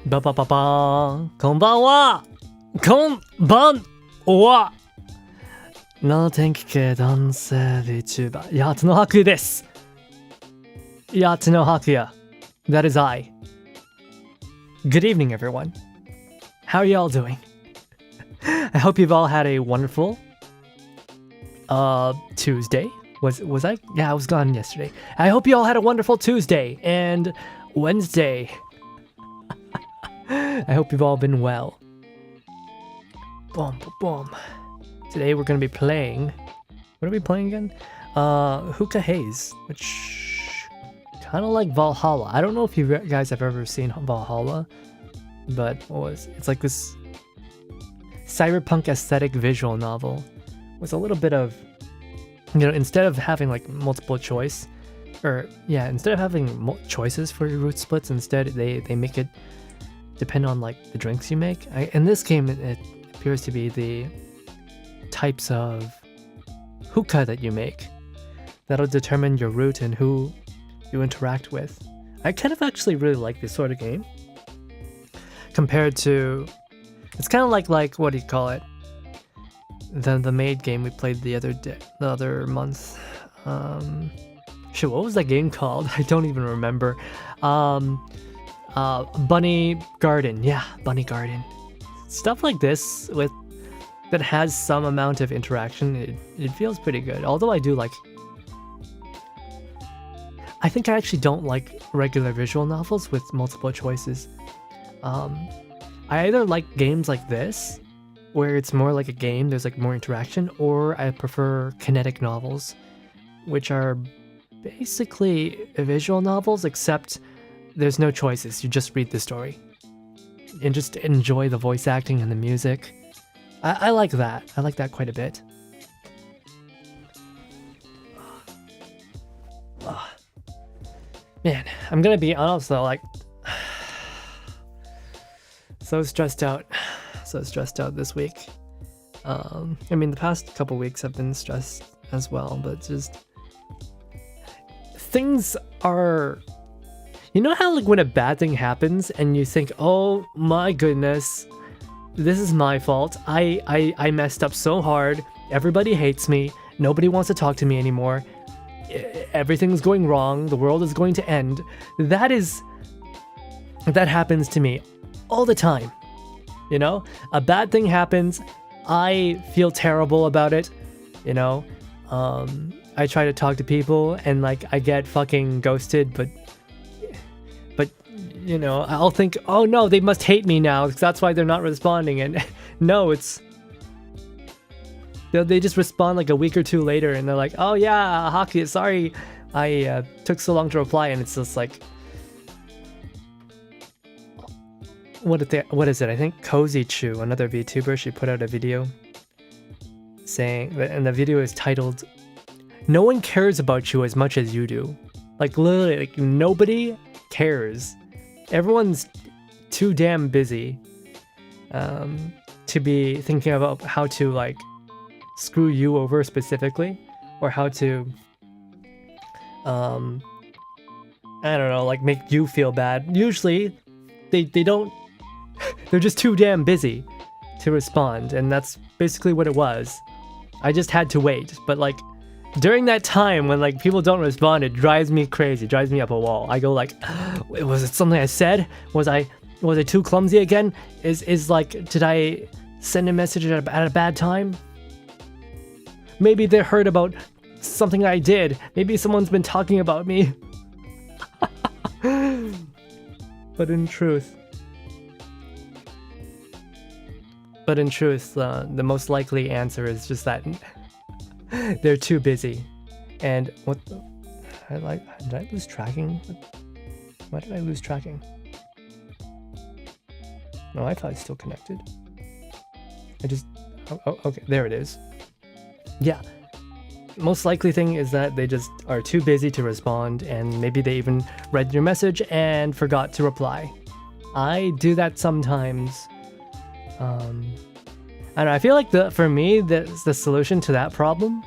バパパパーン。こんばんは。こんばんは。の天気系男性 Vtuber ヤツのハクです。ヤツのハクや。That is I. Good evening, everyone. How are y'all doing? I hope you've all had a wonderful Tuesday. Was I? Yeah, I was gone yesterday. I hope you all had a wonderful Tuesday and Wednesday. I hope you've all been well. Boom, boom, boom. Today we're gonna be playing. What are we playing again? Hookah Haze, which kind of like Valhalla. I don't know if you guys have ever seen Valhalla, but it's like this cyberpunk aesthetic visual novel with a little bit of, instead of having like multiple choice, instead of having choices for your route splits, instead they make it depend on like the drinks you make. In this game, it appears to be the types of hookah that you make that'll determine your route and who you interact with. I kind of actually really like this sort of game compared to, it's kind of like what do you call it, the maid game we played the other month. Shit, what was that game called? I don't even remember. Bunny Garden. Yeah, Bunny Garden. Stuff like this that has some amount of interaction, it feels pretty good. Although I think I actually don't like regular visual novels with multiple choices. I either like games like this, where it's more like a game, there's like more interaction, or I prefer kinetic novels, which are basically visual novels, except there's no choices. You just read the story and just enjoy the voice acting and the music. I like that. I like that quite a bit. Man, I'm gonna be honest though, like, so stressed out this week. I mean, the past couple weeks have been stressed as well, but just things are, you know how like when a bad thing happens and you think, oh my goodness, this is my fault. I messed up so hard. Everybody hates me. Nobody wants to talk to me anymore. Everything's going wrong. The world is going to end. That happens to me all the time. You know, a bad thing happens. I feel terrible about it. You know, I try to talk to people and like I get fucking ghosted, but you know, I'll think, oh no, they must hate me now because that's why they're not responding. And no, they just respond like a week or two later and they're like, oh yeah, Hockey, sorry I took so long to reply. And it's just like, what is it? I think Cozy Chew, another VTuber, she put out a video saying, and the video is titled, "No one cares about you as much as you do." Like literally, like nobody cares. Everyone's too damn busy to be thinking about how to like screw you over specifically, or how to I don't know, like make you feel bad. Usually they don't, they're just too damn busy to respond, and that's basically what it was. I just had to wait, but like during that time when like people don't respond, it drives me crazy, drives me up a wall. I go like, was it something I said? Was I too clumsy again? Is like, did I send a message at a bad time? Maybe they heard about something I did. Maybe someone's been talking about me. But in truth, the most likely answer is just that they're too busy. And what the, did I lose tracking? Why did I lose tracking? No, I thought it's still connected. Okay, there it is. Yeah, most likely thing is that they just are too busy to respond, and maybe they even read your message and forgot to reply. I do that sometimes. I don't know, I feel like for me, the solution to that problem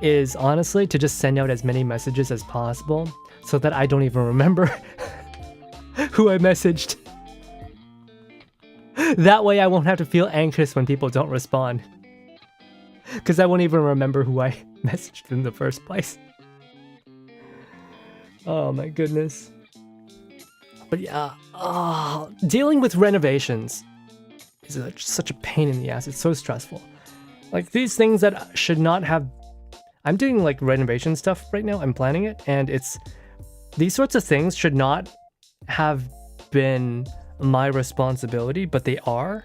is honestly to just send out as many messages as possible so that I don't even remember who I messaged. That way I won't have to feel anxious when people don't respond. Because I won't even remember who I messaged in the first place. Oh my goodness. But yeah, dealing with renovations is such a pain in the ass. It's so stressful. Like these things that should not have... I'm doing like renovation stuff right now. I'm planning it. And these sorts of things should not have been my responsibility, but they are.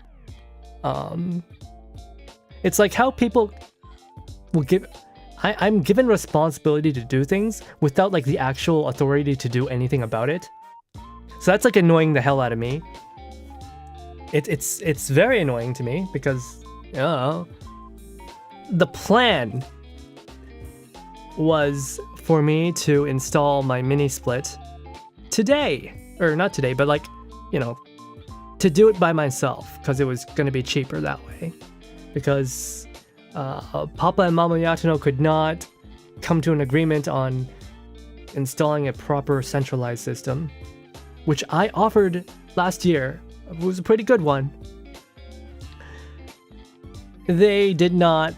It's like how people will give... I'm given responsibility to do things without like the actual authority to do anything about it. So that's like annoying the hell out of me. It's very annoying to me because the plan was for me to install my mini split today, or not today, but like, you know, to do it by myself because it was going to be cheaper that way. Because Papa and Mama Yatano could not come to an agreement on installing a proper centralized system, which I offered last year. It was a pretty good one. They did not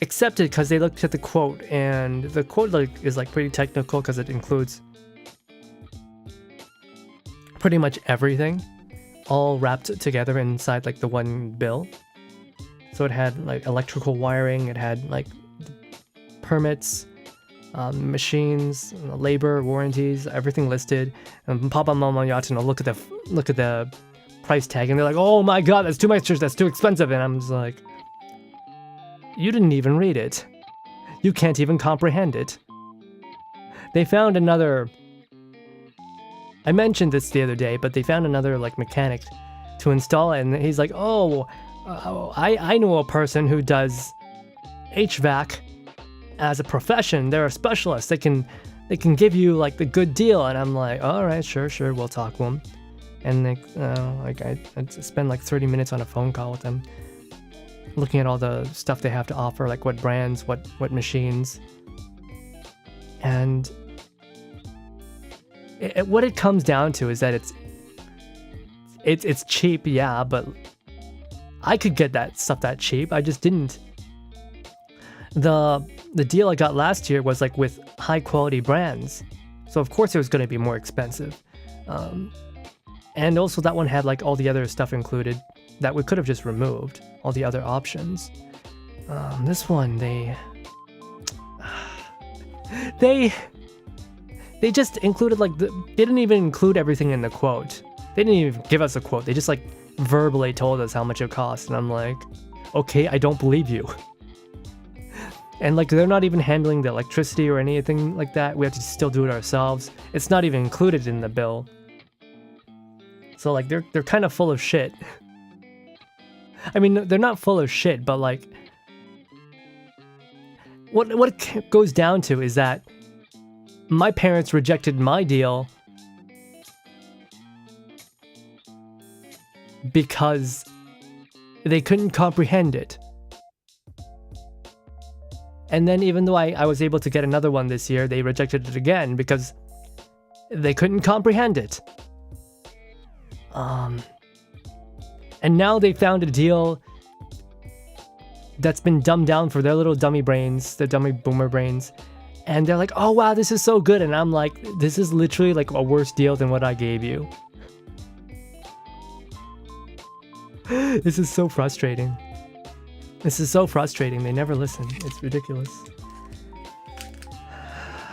accept it because they looked at the quote, and the quote is like pretty technical because it includes pretty much everything all wrapped together inside like the one bill. So it had like electrical wiring, it had like permits, machines, labor, warranties, everything listed. And Papa and Mama Yatano look at the price tag and they're like, "Oh my god, that's too much, that's too expensive." And I'm just like, you didn't even read it. You can't even comprehend it. They found another... I mentioned this the other day, but they found another like mechanic to install it, and he's like, I know a person who does HVAC as a profession. They're a specialist. They can give you like the good deal. And I'm like, all right, sure, we'll talk to them. And I spend like 30 minutes on a phone call with them, looking at all the stuff they have to offer, like what brands, what machines. And what it comes down to is that it's cheap, yeah, but I could get that stuff that cheap. I just didn't. The deal I got last year was like with high quality brands, so of course it was going to be more expensive. And also that one had like all the other stuff included that we could have just removed, all the other options. This one, they just included like they didn't even include everything in the quote. They didn't even give us a quote. They just like verbally told us how much it cost, and I'm like, okay, I don't believe you. And like they're not even handling the electricity or anything like that. We have to still do it ourselves. It's not even included in the bill. So like they're kind of full of shit. I mean, they're not full of shit, but like what it goes down to is that my parents rejected my deal because they couldn't comprehend it. And then even though I was able to get another one this year, they rejected it again because they couldn't comprehend it. And now they found a deal that's been dumbed down for their little dummy brains, their dummy boomer brains. And they're like, oh wow, this is so good. And I'm like, this is literally like a worse deal than what I gave you. This is so frustrating. This is so frustrating. They never listen. It's ridiculous.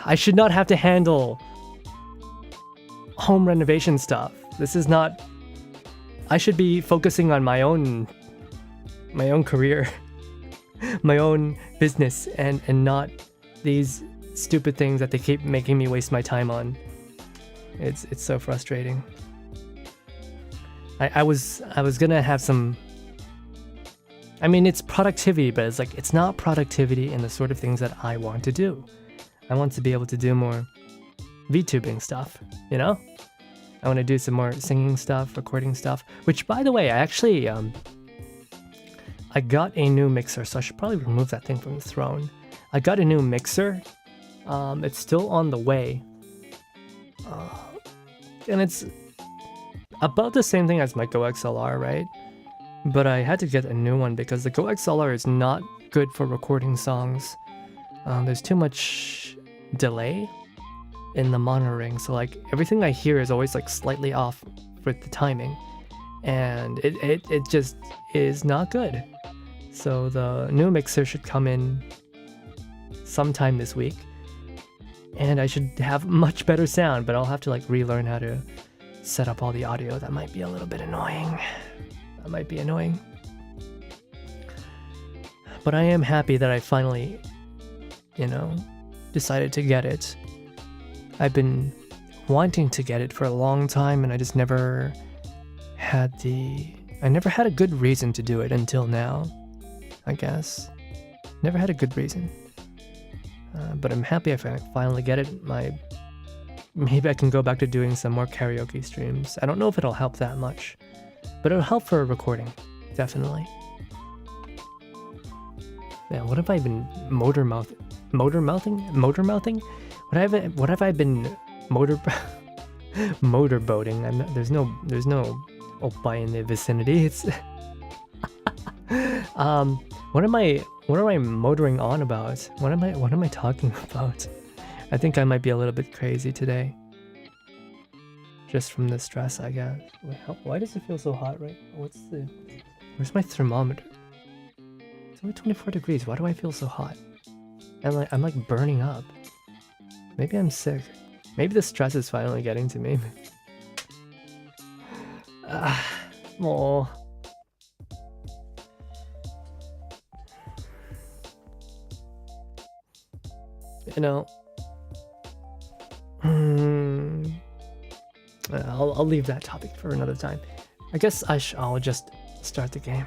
I should not have to handle home renovation stuff. This is not... I should be focusing on my own career, my own business, and not these stupid things that they keep making me waste my time on. It's so frustrating. I was gonna have some... I mean, it's productivity, but it's like, it's not productivity in the sort of things that I want to do. I want to be able to do more VTubing stuff, you know? I want to do some more singing stuff, recording stuff, which, by the way, I actually, I got a new mixer, so I should probably remove that thing from the throne. I got a new mixer. It's still on the way. And it's about the same thing as my Go XLR, right? but I had to get a new one because the Go XLR is not good for recording songs. There's too much delay in the monitoring, so like everything I hear is always like slightly off with the timing, and it just is not good. So the new mixer should come in sometime this week, and I should have much better sound, but I'll have to like relearn how to set up all the audio. That might be a little bit annoying. That might be annoying. But I am happy that I finally, you know, decided to get it. I've been wanting to get it for a long time, and I just never had a good reason to do it until now, I guess. Never had a good reason. But I'm happy I finally get it. Maybe I can go back to doing some more karaoke streams. I don't know if it'll help that much, but it'll help for recording, definitely. Man, what have I been motor mouthing? What have I been motorboating? There's no oppa in the vicinity. It's what am I motoring on about? What am I talking about? I think I might be a little bit crazy today. Just from the stress, I guess. Wait, why does it feel so hot right now? Where's my thermometer? It's only 24 degrees. Why do I feel so hot? I'm like burning up. Maybe I'm sick. Maybe the stress is finally getting to me. Oh. You know, I'll leave that topic for another time. I guess I'll just start the game.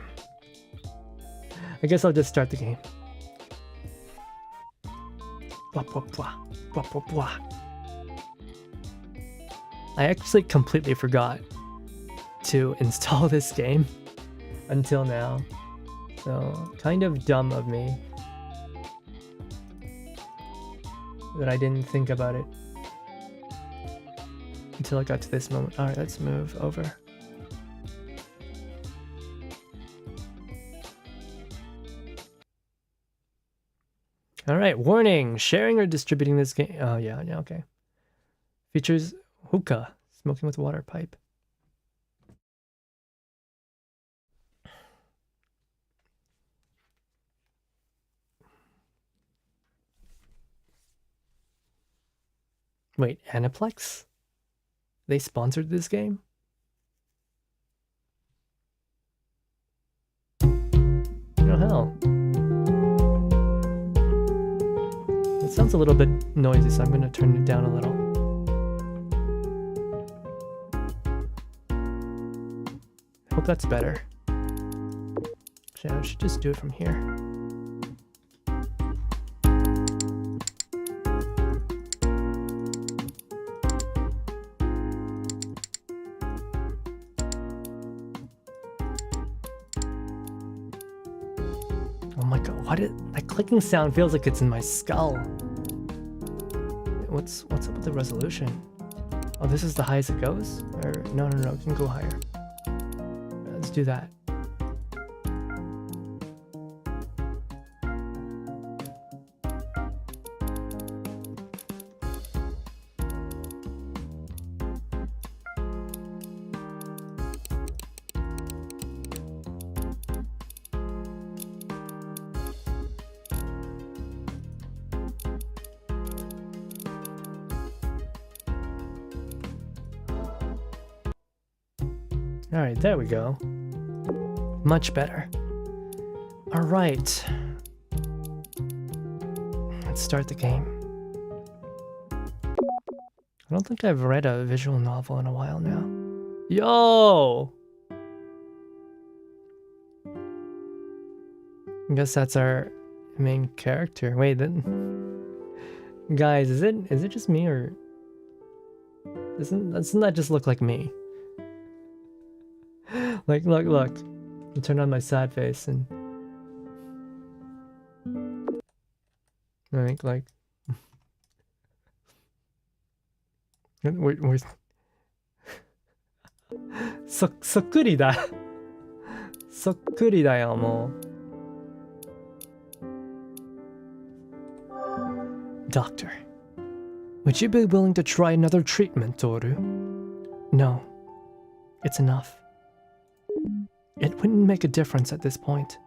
I guess I'll just start the game. I actually completely forgot to install this game until now. So, kind of dumb of me that I didn't think about it until I got to this moment. Alright, let's move over. Alright, warning! Sharing or distributing this game... Oh, yeah, okay. Features hookah, smoking with a water pipe. Wait, Aniplex? They sponsored this game? Oh, hell. It sounds a little bit noisy, so I'm going to turn it down a little. Hope that's better. Actually, I should just do it from here. Oh my god, that clicking sound feels like it's in my skull. What's up with the resolution? Oh, this is the highest it goes? Or no, it can go higher. Let's do that. Alright, there we go. Much better. Alright. Let's start the game. I don't think I've read a visual novel in a while now. Yo! I guess that's our main character. Wait, then... Guys, is it just me, or... Doesn't that just look like me? Like, look. I'll turn on my sad face and... I think, like... we're... そっくりだ。そっくりだよ、もう。Doctor, would you be willing to try another treatment, Toru? No, it's enough. It wouldn't make a difference at this point.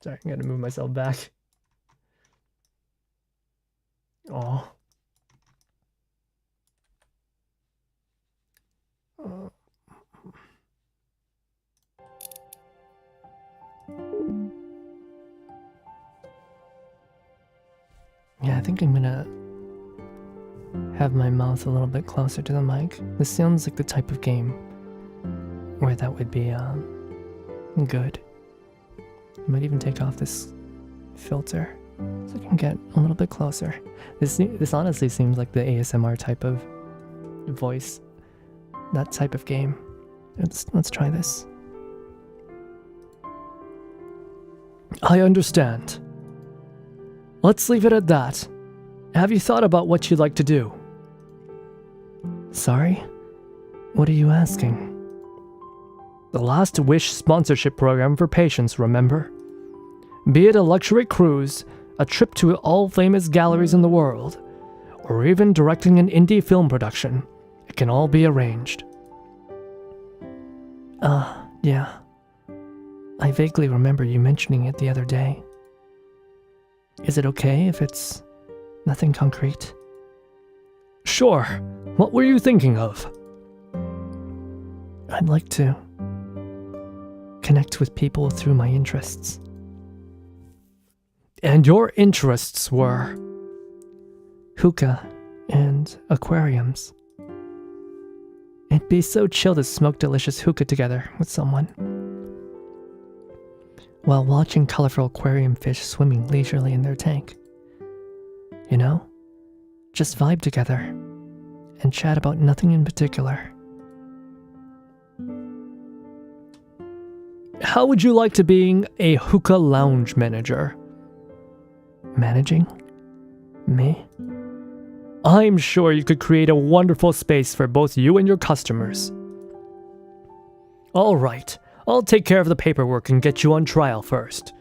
Sorry, I gotta move myself back. Oh. Yeah, I think I'm gonna have my mouth a little bit closer to the mic. This sounds like the type of game where that would be good. I might even take off this filter so I can get a little bit closer. This honestly seems like the ASMR type of voice, that type of game. Let's try this. I understand. Let's leave it at that. Have you thought about what you'd like to do? Sorry? What are you asking? The Last Wish sponsorship program for patients, remember? Be it a luxury cruise, a trip to all famous galleries in the world, or even directing an indie film production, it can all be arranged. Yeah. I vaguely remember you mentioning it the other day. Is it okay if it's nothing concrete? Sure. What were you thinking of? I'd like to connect with people through my interests. And your interests were? Hookah and aquariums. It'd be so chill to smoke delicious hookah together with someone, while watching colorful aquarium fish swimming leisurely in their tank. You know? Just vibe together and chat about nothing in particular. How would you like to being a hookah lounge manager? Managing? Me? I'm sure you could create a wonderful space for both you and your customers. All right. I'll take care of the paperwork and get you on trial first.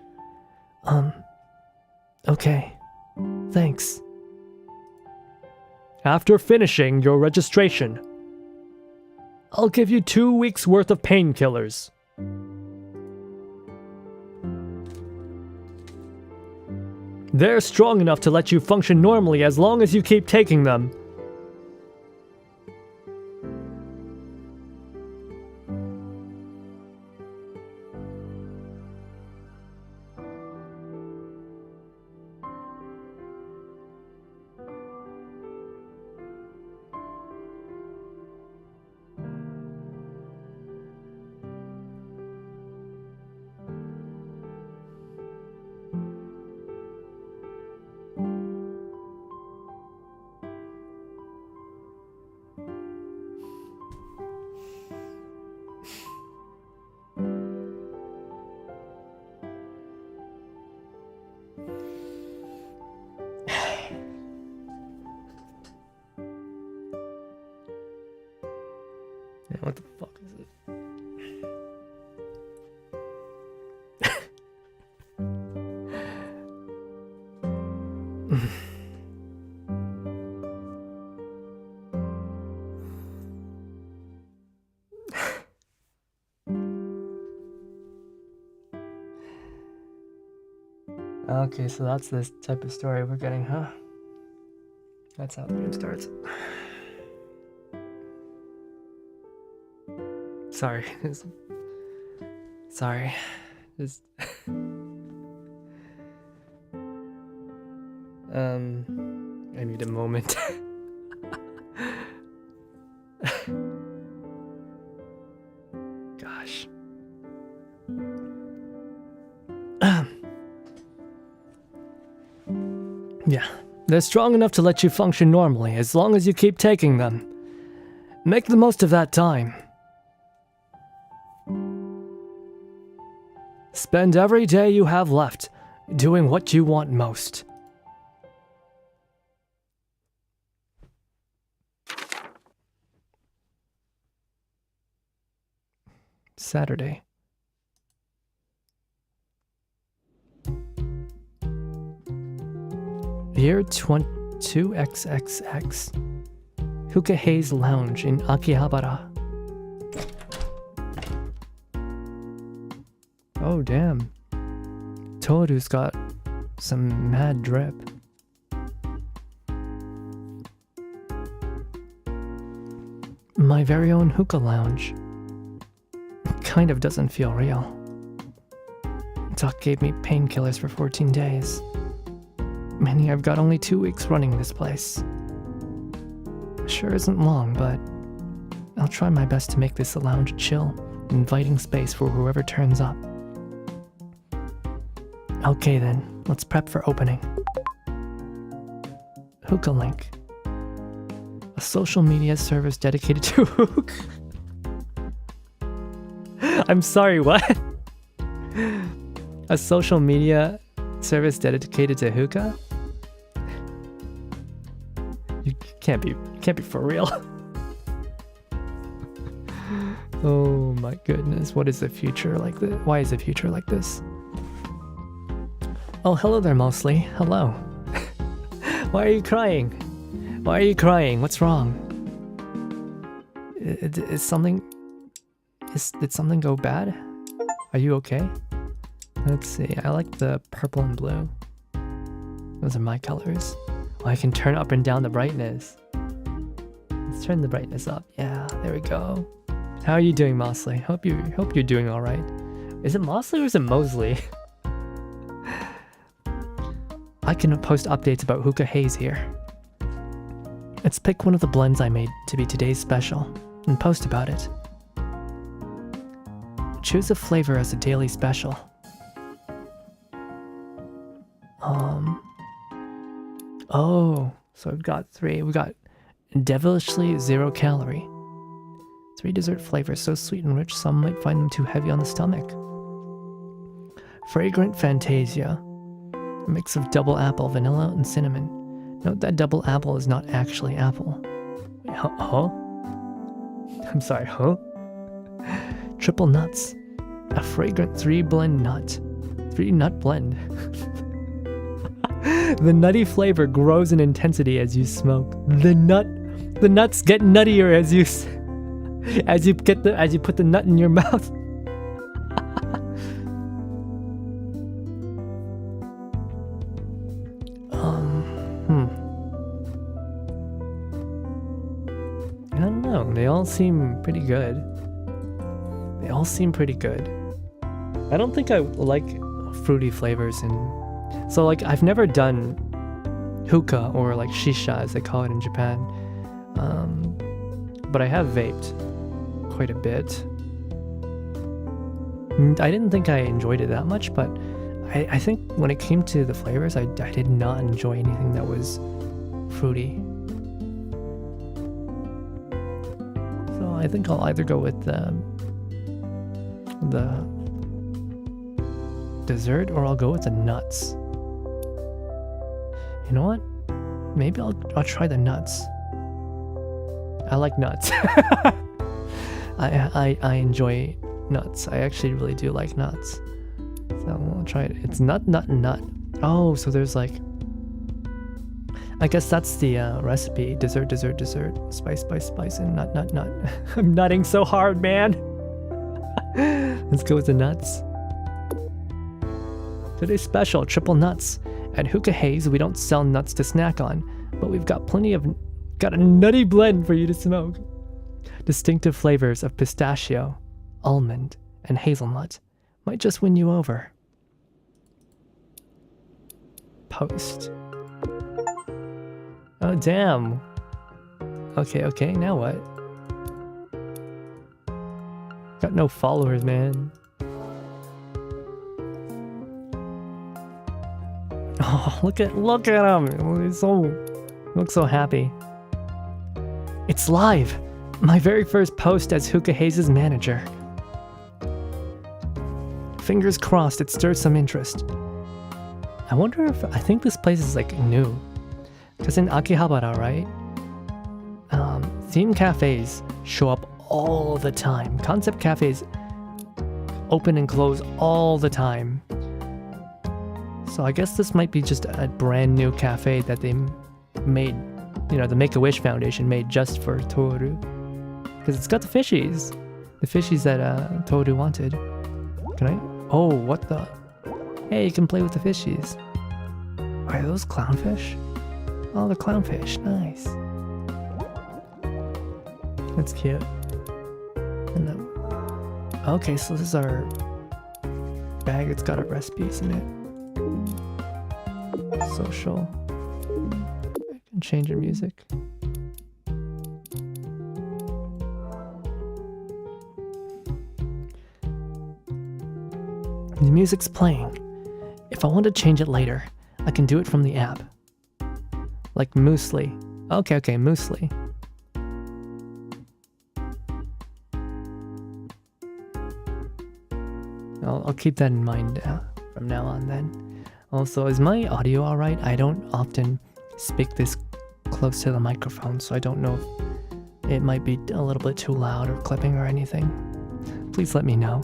Okay. Thanks. After finishing your registration, I'll give you 2 weeks' worth of painkillers. They're strong enough to let you function normally as long as you keep taking them. What the fuck is it? Okay, so that's this type of story we're getting, huh? That's how the game starts. Sorry. Sorry. Just I need a moment. Gosh. Yeah, they're strong enough to let you function normally as long as you keep taking them. Make the most of that time. Spend every day you have left doing what you want most. Saturday. Year 22XXX. Hookah Haze Lounge in Akihabara. Oh, damn. Toru's got some mad drip. My very own hookah lounge. Kind of doesn't feel real. Doc gave me painkillers for 14 days. Meaning I've got only 2 weeks running this place. Sure isn't long, but I'll try my best to make this a lounge chill, inviting space for whoever turns up. Okay then, let's prep for opening. Hookah Link. A social media service dedicated to hookah. I'm sorry, what? A social media service dedicated to hookah? You can't be for real. Oh my goodness, what is the future like this? Why is the future like this? Oh, hello there, Mostly. Hello. Why are you crying? Why are you crying? What's wrong? Did something go bad? Are you okay? Let's see. I like the purple and blue. Those are my colors. Oh, I can turn up and down the brightness. Let's turn the brightness up. Yeah, there we go. How are you doing, Mosley? Hope you're doing all right. Is it Mosley or is it Mosley? I can post updates about Hookah Haze here. Let's pick one of the blends I made to be today's special and post about it. Choose a flavor as a daily special. Oh, so we've got 3. We got devilishly 0 calorie. 3 dessert flavors so sweet and rich some might find them too heavy on the stomach. Fragrant Fantasia. A mix of double apple, vanilla, and cinnamon. Note that double apple is not actually apple. Wait, huh? I'm sorry, huh? Triple nuts. A fragrant 3-blend nut. 3-nut blend. The nutty flavor grows in intensity as you smoke. The nuts get nuttier as you put the nut in your mouth. I don't know. They all seem pretty good. I don't think I like fruity flavors so like I've never done hookah or like shisha as they call it in Japan. But I have vaped quite a bit. I didn't think I enjoyed it that much, but I think when it came to the flavors, I did not enjoy anything that was fruity. So I think I'll either go with the dessert or I'll go with the nuts. You know what? Maybe I'll try the nuts. I like nuts. I enjoy nuts. I actually really do like nuts. So we'll try it. It's nut. Oh, so there's like... I guess that's the recipe. Dessert, spice, and nut. I'm nutting so hard, man. Let's go with the nuts. Today's special, triple nuts. At Hookah Haze, we don't sell nuts to snack on, but we've got a nutty blend for you to smoke. Distinctive flavors of pistachio, almond, and hazelnut might just win you over. Post. Oh, damn. Okay, now what? Got no followers, man. Oh, look at him. He looks so happy. It's live. My very first post as Hookah Haze's manager. Fingers crossed it stirs some interest. I think this place is like new. Because in Akihabara, right? Theme cafes show up all the time. Concept cafes open and close all the time. So I guess this might be just a brand new cafe that they made, you know, the Make-A-Wish Foundation made just for Toru. Because it's got the fishies. The fishies that Toru wanted. Can I? Oh, what the? Hey, you can play with the fishies. Are those clownfish? Oh, the clownfish. Nice. That's cute. And then, okay, so this is our bag. It's got our recipes in it. Social. I can change your music. The music's playing. If I want to change it later, I can do it from the app. Like Moosely. Okay, Moosely. I'll keep that in mind from now on then. Also, is my audio alright? I don't often speak this close to the microphone, so I don't know if it might be a little bit too loud or clipping or anything. Please let me know.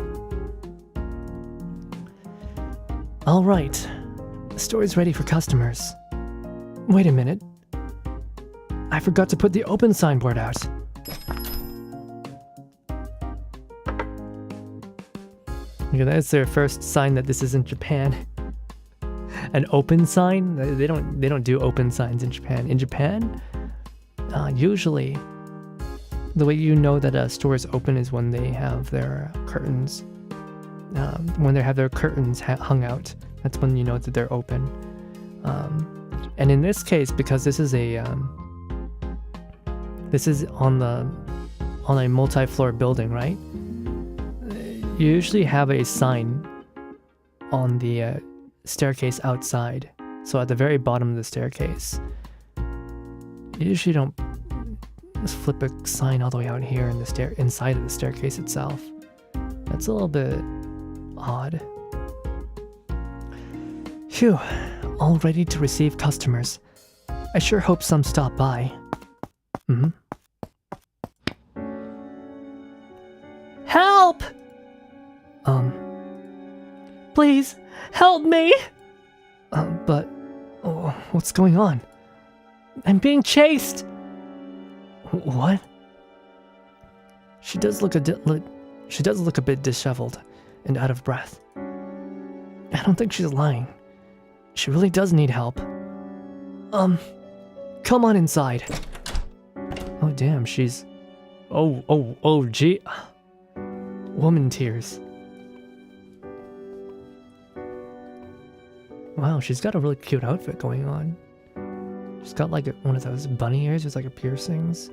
Alright, the store's ready for customers. Wait a minute. I forgot to put the open signboard out. Okay, that's their first sign that this isn't Japan. An open sign? They don't do open signs in Japan. In Japan, usually the way you know that a store is open is when they have their curtains. When they have their curtains hung out, that's when you know that they're open. And in this case, because this is on a multi-floor building, right? You usually have a sign on the staircase outside. So at the very bottom of the staircase, you usually don't flip a sign all the way out here in the inside of the staircase itself. That's a little bit odd. Phew, all ready to receive customers. I sure hope some stop by. Help! Please, help me! But, what's going on? I'm being chased! What? She does look a bit disheveled and out of breath. I don't think she's lying. She really does need help. Come on inside. Oh damn, she's... Oh, gee. Woman tears. Wow, she's got a really cute outfit going on. She's got like one of those bunny ears with like a piercings.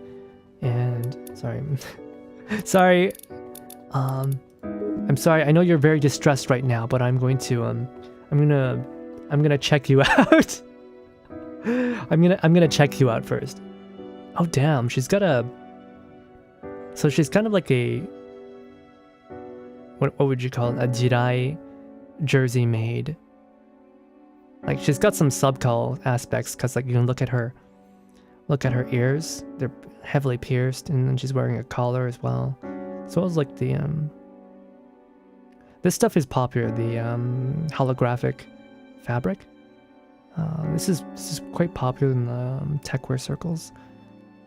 And, sorry. I'm sorry, I know you're very distressed right now, but I'm going to, I'm gonna check you out. I'm gonna check you out first. Oh damn, she's got a... So she's kind of like a... What would you call it? A Jirais jersey maid. Like she's got some subcal aspects, because like you can look at her ears. They're heavily pierced, and then she's wearing a collar as well. So it was like the this stuff is popular, the holographic fabric. This is quite popular in the techwear circles.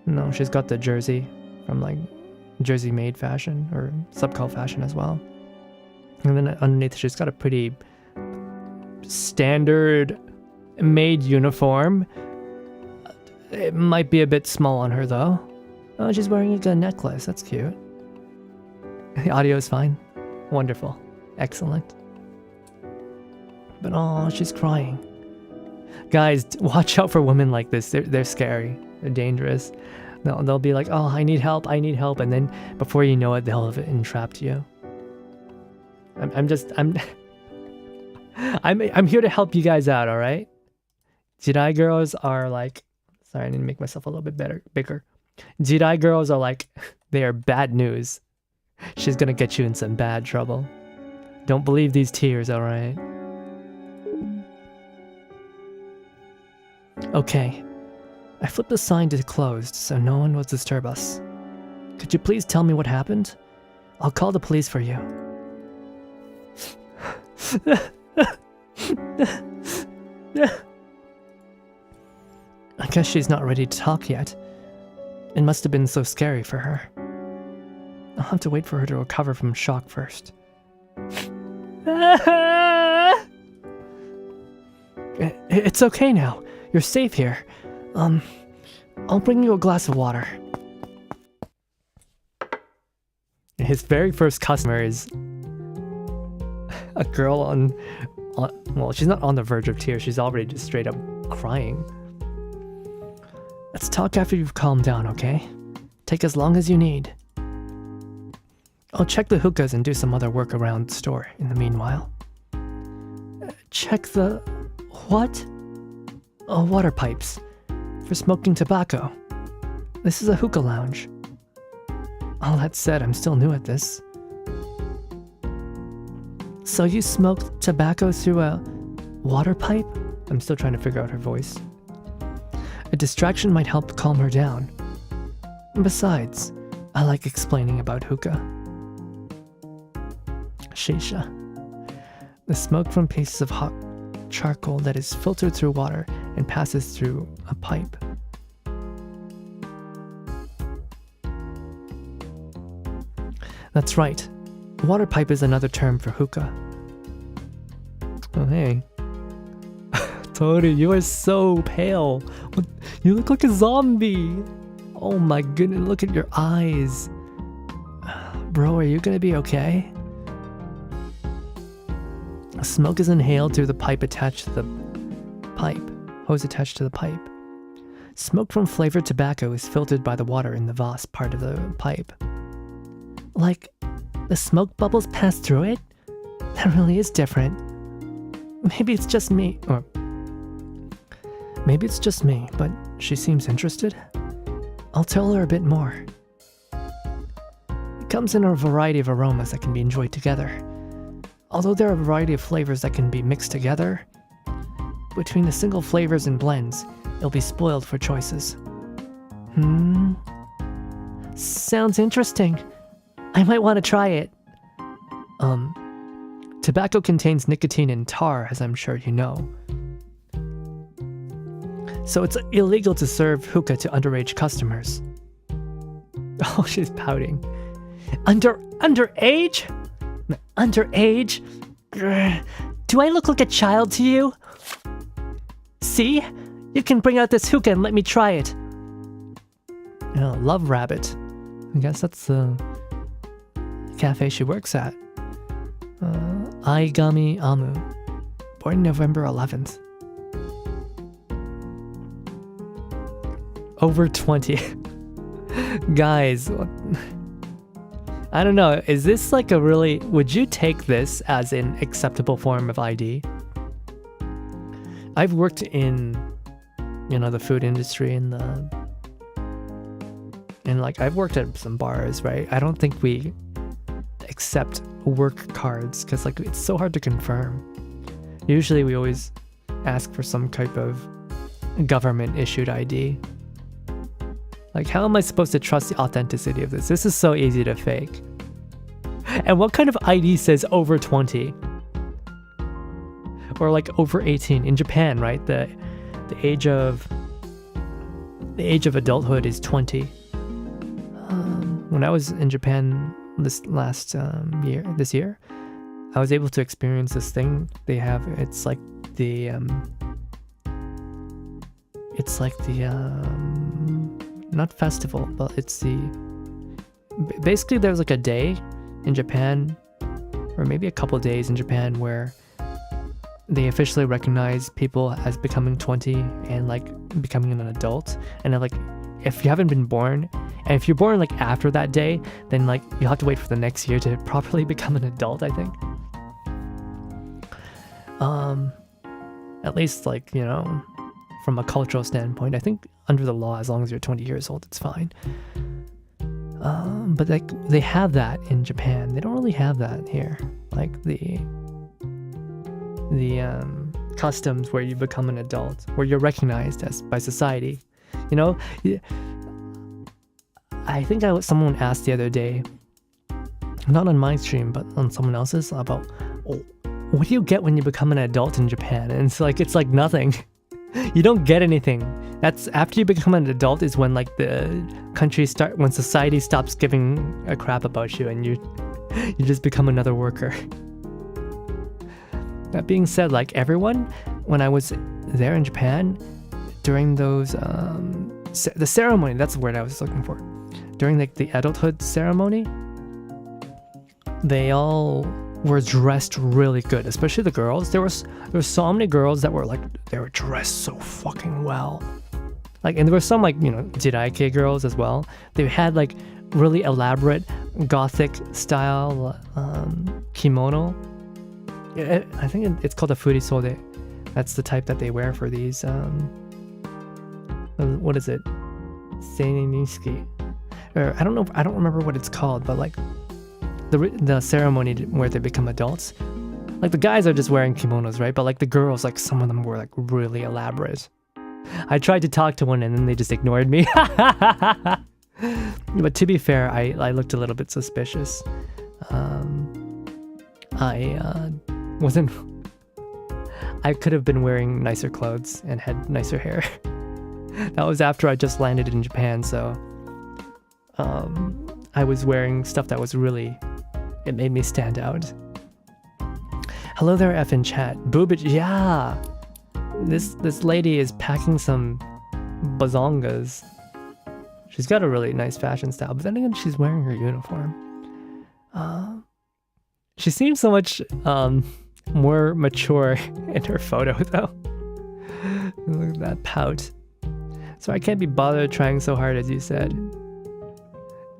No, she's got the jersey from like jersey made fashion or subcal fashion as well. And then underneath she's got a pretty standard made uniform. It might be a bit small on her though. Oh, she's wearing a necklace. That's cute. The audio is fine. Wonderful. Excellent. But oh, she's crying. Guys, watch out for women like this. They're scary. They're dangerous. They'll be like, oh, I need help, and then before you know it, they'll have entrapped you. I'm here to help you guys out, all right? Jirai girls are like, sorry, I need to make myself a little bit bigger. Jirai girls are like, they are bad news. She's gonna get you in some bad trouble. Don't believe these tears, all right? Okay. I flipped the sign to closed so no one will disturb us. Could you please tell me what happened? I'll call the police for you. I guess she's not ready to talk yet. It must have been so scary for her. I'll have to wait for her to recover from shock first. It's okay now. You're safe here. I'll bring you a glass of water. His very first customer is a girl on well, she's not on the verge of tears. She's already just straight up crying. Let's talk after you've calmed down, okay? Take as long as you need. I'll check the hookahs and do some other work around the store in the meanwhile. Check the... what? Oh, water pipes. For smoking tobacco. This is a hookah lounge. All that said, I'm still new at this. So you smoke tobacco through a water pipe? I'm still trying to figure out her voice. A distraction might help calm her down. Besides, I like explaining about hookah. Shisha. The smoke from pieces of hot charcoal that is filtered through water and passes through a pipe. That's right. Water pipe is another term for hookah. Oh, hey. Tori, you are so pale. You look like a zombie. Oh my goodness, look at your eyes. Bro, are you gonna be okay? Smoke is inhaled through the pipe attached to the hose attached to the pipe. Smoke from flavored tobacco is filtered by the water in the vase part of the pipe. Like, the smoke bubbles pass through it? That really is different. Maybe it's just me, or... maybe it's just me, but she seems interested. I'll tell her a bit more. It comes in a variety of aromas that can be enjoyed together. Although there are a variety of flavors that can be mixed together, between the single flavors and blends, it'll be spoiled for choices. Sounds interesting. I might want to try it. Tobacco contains nicotine and tar, as I'm sure you know. So it's illegal to serve hookah to underage customers. Oh, she's pouting. Underage? Underage? Do I look like a child to you? See? You can bring out this hookah and let me try it. Oh, Love Rabbit. I guess that's the cafe she works at. Aigami Amu. Born November 11th. Over 20. Guys, I don't know. Is this like a really... would you take this as an acceptable form of ID? I've worked in, you know, the food industry and like I've worked at some bars, right? I don't think we accept work cards because like it's so hard to confirm. Usually we always ask for some type of government issued ID. Like, how am I supposed to trust the authenticity of this? This is so easy to fake. And what kind of ID says over 20? Or like over 18 in Japan, right? The age of adulthood is 20. When I was in Japan this year, I was able to experience this thing they have. It's like the not festival, but it's the... basically there's like a day in Japan, or maybe a couple days in Japan, where they officially recognize people as becoming 20 and like becoming an adult. And like, if you haven't been born, and if you're born like after that day, then like you'll have to wait for the next year to properly become an adult, I think. At least like, you know, from a cultural standpoint, I think under the law, as long as you're 20 years old, it's fine. But like they have that in Japan. They don't really have that here. Like the customs where you become an adult, where you're recognized as by society. You know, I think someone asked the other day, not on my stream, but on someone else's, about what do you get when you become an adult in Japan? And it's like nothing. You don't get anything. That's after you become an adult is when like the when society stops giving a crap about you and you just become another worker. That being said, like everyone, when I was there in Japan, during those the ceremony, that's the word I was looking for. During like the adulthood ceremony, they all were dressed really good, especially the girls. There were so many girls that were like, they were dressed so fucking well. Like, and there were some like, Jirais girls as well. They had like really elaborate gothic style kimono. I think it's called a furisode. That's the type that they wear for these what is it? Seiniski. Or I don't remember what it's called, but like the ceremony where they become adults. Like the guys are just wearing kimonos, right? But like the girls, like some of them were like really elaborate. I tried to talk to one and then they just ignored me. But to be fair, I looked a little bit suspicious. I could have been wearing nicer clothes and had nicer hair. That was after I just landed in Japan, so I was wearing stuff that was really, it made me stand out. Hello there, F in chat. Boobage, yeah. This lady is packing some bazongas. She's got a really nice fashion style, but then again, she's wearing her uniform. She seems so much more mature in her photo, though. Look at that pout. So I can't be bothered trying so hard, as you said.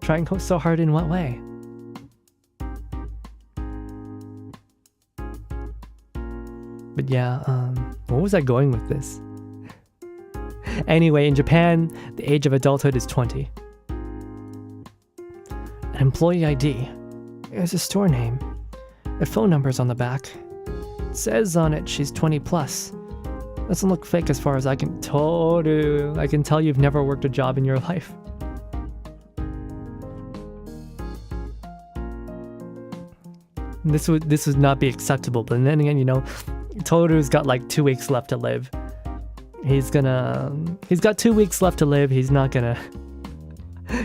Trying so hard in what way? But yeah, what was I going with this? Anyway, in Japan, the age of adulthood is 20. An employee ID. There's a store name. A phone number's on the back. It says on it she's 20 plus. Doesn't look fake as far as I can tell. I can tell you've never worked a job in your life. This would not be acceptable, but then again, Toru's got like 2 weeks left to live. He's got 2 weeks left to live. He's not gonna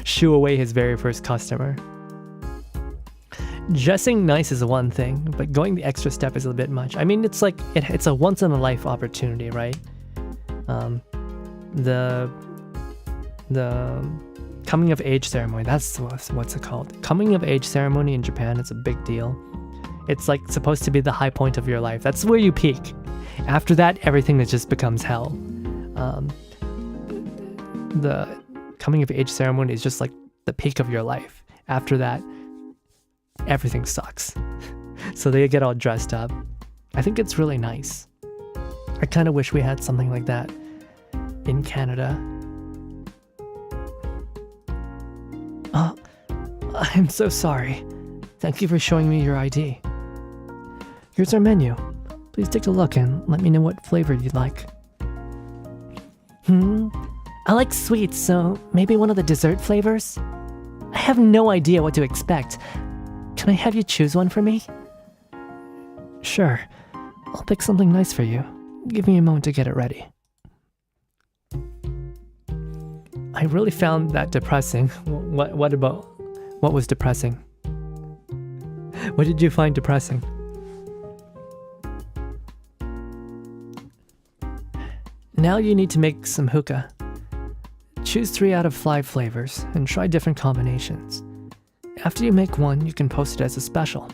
shoo away his very first customer. Dressing nice is one thing, but going the extra step is a bit much. I mean, it's like it's a once in a life opportunity, right? The coming of age ceremony, that's what's it called? Coming of age ceremony in Japan is a big deal. It's like supposed to be the high point of your life. That's where you peak. After that, everything just becomes hell. The coming of age ceremony is just like the peak of your life. After that, everything sucks. So they get all dressed up. I think it's really nice. I kind of wish we had something like that in Canada. I'm so sorry. Thank you for showing me your ID. Here's our menu. Please take a look and let me know what flavor you'd like. I like sweets, so maybe one of the dessert flavors? I have no idea what to expect. Can I have you choose one for me? Sure. I'll pick something nice for you. Give me a moment to get it ready. I really found that depressing. What was depressing? What did you find depressing? Now you need to make some hookah. Choose 3 out of 5 flavors and try different combinations. After you make one, you can post it as a special.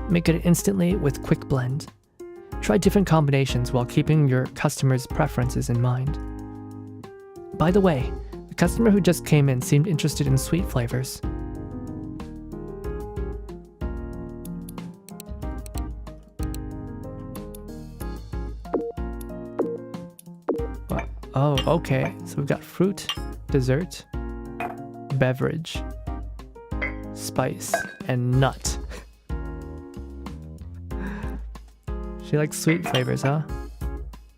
Make it instantly with quick blend. Try different combinations while keeping your customer's preferences in mind. By the way, the customer who just came in seemed interested in sweet flavors. Oh, okay. So we've got fruit, dessert, beverage, spice, and nut. She likes sweet flavors, huh?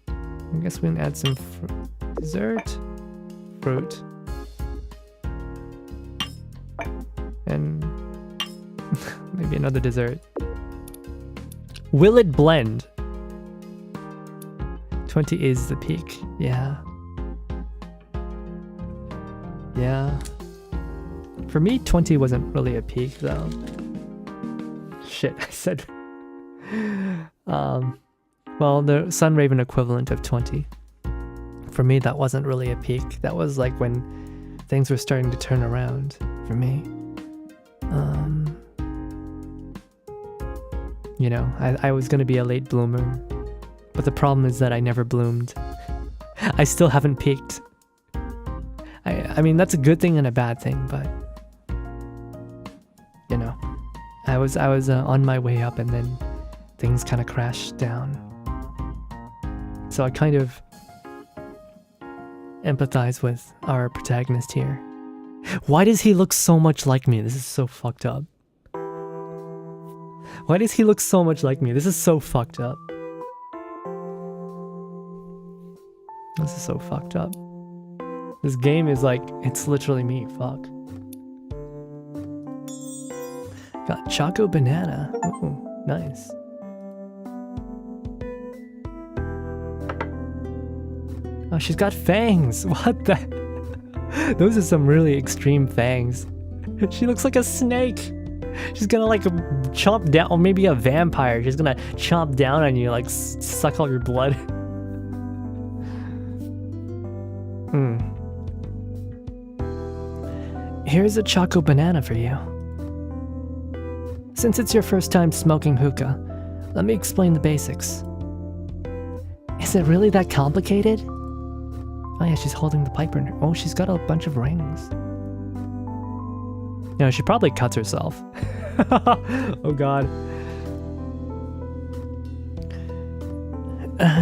I guess we can add some dessert, fruit, and maybe another dessert. Will it blend? 20 is the peak. Yeah. Yeah. For me, 20 wasn't really a peak though. Shit, I said. Well, the Sunraven equivalent of 20. For me, that wasn't really a peak. That was like when things were starting to turn around for me. You know, I was gonna be a late bloomer, but the problem is that I never bloomed. I still haven't peaked. I mean, that's a good thing and a bad thing, but you know, I was on my way up and then things kind of crashed down. So I kind of empathize with our protagonist here. Why does he look so much like me? This is so fucked up. Why does he look so much like me? This is so fucked up. This is so fucked up. This game is like, it's literally me. Fuck. Got Choco Banana. Ooh, nice. Oh, she's got fangs. What the? Those are some really extreme fangs. She looks like a snake. She's gonna like chomp down, or maybe a vampire. She's gonna chomp down on you, like suck all your blood. Here's a Choco Banana for you. Since it's your first time smoking hookah, let me explain the basics. Is it really that complicated? Oh yeah, she's holding the pipe in her. Oh, she's got a bunch of rings. You know, she probably cuts herself. Oh god.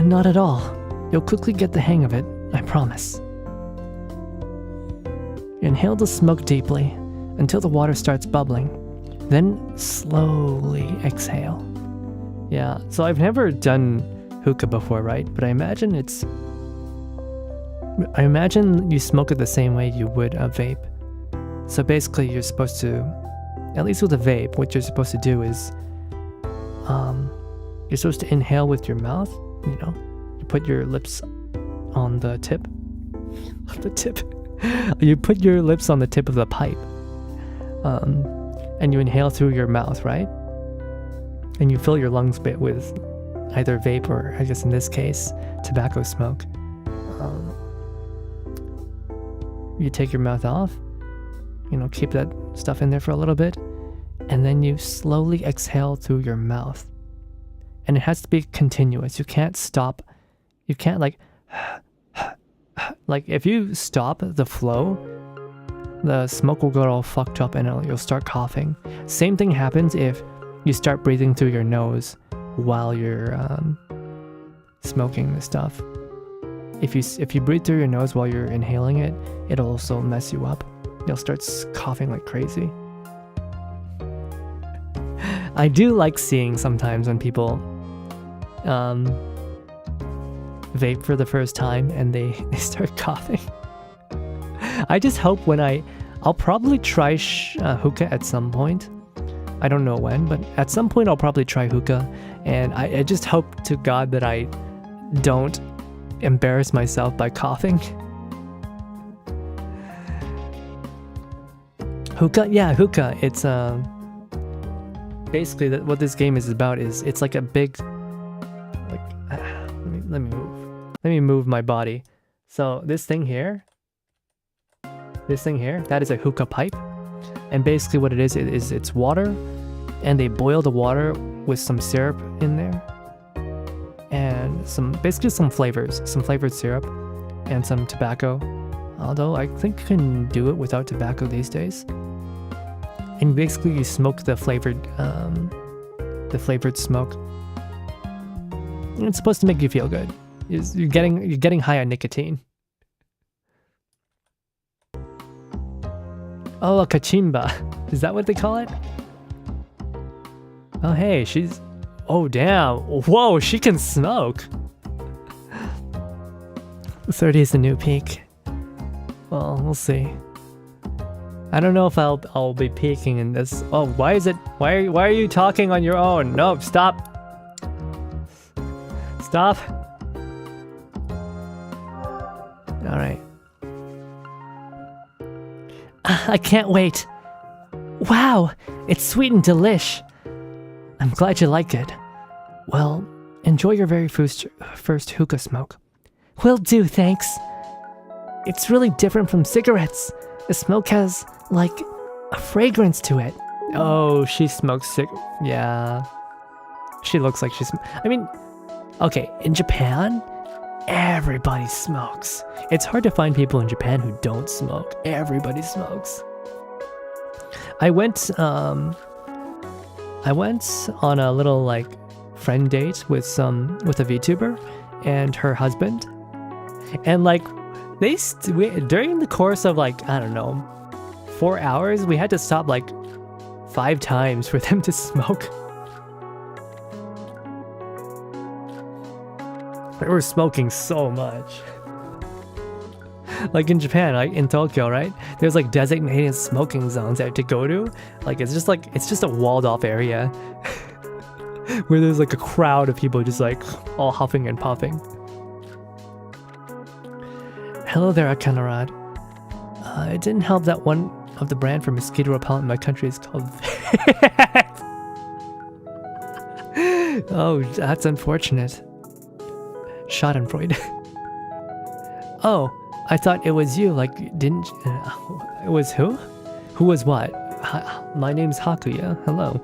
Not at all. You'll quickly get the hang of it, I promise. Inhale the smoke deeply until the water starts bubbling. Then slowly exhale. Yeah, so I've never done hookah before, right? But I imagine you smoke it the same way you would a vape. So basically you're supposed to, at least with a vape, what you're supposed to do is you're supposed to inhale with your mouth, you know. You put your lips on the tip. You put your lips on the tip of the pipe. And you inhale through your mouth, right? And you fill your lungs with either vape or, I guess in this case, tobacco smoke. You take your mouth off, you know, keep that stuff in there for a little bit, and then you slowly exhale through your mouth. And it has to be continuous. You can't stop. You can't like if you stop the flow, the smoke will get all fucked up and you'll start coughing. Same thing happens if you start breathing through your nose while you're smoking the stuff. If you breathe through your nose while you're inhaling it, it'll also mess you up. You'll start coughing like crazy. I do like seeing sometimes when people vape for the first time and they start coughing. I just hope I'll probably try hookah at some point. I don't know when, but at some point I'll probably try hookah, and I just hope to God that I don't embarrass myself by coughing. Hookah? Yeah, hookah. It's basically what this game is about is it's like a big let me move my body. So this thing here, that is a hookah pipe. And basically what it is it's water, and they boil the water with some syrup in there. And basically some flavored syrup and some tobacco. Although I think you can do it without tobacco these days. And basically you smoke the flavored smoke. And it's supposed to make you feel good. You're getting high on nicotine. Oh, a kachimba. Is that what they call it? Oh, hey, oh, damn. Whoa, she can smoke. 30 is the new peak. Well, we'll see. I don't know if I'll be peaking in this. Oh, why are you talking on your own? No, stop. Stop. All right. I can't wait. Wow, it's sweet and delish. I'm glad you like it. Well, enjoy your very first hookah smoke. Will do, thanks. It's really different from cigarettes. The smoke has, like, a fragrance to it. Oh, she smokes yeah. She looks like she's... I mean, okay, in Japan, everybody smokes. It's hard to find people in Japan who don't smoke. Everybody smokes. I went on a little, like, friend date with a VTuber and her husband. And, like, during the course of, like, I don't know, 4 hours, we had to stop, like, 5 times for them to smoke. They were smoking so much. Like in Japan, like in Tokyo, right? There's like designated smoking zones to go to. Like it's just a walled off area where there's like a crowd of people just like all huffing and puffing. Hello there, Akanarad. It didn't help that one of the brand for mosquito repellent in my country is called Oh, that's unfortunate. Schadenfreude. Oh, I thought it was you, like, didn't it was who? Who was what? My name's Hakuya, hello.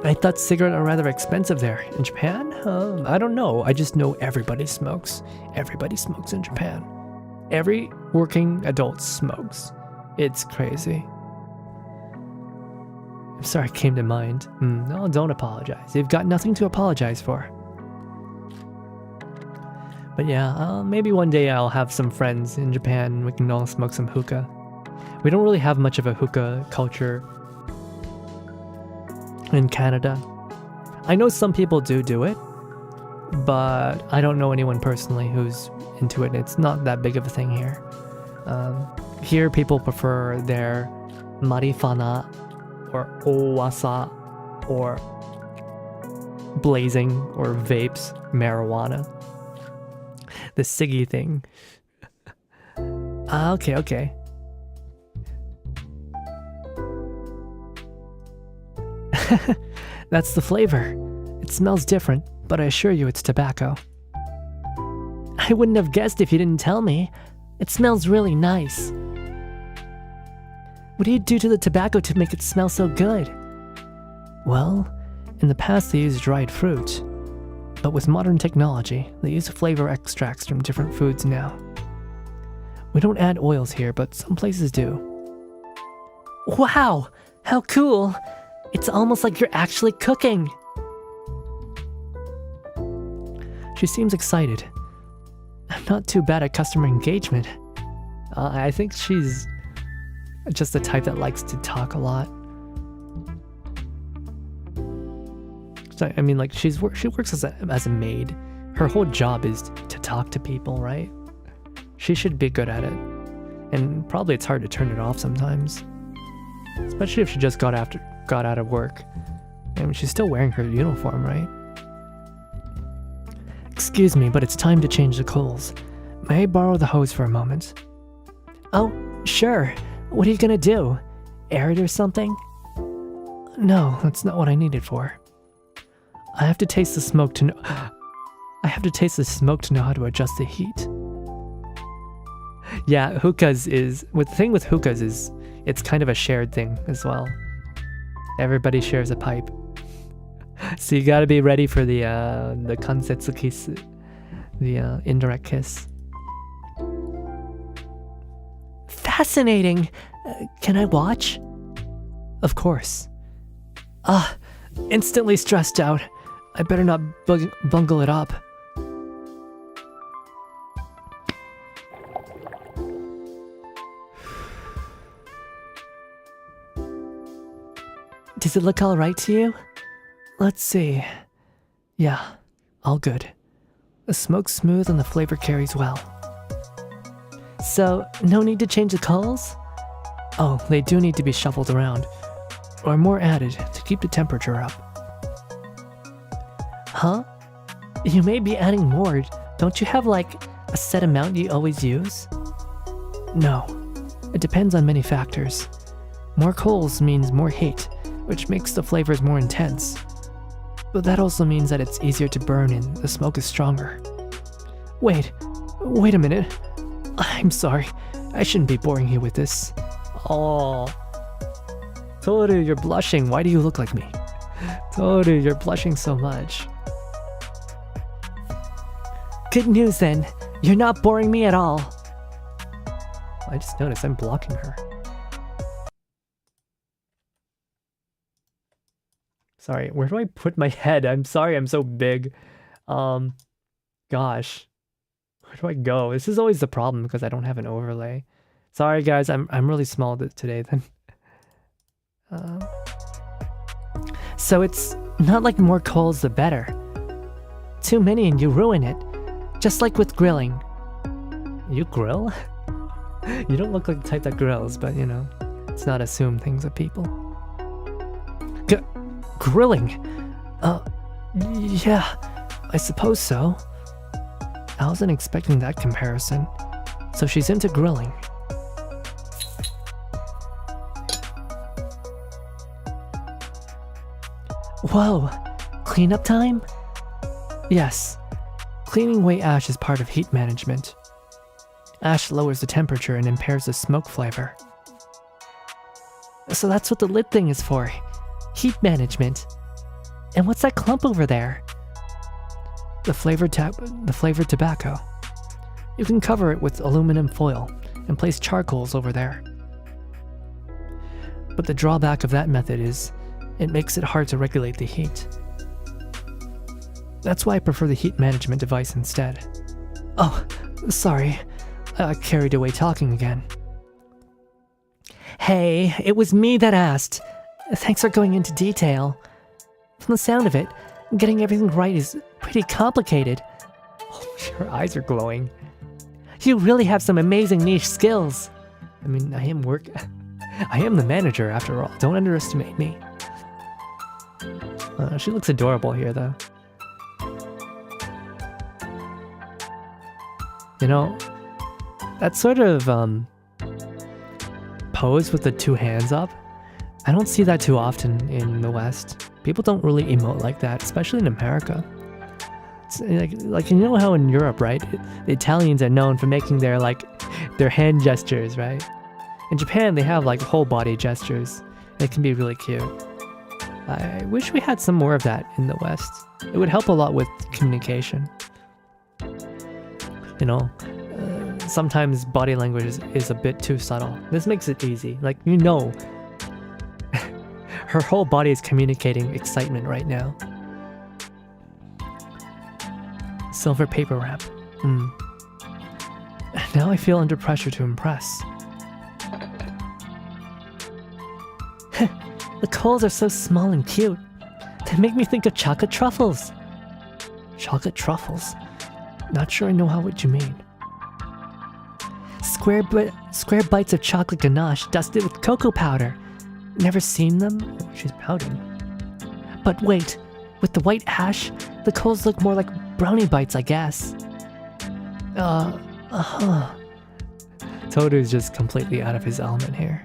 I thought cigarettes are rather expensive there. In Japan? I don't know, I just know everybody smokes. Everybody smokes in Japan. Every working adult smokes. It's crazy. I'm sorry it came to mind. No, don't apologize. You've got nothing to apologize for. But yeah, maybe one day I'll have some friends in Japan and we can all smoke some hookah. We don't really have much of a hookah culture in Canada. I know some people do it, but I don't know anyone personally who's into it. It's not that big of a thing here. Here people prefer their marifana or owasa or blazing or vapes, marijuana. The ciggy thing. Okay. That's the flavor. It smells different, but I assure you it's tobacco. I wouldn't have guessed if you didn't tell me. It smells really nice. What do you do to the tobacco to make it smell so good? Well, in the past they used dried fruit. But with modern technology, they use flavor extracts from different foods now. We don't add oils here, but some places do. Wow! How cool! It's almost like you're actually cooking! She seems excited. I'm not too bad at customer engagement. I think she's just the type that likes to talk a lot. I mean, like, she works as a maid. Her whole job is to talk to people, right? She should be good at it. And probably it's hard to turn it off sometimes. Especially if she just got out of work. I mean, she's still wearing her uniform, right? Excuse me, but it's time to change the coals. May I borrow the hose for a moment? Oh, sure. What are you gonna do? Air it or something? No, that's not what I need it for. I have to taste the smoke to know... I have to taste the smoke to know how to adjust the heat. Yeah, hookahs is... The thing with hookahs is it's kind of a shared thing as well. Everybody shares a pipe. So you gotta be ready for the kansetsu kiss, the indirect kiss. Fascinating! Can I watch? Of course. Instantly stressed out. I better not bungle it up. Does it look alright to you? Let's see. Yeah, all good. The smoke's smooth and the flavor carries well. So, no need to change the coals? Oh, they do need to be shuffled around, or more added to keep the temperature up. Huh? You may be adding more. Don't you have like a set amount you always use? No. It depends on many factors. More coals means more heat, which makes the flavors more intense. But that also means that it's easier to burn and the smoke is stronger. Wait a minute. I'm sorry. I shouldn't be boring you with this. Oh. Toru, you're blushing. Why do you look like me? Toru, you're blushing so much. Good news then. You're not boring me at all. I just noticed I'm blocking her. Sorry, where do I put my head? I'm sorry, I'm so big. Gosh. Where do I go? This is always the problem because I don't have an overlay. Sorry guys, I'm really small today then. So it's not like more coals the better. Too many and you ruin it. Just like with grilling. You grill? You don't look like the type that grills, but you know, let's not assume things of people. Grilling? Yeah, I suppose so. I wasn't expecting that comparison. So she's into grilling. Whoa, cleanup time? Yes, cleaning away ash is part of heat management. Ash lowers the temperature and impairs the smoke flavor. So that's what the lid thing is for. Heat management. And what's that clump over there? The flavored tobacco. You can cover it with aluminum foil and place charcoals over there. But the drawback of that method is it makes it hard to regulate the heat. That's why I prefer the heat management device instead. Oh, sorry. I carried away talking again. Hey, it was me that asked. Thanks for going into detail. From the sound of it, getting everything right is pretty complicated. Oh, her eyes are glowing. You really have some amazing niche skills. I mean, I am the manager after all. Don't underestimate me. She looks adorable here though. You know, that sort of pose with the two hands up, I don't see that too often in the West. People don't really emote like that, especially in America. It's like you know how in Europe, right? The Italians are known for making their hand gestures, right? In Japan, they have like whole body gestures. It can be really cute. I wish we had some more of that in the West. It would help a lot with communication. You know, sometimes body language is a bit too subtle. This makes it easy. Like, you know, her whole body is communicating excitement right now. Silver paper wrap. Now I feel under pressure to impress. The coals are so small and cute. They make me think of chocolate truffles. Chocolate truffles? Not sure I know what you mean. Square bites of chocolate ganache dusted with cocoa powder. Never seen them? Oh, she's pouting. But wait, with the white ash, the coals look more like brownie bites, I guess. Toru's just completely out of his element here.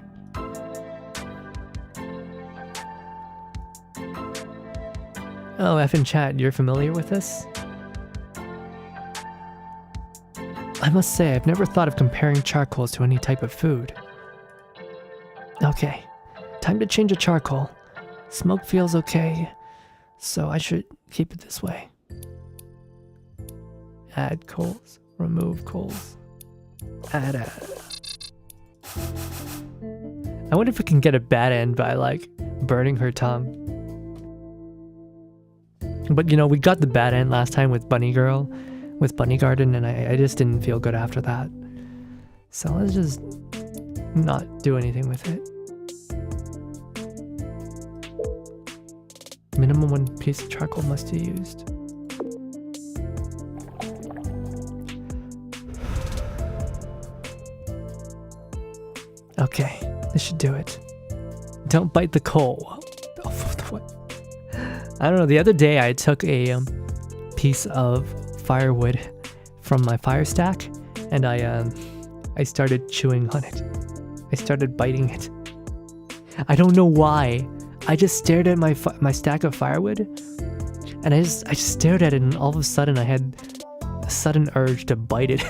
Oh, F in chat, you're familiar with this? I must say, I've never thought of comparing charcoals to any type of food. Okay, time to change a charcoal. Smoke feels okay, so I should keep it this way. Add coals, remove coals. Add. I wonder if we can get a bad end by like burning her tongue. But you know, we got the bad end last time with Bunny Girl, with Bunny Garden, and I just didn't feel good after that. So let's just not do anything with it. Minimum 1 piece of charcoal must be used. Okay, this should do it. Don't bite the coal. What? I don't know, the other day I took a piece of firewood from my fire stack, and I started chewing on it. I started biting it. I don't know why. I just stared at my stack of firewood, and I just stared at it, and all of a sudden I had a sudden urge to bite it.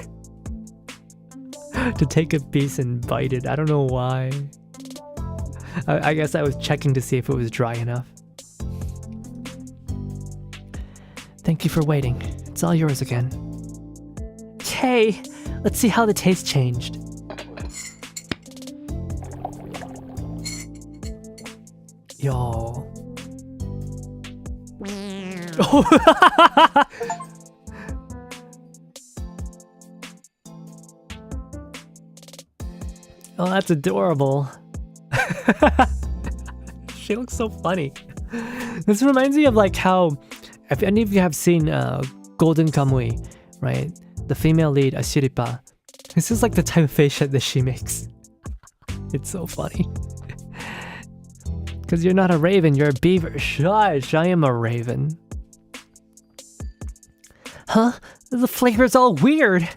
To take a piece and bite it. I don't know why. I guess I was checking to see if it was dry enough. Thank you for waiting. It's all yours again. Okay, let's see how the taste changed. Yo. Oh, that's adorable. She looks so funny. This reminds me of like how, if any of you have seen Golden Kamui, right? The female lead, Ashiripa. This is like the type of face that she makes. It's so funny. Because you're not a raven, you're a beaver. Shush, I am a raven. Huh? The flavor's all weird.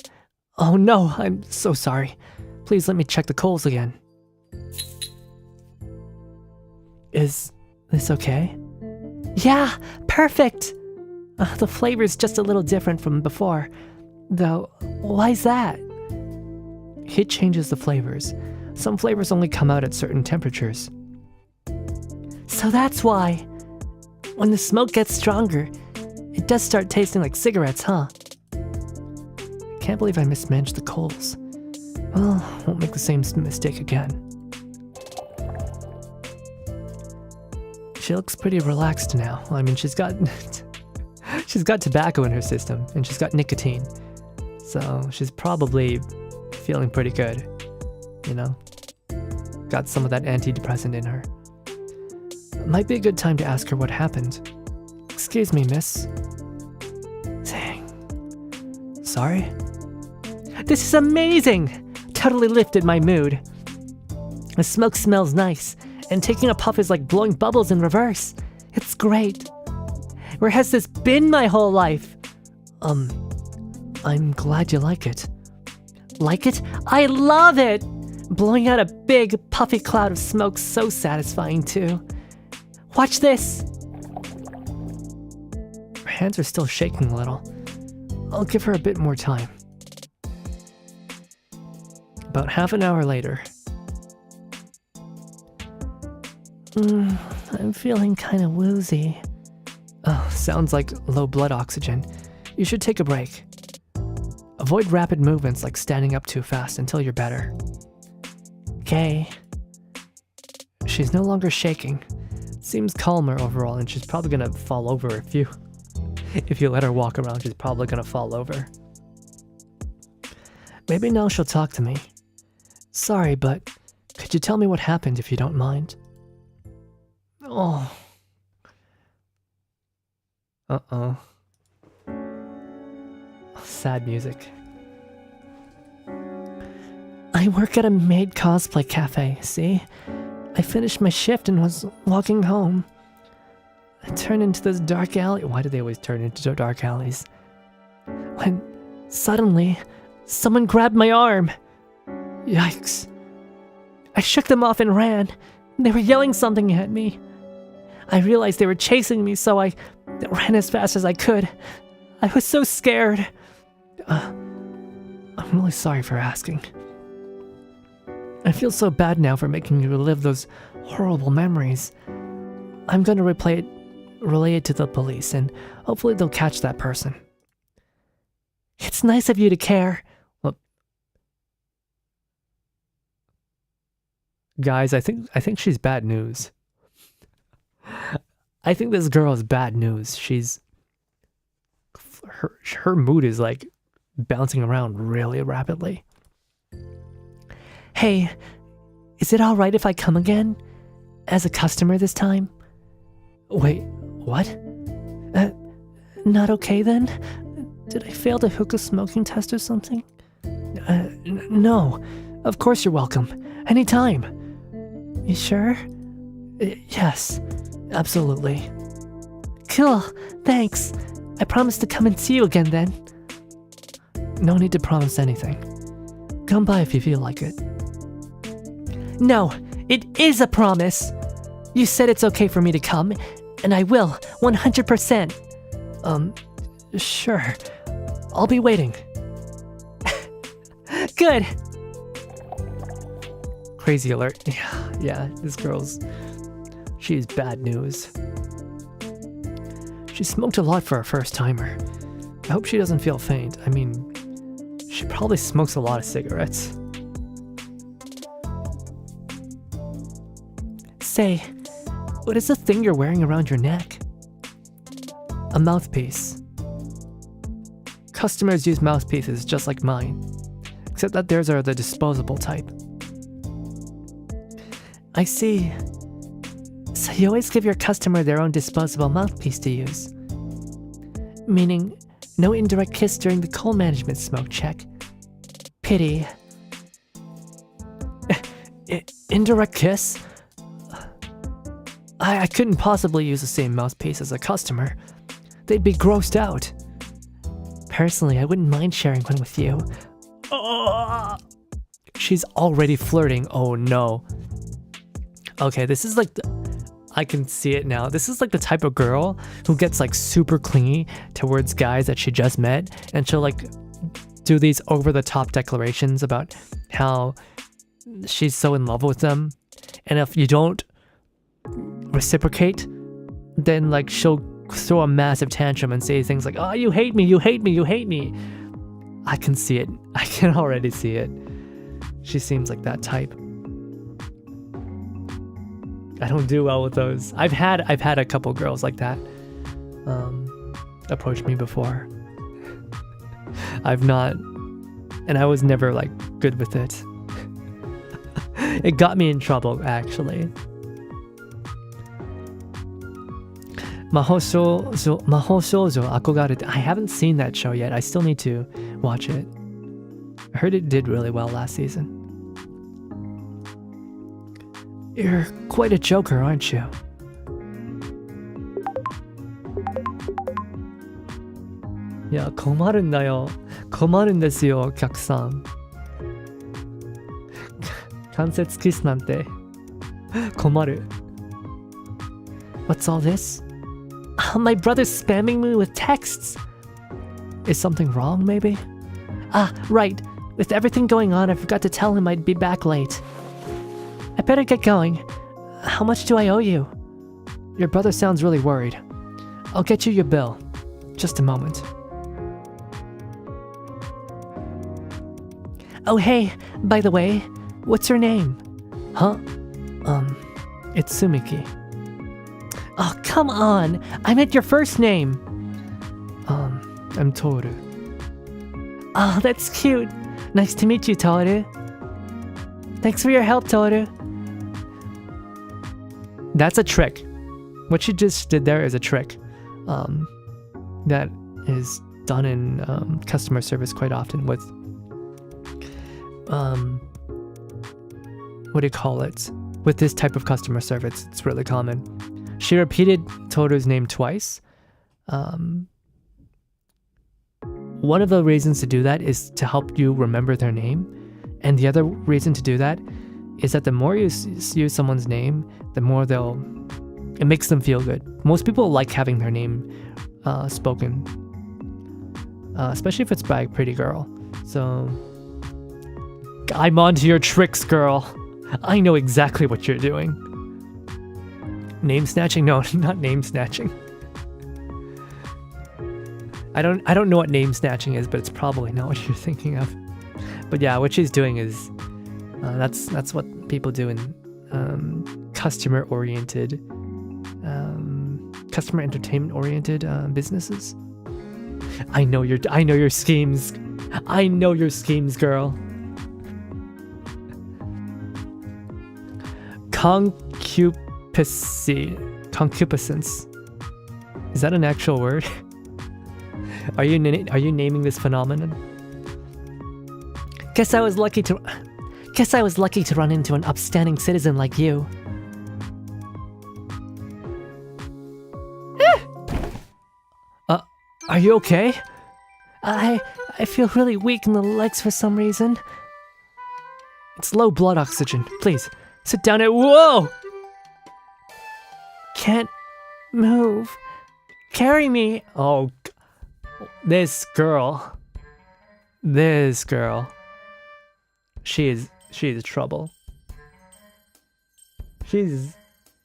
Oh no, I'm so sorry. Please let me check the coals again. Is this okay? Yeah, perfect! The flavor's just a little different from before. Though, why's that? Heat changes the flavors. Some flavors only come out at certain temperatures. So that's why. When the smoke gets stronger, it does start tasting like cigarettes, huh? Can't believe I mismanaged the coals. Well, won't make the same mistake again. She looks pretty relaxed now. I mean, she's got tobacco in her system, and she's got nicotine. So she's probably feeling pretty good, you know? Got some of that antidepressant in her. Might be a good time to ask her what happened. Excuse me, miss. Dang. Sorry? This is amazing! Totally lifted my mood. The smoke smells nice, and taking a puff is like blowing bubbles in reverse. It's great. Where has this been my whole life? I'm glad you like it. Like it? I love it! Blowing out a big, puffy cloud of smoke's so satisfying too. Watch this! Her hands are still shaking a little. I'll give her a bit more time. About half an hour later. I'm feeling kind of woozy. Oh, sounds like low blood oxygen. You should take a break. Avoid rapid movements like standing up too fast until you're better. Okay. She's no longer shaking. Seems calmer overall, and she's probably gonna fall over if you let her walk around. She's probably gonna fall over. Maybe now she'll talk to me. Sorry, but could you tell me what happened if you don't mind? Oh. Uh-oh. Sad music. I work at a maid cosplay cafe, see? I finished my shift and was walking home. I turned into this dark alley. Why do they always turn into dark alleys? When suddenly, someone grabbed my arm. Yikes. I shook them off and ran. They were yelling something at me. I realized they were chasing me, so I ran as fast as I could. I was so scared. I'm really sorry for asking. I feel so bad now for making you relive those horrible memories. I'm going to relay it to the police, and hopefully they'll catch that person. It's nice of you to care. Well, guys, I think she's bad news. I think this girl is bad news. Her mood is like bouncing around really rapidly. Hey, is it alright if I come again? As a customer this time? Wait, what? Not okay then? Did I fail the hookah smoking test or something? No, of course you're welcome. Anytime. You sure? Yes, absolutely. Cool, thanks. I promise to come and see you again then. No need to promise anything. Come by if you feel like it. No, it is a promise. You said it's okay for me to come, and I will, 100%. Sure. I'll be waiting. Good. Crazy alert. Yeah, this girl's... She's bad news. She smoked a lot for a first-timer. I hope she doesn't feel faint. I mean, she probably smokes a lot of cigarettes. Say, what is the thing you're wearing around your neck? A mouthpiece. Customers use mouthpieces just like mine, except that theirs are the disposable type. I see. So you always give your customer their own disposable mouthpiece to use. Meaning, no indirect kiss during the coal management smoke check. Pity. Indirect kiss? I couldn't possibly use the same mouthpiece as a customer. They'd be grossed out. Personally, I wouldn't mind sharing one with you. She's already flirting. Oh no. Okay, this is like I can see it now. This is like the type of girl who gets like super clingy towards guys that she just met, and she'll like do these over-the-top declarations about how she's so in love with them, and if you don't reciprocate, then like she'll throw a massive tantrum and say things like, "Oh, you hate me, you hate me, you hate me." I can see it. I can already see it. She seems like that type. I don't do well with those. I've had a couple girls like that approach me before. I've not, and I was never like good with it. It got me in trouble actually. Mahou Shoujo Akogarete. I haven't seen that show yet. I still need to watch it. I heard it did really well last season. You're quite a joker, aren't you? Yeah, 困るんだよ。困るんですよ、お客さん。関節キスなんて困る。What's all this? My brother's spamming me with texts. Is something wrong, maybe? Ah, right. With everything going on, I forgot to tell him I'd be back late. I better get going. How much do I owe you? Your brother sounds really worried. I'll get you your bill. Just a moment. Oh hey, by the way, what's your name? Huh? It's Sumiki. Oh, come on! I meant your first name! I'm Toru. Oh, that's cute! Nice to meet you, Toru. Thanks for your help, Toru. That's a trick. What you just did there is a trick. That is done in customer service quite often with what do you call it? With this type of customer service, it's really common. She repeated Toru's name twice. One of the reasons to do that is to help you remember their name. And the other reason to do that is that the more you use someone's name, the more it makes them feel good. Most people like having their name spoken, especially if it's by a pretty girl. So, I'm onto your tricks, girl. I know exactly what you're doing. Name snatching? No, not name snatching. I don't know what name snatching is, but it's probably not what you're thinking of. But yeah, what she's doing is that's what people do in customer entertainment oriented businesses. I know your schemes. I know your schemes, girl. Concupiscence. Is that an actual word? Are you naming this phenomenon? Guess I was lucky to run into an upstanding citizen like you. Are you okay? I feel really weak in the legs for some reason. It's low blood oxygen. Please, sit down and— Whoa! Can't move. Carry me. Oh, this girl. She is trouble. She's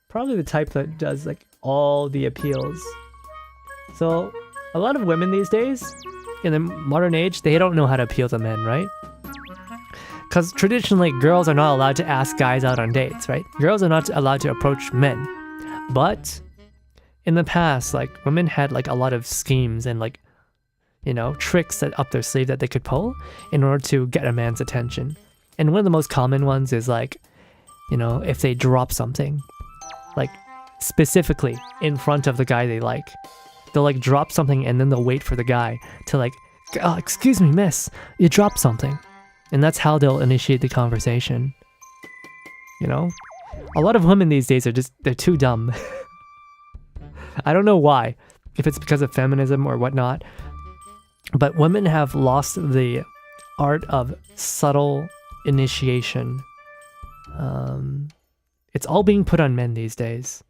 probably the type that does like all the appeals. So a lot of women these days, in the modern age, they don't know how to appeal to men, right? Because traditionally, girls are not allowed to ask guys out on dates, right? Girls are not allowed to approach men. But in the past, like, women had like a lot of schemes and like, you know, tricks that up their sleeve that they could pull in order to get a man's attention. And one of the most common ones is like, you know, if they drop something, like specifically in front of the guy they like, they'll like drop something and then they'll wait for the guy to like, oh, excuse me, miss, you dropped something. And that's how they'll initiate the conversation. You know? A lot of women these days are just, they're too dumb. I don't know why. If it's because of feminism or whatnot. But women have lost the art of subtle initiation. It's all being put on men these days.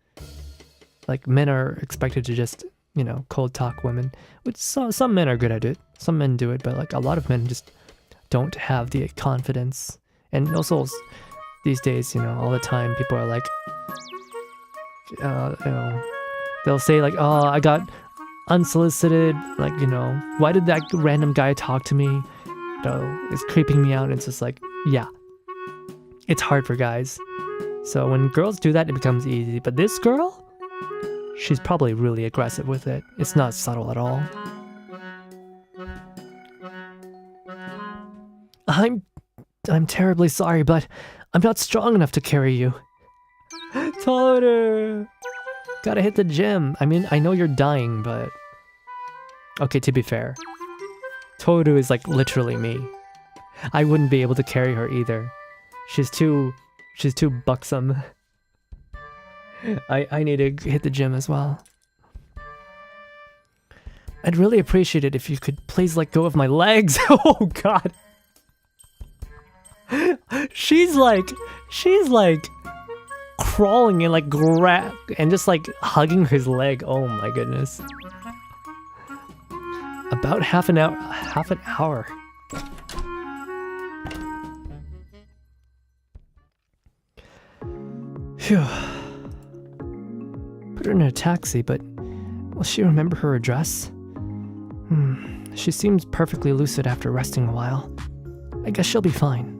Like, men are expected to just, you know, cold talk women. Which some men are good at it. Some men do it, but like a lot of men just don't have the confidence. And also, these days, you know, all the time, people are like, you know, they'll say like, oh, I got unsolicited, like, you know, why did that random guy talk to me? You know, it's creeping me out. And it's just like, yeah, it's hard for guys. So when girls do that, it becomes easy. But this girl, she's probably really aggressive with it. It's not subtle at all. I'm terribly sorry, but I'm not strong enough to carry you. Toru! Gotta hit the gym. I mean, I know you're dying, but... Okay, to be fair, Toru is like literally me. I wouldn't be able to carry her either. She's too buxom. I need to hit the gym as well. I'd really appreciate it if you could please let go of my legs. Oh god. She's like crawling and like and just like hugging his leg. Oh my goodness. About half an hour. Phew. Put her in a taxi, but will she remember her address? She seems perfectly lucid after resting a while. I guess she'll be fine.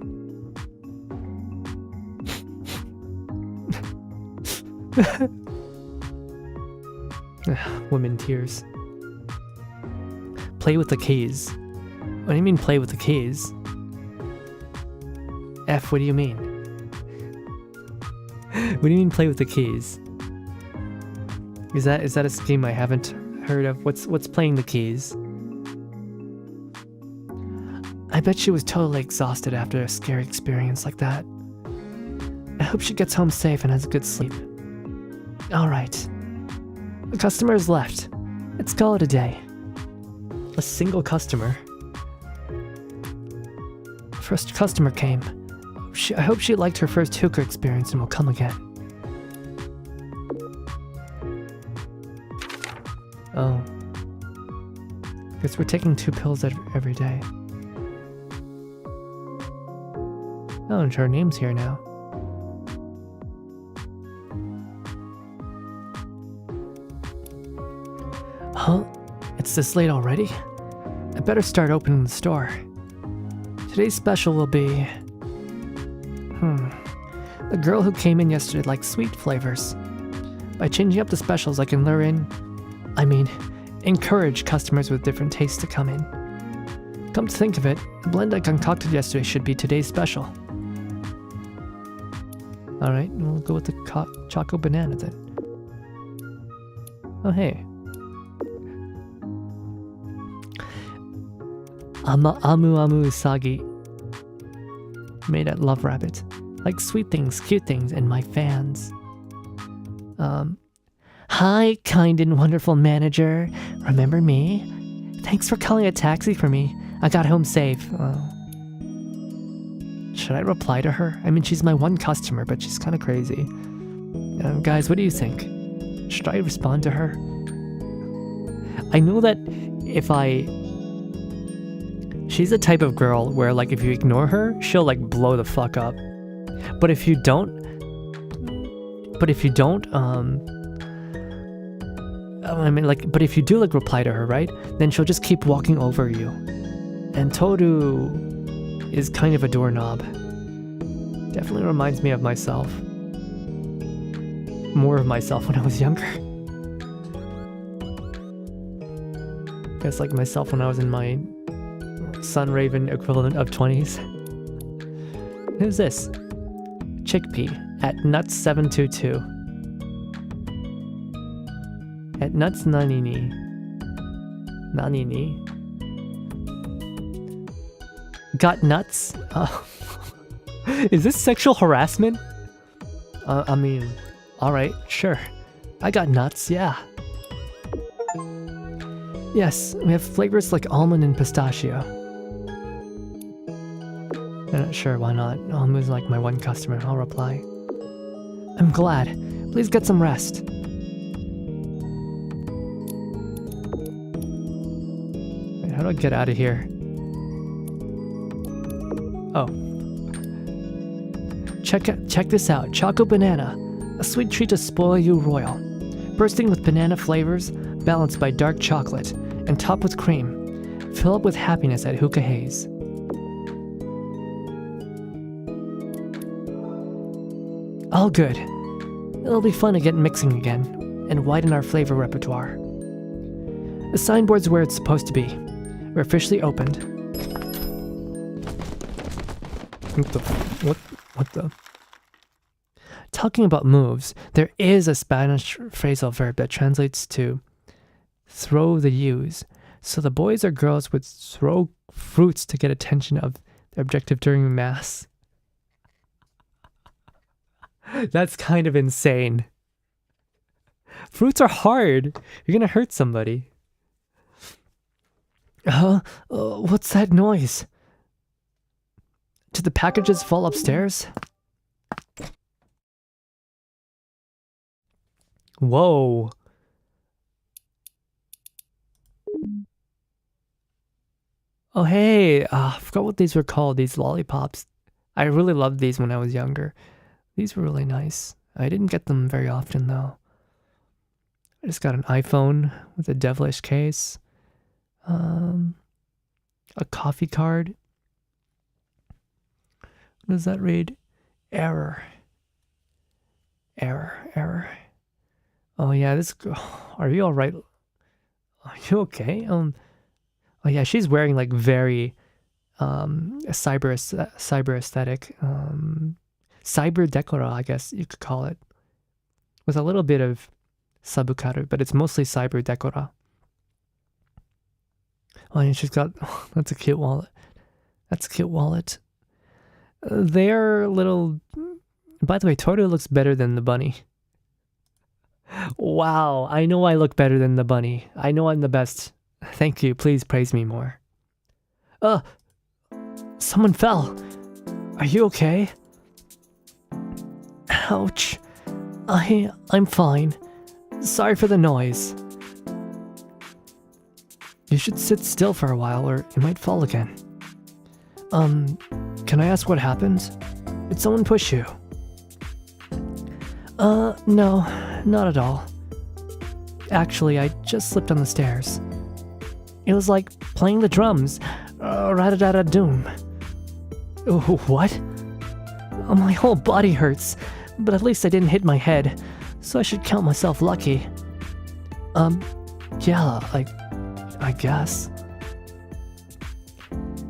Women tears. Play with the keys. What do you mean play with the keys? F, what do you mean? What do you mean play with the keys? Is that a scheme I haven't heard of? What's playing the keys? I bet she was totally exhausted after a scary experience like that. I hope she gets home safe and has a good sleep. Alright. The customer has left. Let's call it a day. A single customer. First customer came. I hope she liked her first hookah experience and will come again. Oh. Guess we're taking 2 pills every day. Oh, and her name's here now. Huh? It's this late already? I better start opening the store. Today's special will be... The girl who came in yesterday likes sweet flavors. By changing up the specials, I can encourage customers with different tastes to come in. Come to think of it, the blend I concocted yesterday should be today's special. Alright, we'll go with the Choco Banana then. Oh hey. Amu Usagi. Made at Love Rabbit. Like sweet things, cute things, and my fans. Hi, kind and wonderful manager. Remember me? Thanks for calling a taxi for me. I got home safe. Should I reply to her? I mean, she's my one customer, but she's kind of crazy. Guys, what do you think? Should I respond to her? I know that if she's the type of girl where, like, if you ignore her, she'll, like, blow the fuck up. But if you don't, but if you do, like, reply to her, right? Then she'll just keep walking over you. And Toru is kind of a doorknob. Definitely reminds me of myself. More of myself when I was younger. Guess like myself when I was in my Sunraven equivalent of 20s. Who's this? Chickpea at Nuts722. At Nuts Nanini. Nanini. Got nuts? Is this sexual harassment? I mean, alright, sure. I got nuts, yeah. Yes, we have flavors like almond and pistachio. I'm not sure, why not? Almond's like my one customer, I'll reply. I'm glad. Please get some rest. Wait, how do I get out of here? Oh. Check this out. Choco Banana. A sweet treat to spoil you royal. Bursting with banana flavors, balanced by dark chocolate, and topped with cream. Fill up with happiness at Hookah Haze. All good. It'll be fun to get mixing again, and widen our flavor repertoire. The signboard's where it's supposed to be. We're officially opened. What the? Talking about moves, there is a Spanish phrasal verb that translates to throw the U's. So the boys or girls would throw fruits to get attention of their objective during mass. That's kind of insane. Fruits are hard. You're gonna hurt somebody. What's that noise? Did the packages fall upstairs? Whoa. Oh, hey. I forgot what these were called, these lollipops. I really loved these when I was younger. These were really nice. I didn't get them very often, though. I just got an iPhone with a devilish case. A coffee card. What does that read? Error. Oh yeah, this girl. Are you all right? Are you okay? Oh yeah, she's wearing like very cyber aesthetic, cyber decora, I guess you could call it, with a little bit of sabukaru, but it's mostly cyber decora. Oh, and she's got. Oh, that's a cute wallet. They're little. By the way, Toru looks better than the bunny. Wow, I know I look better than the bunny. I know I'm the best. Thank you, please praise me more. Someone fell. Are you okay? Ouch. I'm fine. Sorry for the noise. You should sit still for a while or you might fall again. Can I ask what happened? Did someone push you? No, not at all. Actually, I just slipped on the stairs. It was like playing the drums. Rat-a-tat-a-doom. What? My whole body hurts, but at least I didn't hit my head, so I should count myself lucky. Yeah, I guess.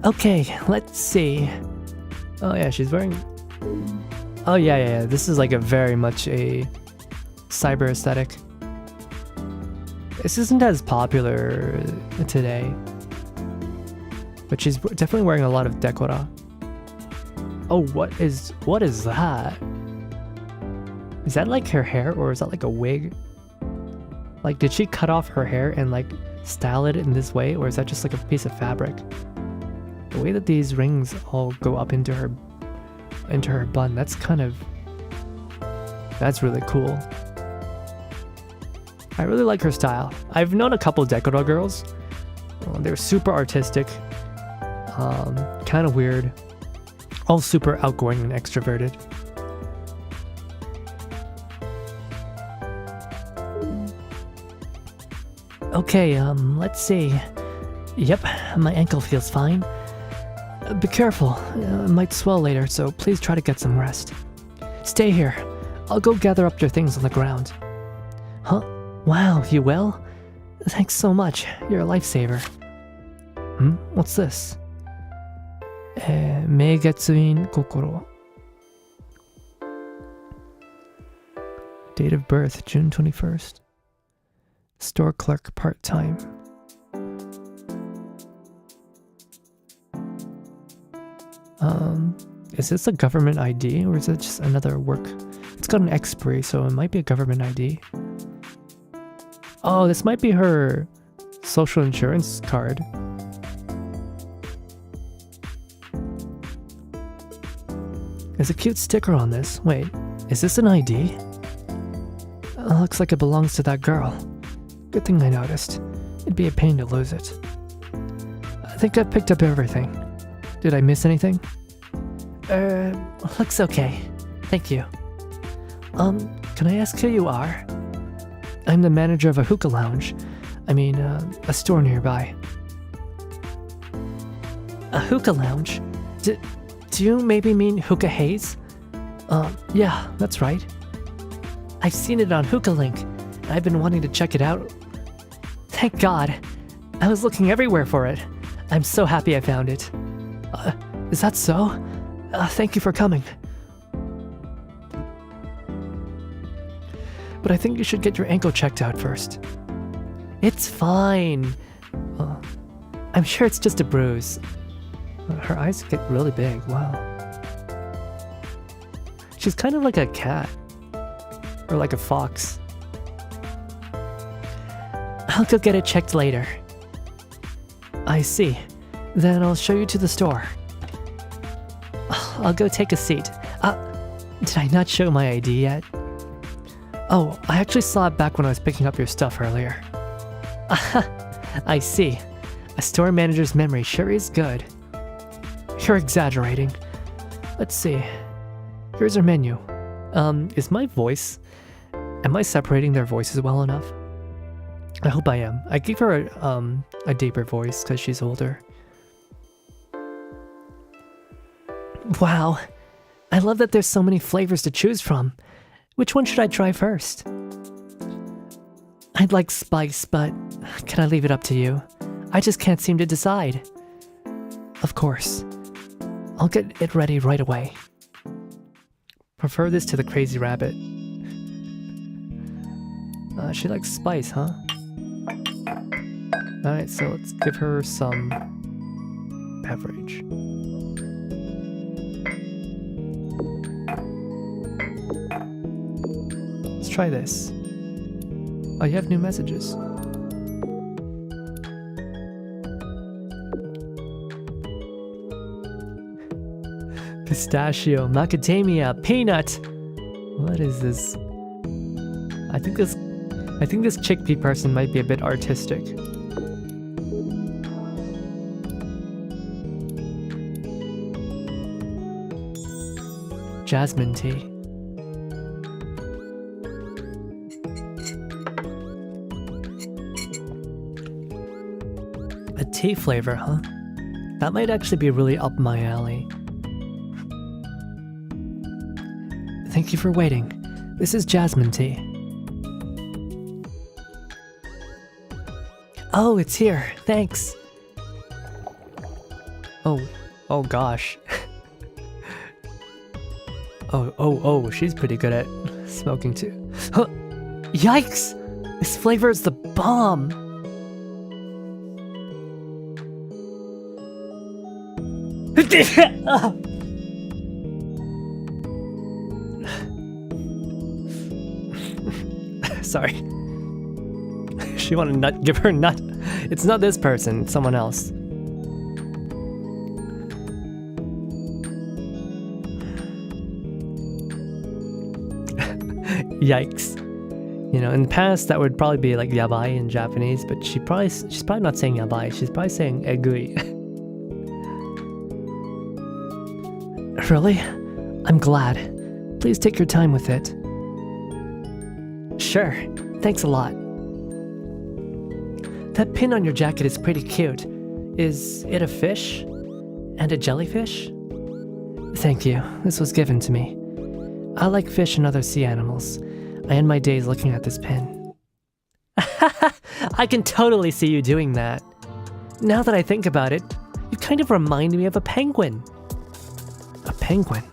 Okay, let's see. Oh yeah, she's wearing... Oh yeah, this is like a very much a cyber aesthetic. This isn't as popular today, but she's definitely wearing a lot of decora. Oh, what is that? Is that like her hair or is that like a wig? Like, did she cut off her hair and like style it in this way, or is that just like a piece of fabric? The way that these rings all go up into her bun, that's really cool. I really like her style. I've known a couple Decorator girls. They're super artistic, kind of weird, all super outgoing and extroverted. Okay, let's see. Yep, my ankle feels fine. Be careful, it might swell later, so please try to get some rest. Stay here. I'll go gather up your things on the ground. Huh? Wow, you well? Thanks so much. You're a lifesaver. What's this? Meigetsuin kokoro. Date of birth, June 21st. Store clerk part-time. Is this a government ID or is it just another work? It's got an expiry, so it might be a government ID. Oh, this might be her social insurance card. There's a cute sticker on this. Wait, is this an ID? Looks like it belongs to that girl. Good thing I noticed. It'd be a pain to lose it. I think I've picked up everything. Did I miss anything? Looks okay. Thank you. Can I ask who you are? I'm the manager of a hookah lounge. A store nearby. A hookah lounge? Do you maybe mean Hookah Haze? Yeah, that's right. I've seen it on Hookah Link. I've been wanting to check it out. Thank God. I was looking everywhere for it. I'm so happy I found it. Is that so? Thank you for coming. But I think you should get your ankle checked out first. It's fine. I'm sure it's just a bruise. Her eyes get really big, wow. She's kind of like a cat. Or like a fox. I'll go get it checked later. I see. Then I'll show you to the store. I'll go take a seat. Did I not show my ID yet? Oh, I actually saw it back when I was picking up your stuff earlier. I see. A store manager's memory sure is good. You're exaggerating. Let's see. Here's our menu. Is my voice... Am I separating their voices well enough? I hope I am. I gave her a deeper voice because she's older. Wow. I love that there's so many flavors to choose from. Which one should I try first? I'd like spice, but can I leave it up to you? I just can't seem to decide. Of course. I'll get it ready right away. Prefer this to the crazy rabbit. She likes spice, huh? Alright, so let's give her some beverage. Let's try this. Oh, you have new messages. Pistachio, macadamia, peanut. What is this? I think this chickpea person might be a bit artistic. Jasmine tea. A tea flavor, huh? That might actually be really up my alley. Thank you for waiting. This is jasmine tea. Oh, it's here. Thanks. Oh gosh. Oh, she's pretty good at smoking too. Huh. Yikes! This flavor is the bomb! Sorry. She want to nut, give her a nut. It's not this person, it's someone else. Yikes. You know, in the past that would probably be like yabai in Japanese, but she's probably not saying yabai, she's probably saying egui. Really? I'm glad. Please take your time with it. Sure. Thanks a lot. That pin on your jacket is pretty cute. Is it a fish? And a jellyfish? Thank you. This was given to me. I like fish and other sea animals. I end my days looking at this pin. I can totally see you doing that. Now that I think about it, you kind of remind me of a penguin. A penguin?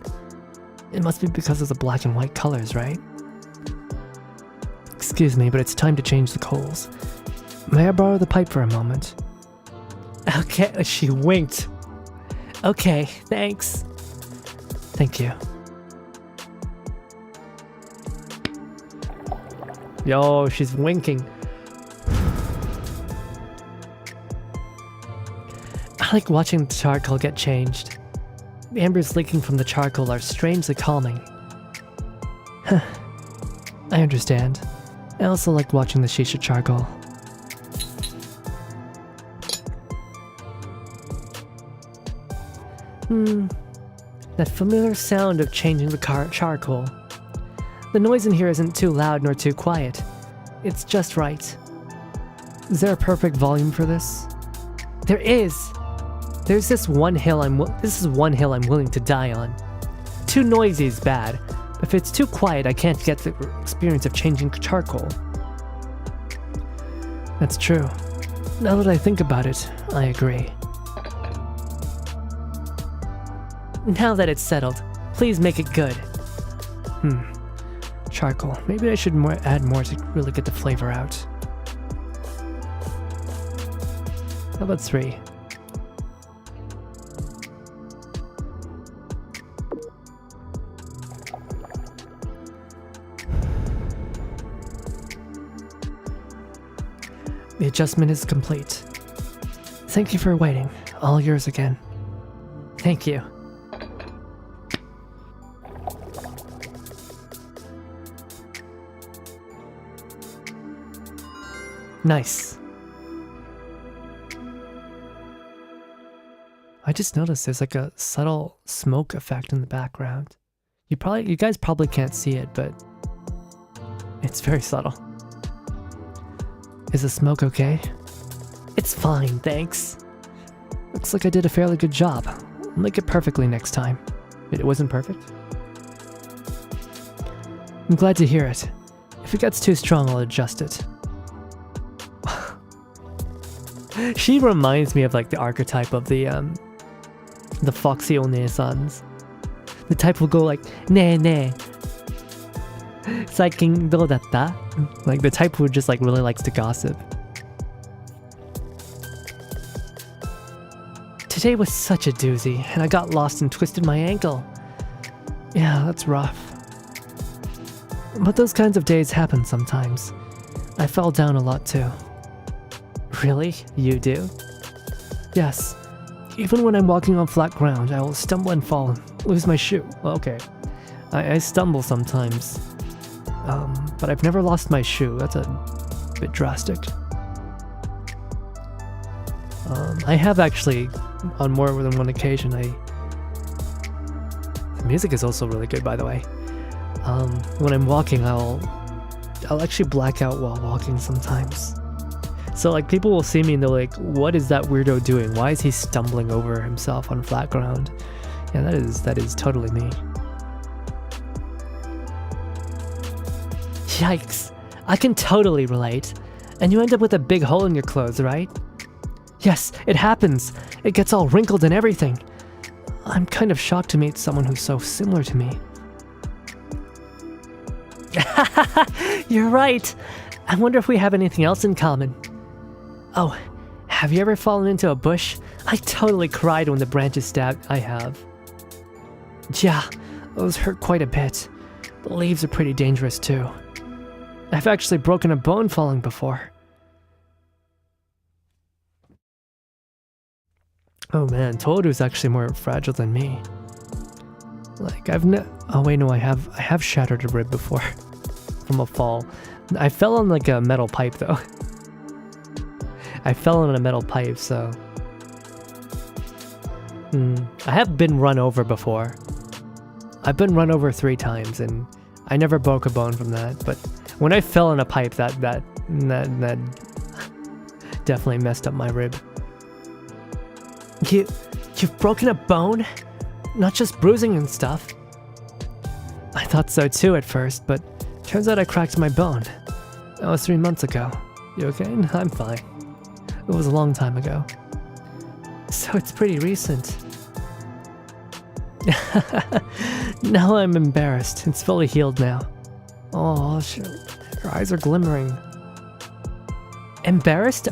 It must be because of the black and white colors, right? Excuse me, but it's time to change the coals. May I borrow the pipe for a moment? Okay, she winked. Okay, thanks. Thank you. Yo, she's winking. I like watching the charcoal get changed. The embers leaking from the charcoal are strangely calming. Huh. I understand. I also like watching the shisha charcoal. That familiar sound of changing the charcoal. The noise in here isn't too loud nor too quiet. It's just right. Is there a perfect volume for this? There is! There's this one hill this is one hill I'm willing to die on. Too noisy is bad. If it's too quiet, I can't get the experience of changing charcoal. That's true. Now that I think about it, I agree. Now that it's settled, please make it good. Charcoal. Maybe I should add more to really get the flavor out. How about 3? The adjustment is complete. Thank you for waiting. All yours again. Thank you. Nice. I just noticed there's like a subtle smoke effect in the background. You guys probably can't see it, but it's very subtle. Is the smoke okay? It's fine, thanks. Looks like I did a fairly good job. I'll make it perfectly next time. It wasn't perfect? I'm glad to hear it. If it gets too strong, I'll adjust it. She reminds me of like the archetype of the foxy onesans. The type will go like, "Nee nee. Saikin dou datta?" Like the type who just like really likes to gossip. Today was such a doozy, and I got lost and twisted my ankle. Yeah, that's rough. But those kinds of days happen sometimes. I fell down a lot too. Really? You do? Yes. Even when I'm walking on flat ground, I will stumble and fall and lose my shoe. Well, okay. I stumble sometimes. But I've never lost my shoe. That's a bit drastic. I have actually, on more than one occasion, the music is also really good, by the way. When I'm walking, I'll actually black out while walking sometimes. So like people will see me and they're like, what is that weirdo doing? Why is he stumbling over himself on flat ground? Yeah, that is totally me. Yikes. I can totally relate. And you end up with a big hole in your clothes, right? Yes, it happens. It gets all wrinkled and everything. I'm kind of shocked to meet someone who's so similar to me. You're right. I wonder if we have anything else in common. Oh, have you ever fallen into a bush? I totally cried when the branches stabbed. I have. Yeah, those hurt quite a bit. The leaves are pretty dangerous too. I've actually broken a bone falling before. Oh man, Toru's actually more fragile than me. Like oh wait, no, I have shattered a rib before from a fall. I fell on like a metal pipe though. I fell on a metal pipe, so I have been run over before. I've been run over 3 times and I never broke a bone from that, but when I fell on a pipe, that definitely messed up my rib. You've broken a bone? Not just bruising and stuff. I thought so too at first, but turns out I cracked my bone. That was 3 months ago. You okay? I'm fine. It was a long time ago. So it's pretty recent. Now I'm embarrassed. It's fully healed now. Oh, shit. Her eyes are glimmering. Embarrassed?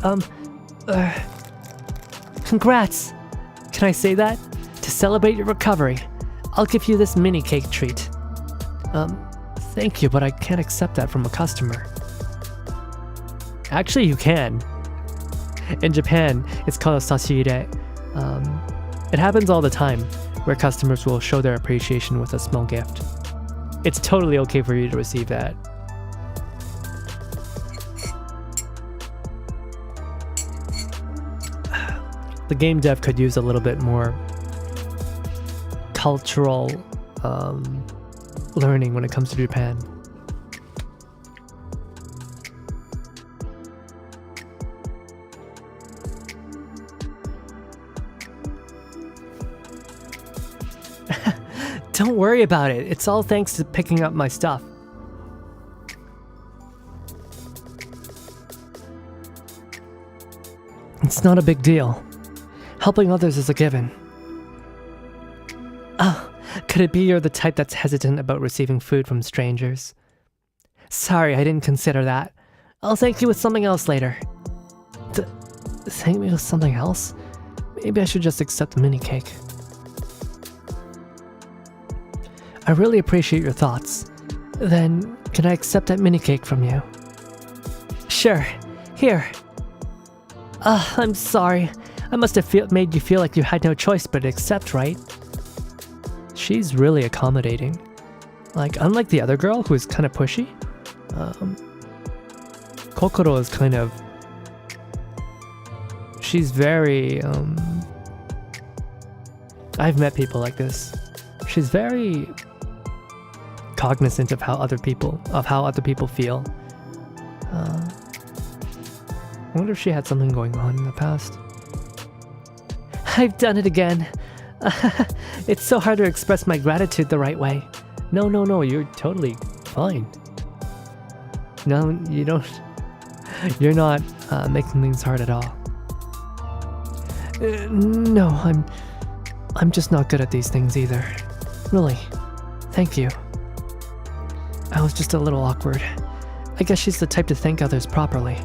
Congrats! Can I say that? To celebrate your recovery, I'll give you this mini cake treat. Thank you, but I can't accept that from a customer. Actually, you can. In Japan, it's called a sashire. It happens all the time, where customers will show their appreciation with a small gift. It's totally okay for you to receive that. The game dev could use a little bit more cultural learning when it comes to Japan. Don't worry about it. It's all thanks to picking up my stuff. It's not a big deal. Helping others is a given. Oh, could it be you're the type that's hesitant about receiving food from strangers? Sorry, I didn't consider that. I'll thank you with something else later. Thank me with something else? Maybe I should just accept the mini cake. I really appreciate your thoughts. Then, can I accept that mini cake from you? Sure. Here. I'm sorry. I must have made you feel like you had no choice but to accept, right? She's really accommodating. Like, unlike the other girl who's kind of pushy, Kokoro is kind of... She's very, I've met people like this. She's very cognizant of how other people feel. I wonder if she had something going on in the past. I've done it again. It's so hard to express my gratitude the right way. No, you're totally fine. No, you don't. You're not making things hard at all. No, I'm just not good at these things either. Really. Thank you. I was just a little awkward. I guess she's the type to thank others properly.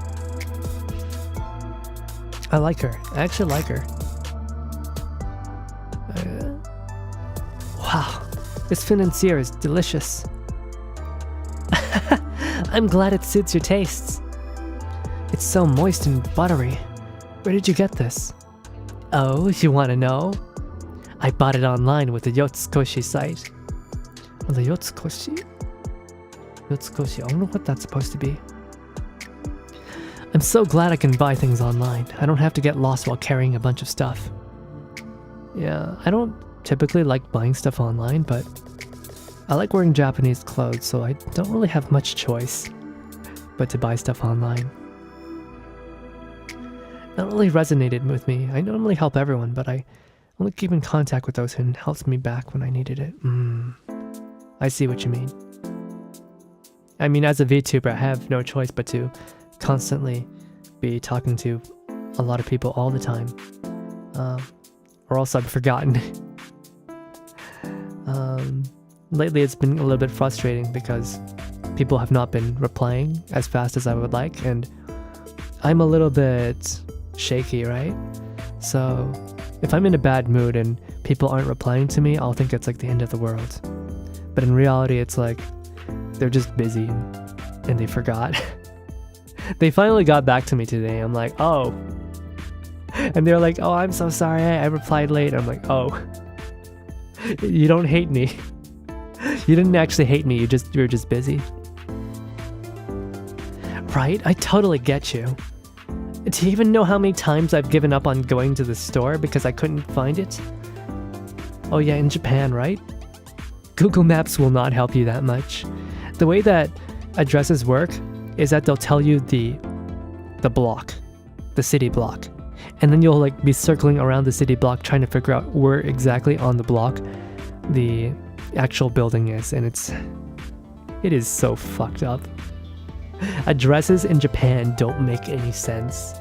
I like her. I actually like her. Wow, this financier is delicious. I'm glad it suits your tastes. It's so moist and buttery. Where did you get this? Oh, you want to know? I bought it online with the Yotsukoshi site. Oh, the Yotsukoshi? Yotsukoshi, I don't know what that's supposed to be. I'm so glad I can buy things online. I don't have to get lost while carrying a bunch of stuff. Yeah, I don't typically like buying stuff online, but I like wearing Japanese clothes, so I don't really have much choice but to buy stuff online. That really resonated with me. I normally help everyone, but I only keep in contact with those who helped me back when I needed it. I see what you mean. I mean, as a VTuber, I have no choice but to constantly be talking to a lot of people all the time. Or else I'm forgotten. Lately it's been a little bit frustrating because people have not been replying as fast as I would like, and I'm a little bit shaky, right? So if I'm in a bad mood and people aren't replying to me, I'll think it's like the end of the world. But in reality, it's like they're just busy and they forgot. They finally got back to me today. I'm like, oh, And they're like, oh, I'm so sorry, I replied late. I'm like, oh, you don't hate me. You didn't actually hate me, you're just busy. Right? I totally get you. Do you even know how many times I've given up on going to the store because I couldn't find it? Oh yeah, in Japan, right? Google Maps will not help you that much. The way that addresses work is that they'll tell you the block, the city block. And then you'll like be circling around the city block trying to figure out where exactly on the block the actual building is, and it is so fucked up. Addresses in Japan don't make any sense.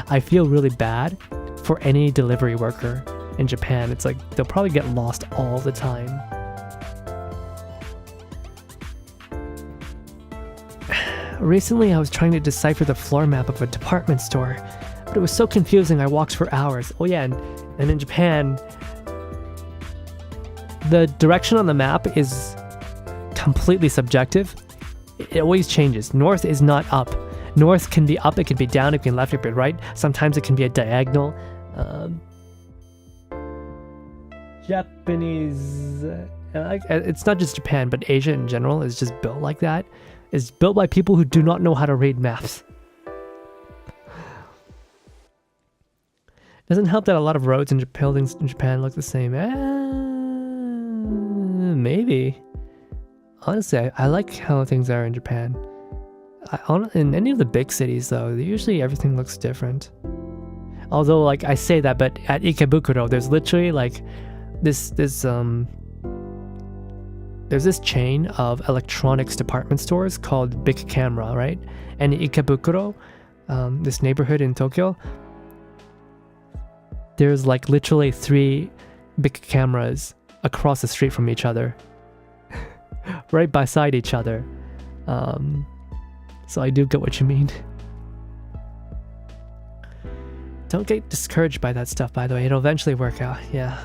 I feel really bad for any delivery worker in Japan. It's like they'll probably get lost all the time. Recently I was trying to decipher the floor map of a department store, but it was so confusing I walked for hours. Oh yeah, and in Japan, the direction on the map is completely subjective. It always changes. North is not up. North can be up, it can be down, it can be left, it can be right. Sometimes it can be a diagonal. Japanese... it's not just Japan, but Asia in general is just built like that. It's built by people who do not know how to read maps. Doesn't help that a lot of roads and buildings in Japan look the same. Maybe. Honestly, I like how things are in Japan. In any of the big cities, though, usually everything looks different. Although, like, I say that, but at Ikebukuro, there's literally, like, there's this chain of electronics department stores called Big Camera, right? And Ikebukuro, this neighborhood in Tokyo, there's, like, literally 3 big cameras across the street from each other. Right beside each other. So I do get what you mean. Don't get discouraged by that stuff, by the way. It'll eventually work out. Yeah.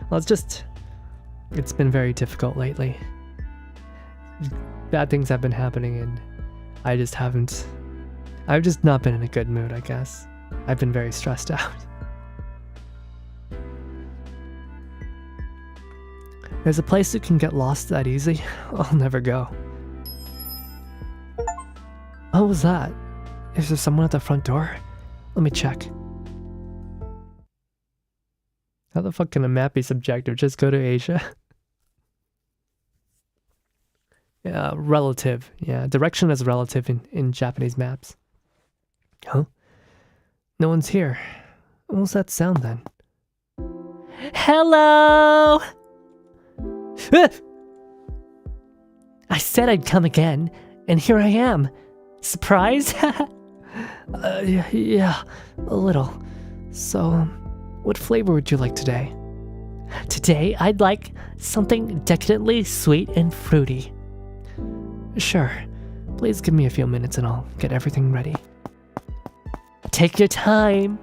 Well, it's been very difficult lately. Bad things have been happening and I've just not been in a good mood, I guess. I've been very stressed out. There's a place that can get lost that easy. I'll never go. What was that? Is there someone at the front door? Let me check. How the fuck can a map be subjective? Just go to Asia? Yeah, relative. Yeah, direction is relative in Japanese maps. Huh? No one's here. What was that sound then? Hello! I said I'd come again, and here I am. Surprise? Yeah, a little. So, what flavor would you like today? Today, I'd like something decadently sweet and fruity. Sure. Please give me a few minutes and I'll get everything ready. Take your time.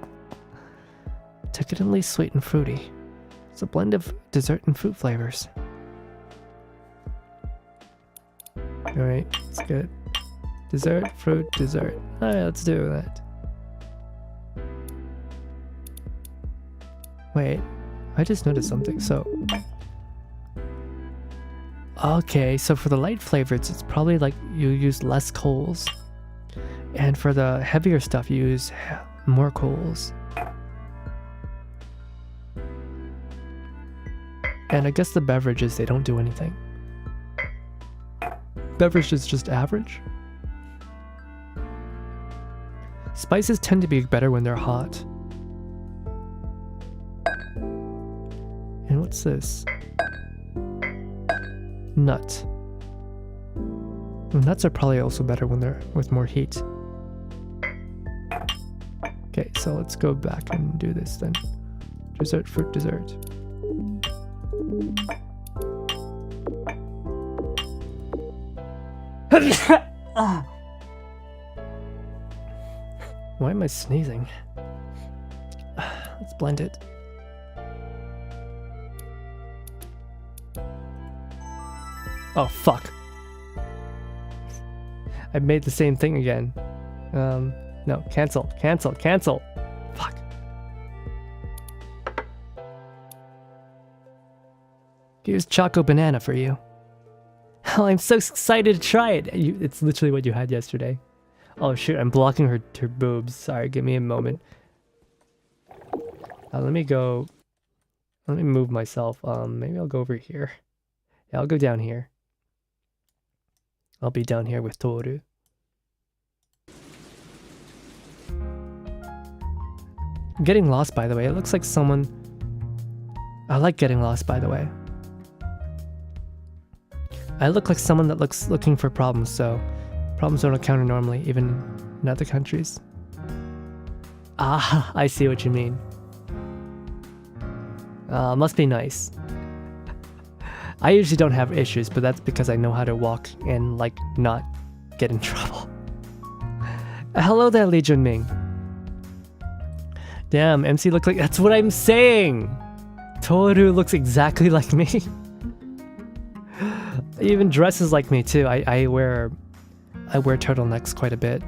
Decadently sweet and fruity. It's a blend of dessert and fruit flavors. Alright, it's good. Dessert, fruit, dessert. Alright, let's do that. Wait, I just noticed something. So, okay, so for the light flavors, it's probably like you use less coals. And for the heavier stuff, you use more coals. And I guess the beverages, they don't do anything. Beverage is just average. Spices tend to be better when they're hot. And what's this? Nut. Nuts are probably also better when they're with more heat. Okay, so let's go back and do this then. Dessert, fruit, dessert. Why am I sneezing? Let's blend it. Oh, fuck. I made the same thing again. No, cancel. Fuck. Here's Choco Banana for you. Oh, I'm so excited to try it. It's literally what you had yesterday. Oh shoot, I'm blocking her boobs. Sorry, give me a moment. Let me move myself. Maybe I'll go over here. Yeah, I'll go down here. I'll be down here with Toru. I'm getting lost, by the way. It looks like someone... I like getting lost, by the way. I look like someone that looking for problems, so problems don't encounter normally, even in other countries. Ah, I see what you mean. Must be nice. I usually don't have issues, but that's because I know how to walk and, like, not get in trouble. Hello there, Lee Junming. Damn, MC looks like... That's what I'm saying! Toru looks exactly like me. He even dresses like me, too. I wear turtlenecks quite a bit.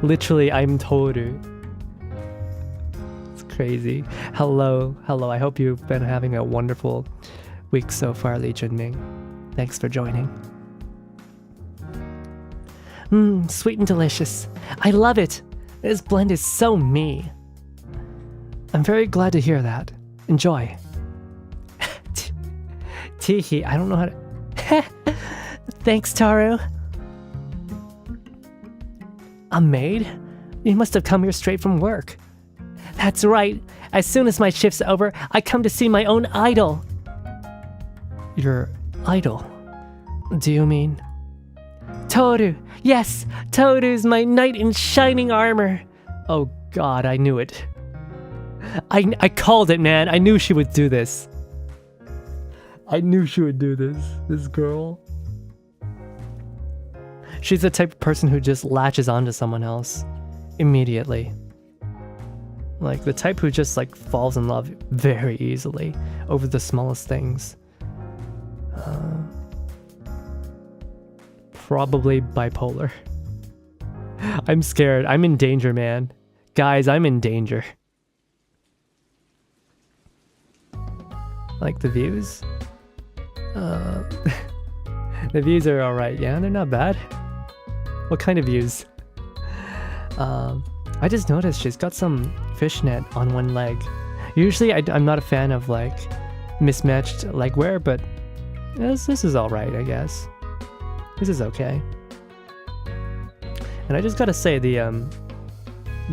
Literally, I'm Toru. It's crazy. Hello. I hope you've been having a wonderful week so far, Lee Junming. Thanks for joining. Sweet and delicious. I love it. This blend is so me. I'm very glad to hear that. Enjoy. Teehee, I don't know how to... Thanks, Taru. A maid? You must have come here straight from work. That's right. As soon as my shift's over, I come to see my own idol. Your idol? Do you mean... Toru! Yes! Toru's my knight in shining armor! Oh god, I knew it. I called it, man. I knew she would do this. I knew she would do this. This girl. She's the type of person who just latches onto someone else immediately. Like, the type who just, like, falls in love very easily over the smallest things. Probably bipolar. I'm scared. I'm in danger, man. Guys, I'm in danger. Like the views? The views are alright. Yeah, they're not bad. What kind of views? I just noticed she's got some fishnet on one leg. Usually I'm not a fan of like mismatched leg wear, but this is alright, I guess. This is okay. And I just gotta say, the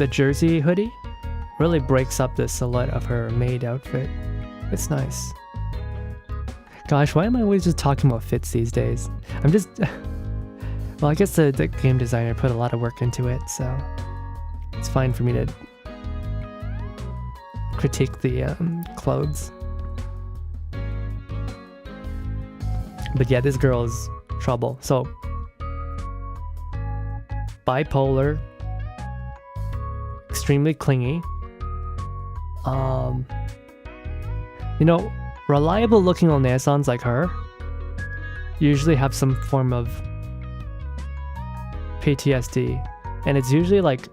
jersey hoodie really breaks up the silhouette of her maid outfit. It's nice. Gosh, why am I always just talking about fits these days? I'm just... Well, I guess the game designer put a lot of work into it, so... It's fine for me to... critique the clothes. But yeah, this girl is trouble. So... bipolar. Extremely clingy. You know, reliable looking onesans like her usually have some form of PTSD, and it's usually like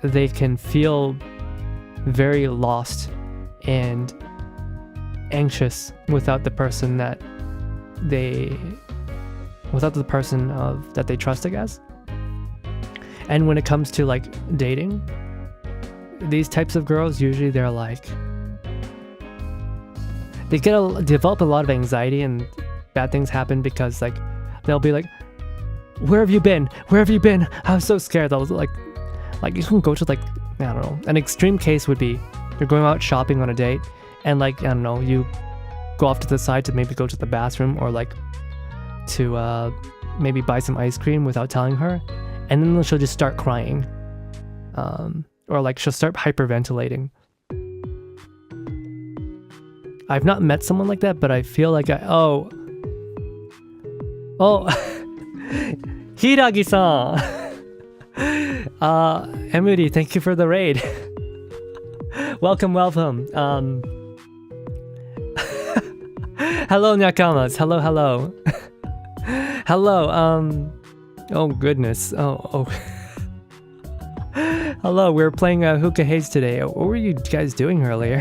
they can feel very lost and anxious without the person that they trust, I guess. And when it comes to like dating, these types of girls usually they develop a lot of anxiety, and bad things happen because like they'll be like, where have you been? I was so scared. They'll like you can go to like, I don't know, an extreme case would be you're going out shopping on a date and like, I don't know, you go off to the side to maybe go to the bathroom or like to maybe buy some ice cream without telling her. And then she'll just start crying. Or like she'll start hyperventilating. I've not met someone like that, but I feel like oh, Hiragi-san! Emily, thank you for the raid. Welcome. Hello, Nakamas. Hello. Hello, oh goodness. Oh Hello, we were playing Hookah Haze today. What were you guys doing earlier?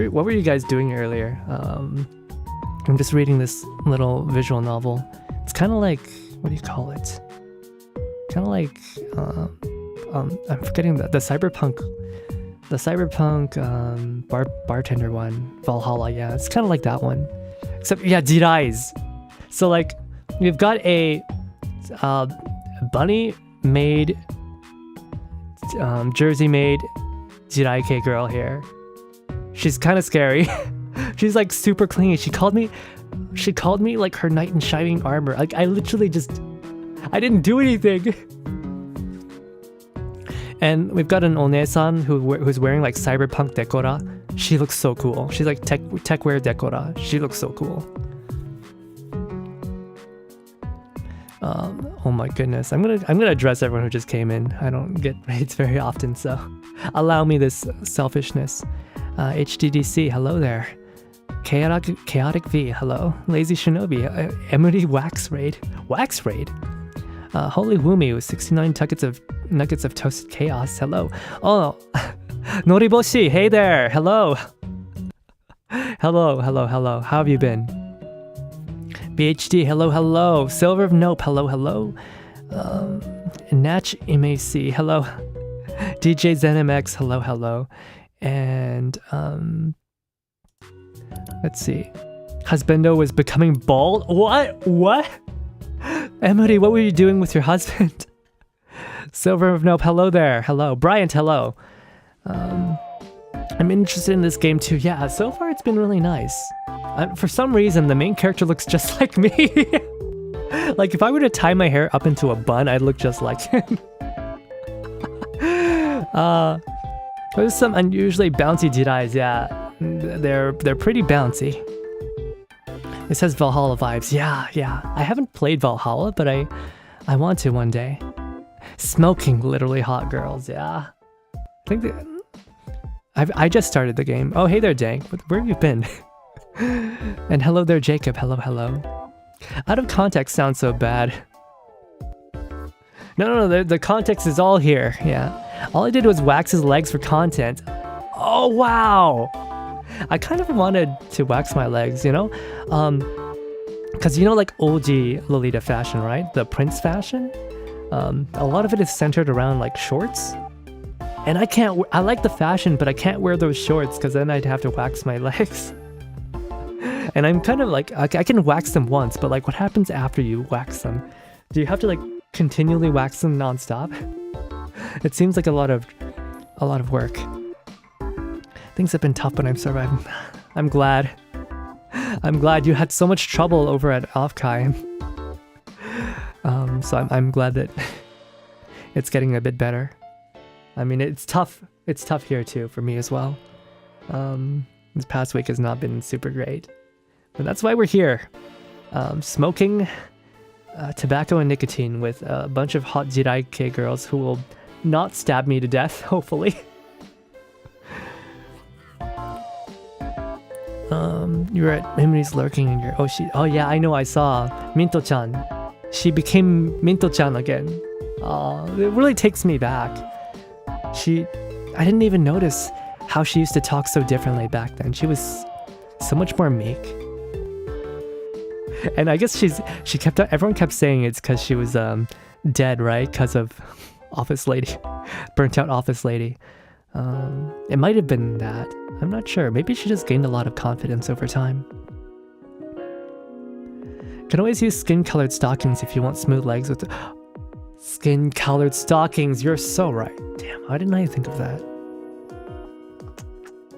What were you guys doing earlier? I'm just reading this little visual novel. It's kind of like, what do you call it? Kind of like, I'm forgetting the cyberpunk bartender one, Valhalla. Yeah, it's kind of like that one, except yeah, Jirais. So like, we've got a bunny-made, Jersey-made Jirai girl here. She's kind of scary. She's like super clingy. She called me like her knight in shining armor. Like I literally I didn't do anything. And we've got an One-san who's wearing like cyberpunk decora. She looks so cool. She's like tech wear decora. She looks so cool. Oh my goodness. I'm gonna address everyone who just came in. I don't get raids very often, so allow me this selfishness. HDDC, hello there. Chaotic V, hello. Lazy Shinobi, Emery Wax Raid. Holy Woomy with 69 nuggets of toasted chaos, hello. Oh, Noriboshi, hey there, hello. Hello. How have you been? BHD, hello. Silver of Nope, hello. Natch MAC, hello. DJ ZenMX, hello. And let's see. Husbando was becoming bald. What? Emily, what were you doing with your husband? Silver of Nope, hello there. Hello. Bryant, hello. I'm interested in this game too. Yeah, so far it's been really nice. For some reason, the main character looks just like me. Like, if I were to tie my hair up into a bun, I'd look just like him. There's some unusually bouncy Jirais, yeah. They're pretty bouncy. It says Valhalla vibes. Yeah. I haven't played Valhalla, but I want to one day. Smoking literally hot girls, yeah. I think I just started the game. Oh, hey there, Dank. Where have you been? And hello there, Jacob. Hello. Out of context sounds so bad. No, the context is all here, yeah. All I did was wax his legs for content. Oh, wow! I kind of wanted to wax my legs, you know? Because you know, like OG Lolita fashion, right? The Prince fashion? A lot of it is centered around like shorts. And I like the fashion, but I can't wear those shorts because then I'd have to wax my legs. And I'm kind of like, I can wax them once, but like what happens after you wax them? Do you have to like continually wax them nonstop? It seems like a lot of work. Things have been tough, but I'm surviving. I'm glad you had so much trouble over at Offkai. So I'm glad that it's getting a bit better. I mean, it's tough. It's tough here too for me as well. This past week has not been super great, but that's why we're here, smoking tobacco and nicotine with a bunch of hot Jirai girls who will not stab me to death, hopefully. You're at Memories Lurking and you're... Oh yeah, I know, I saw Minto-chan. She became Minto-chan again. It really takes me back. I didn't even notice how she used to talk so differently back then. She was so much more meek. And I guess everyone kept saying it's because she was dead, right? Because of Office Lady, burnt out Office Lady. It might have been that. I'm not sure. Maybe she just gained a lot of confidence over time. Can always use skin-colored stockings if you want smooth legs with skin-colored stockings. You're so right. Damn, why didn't I think of that?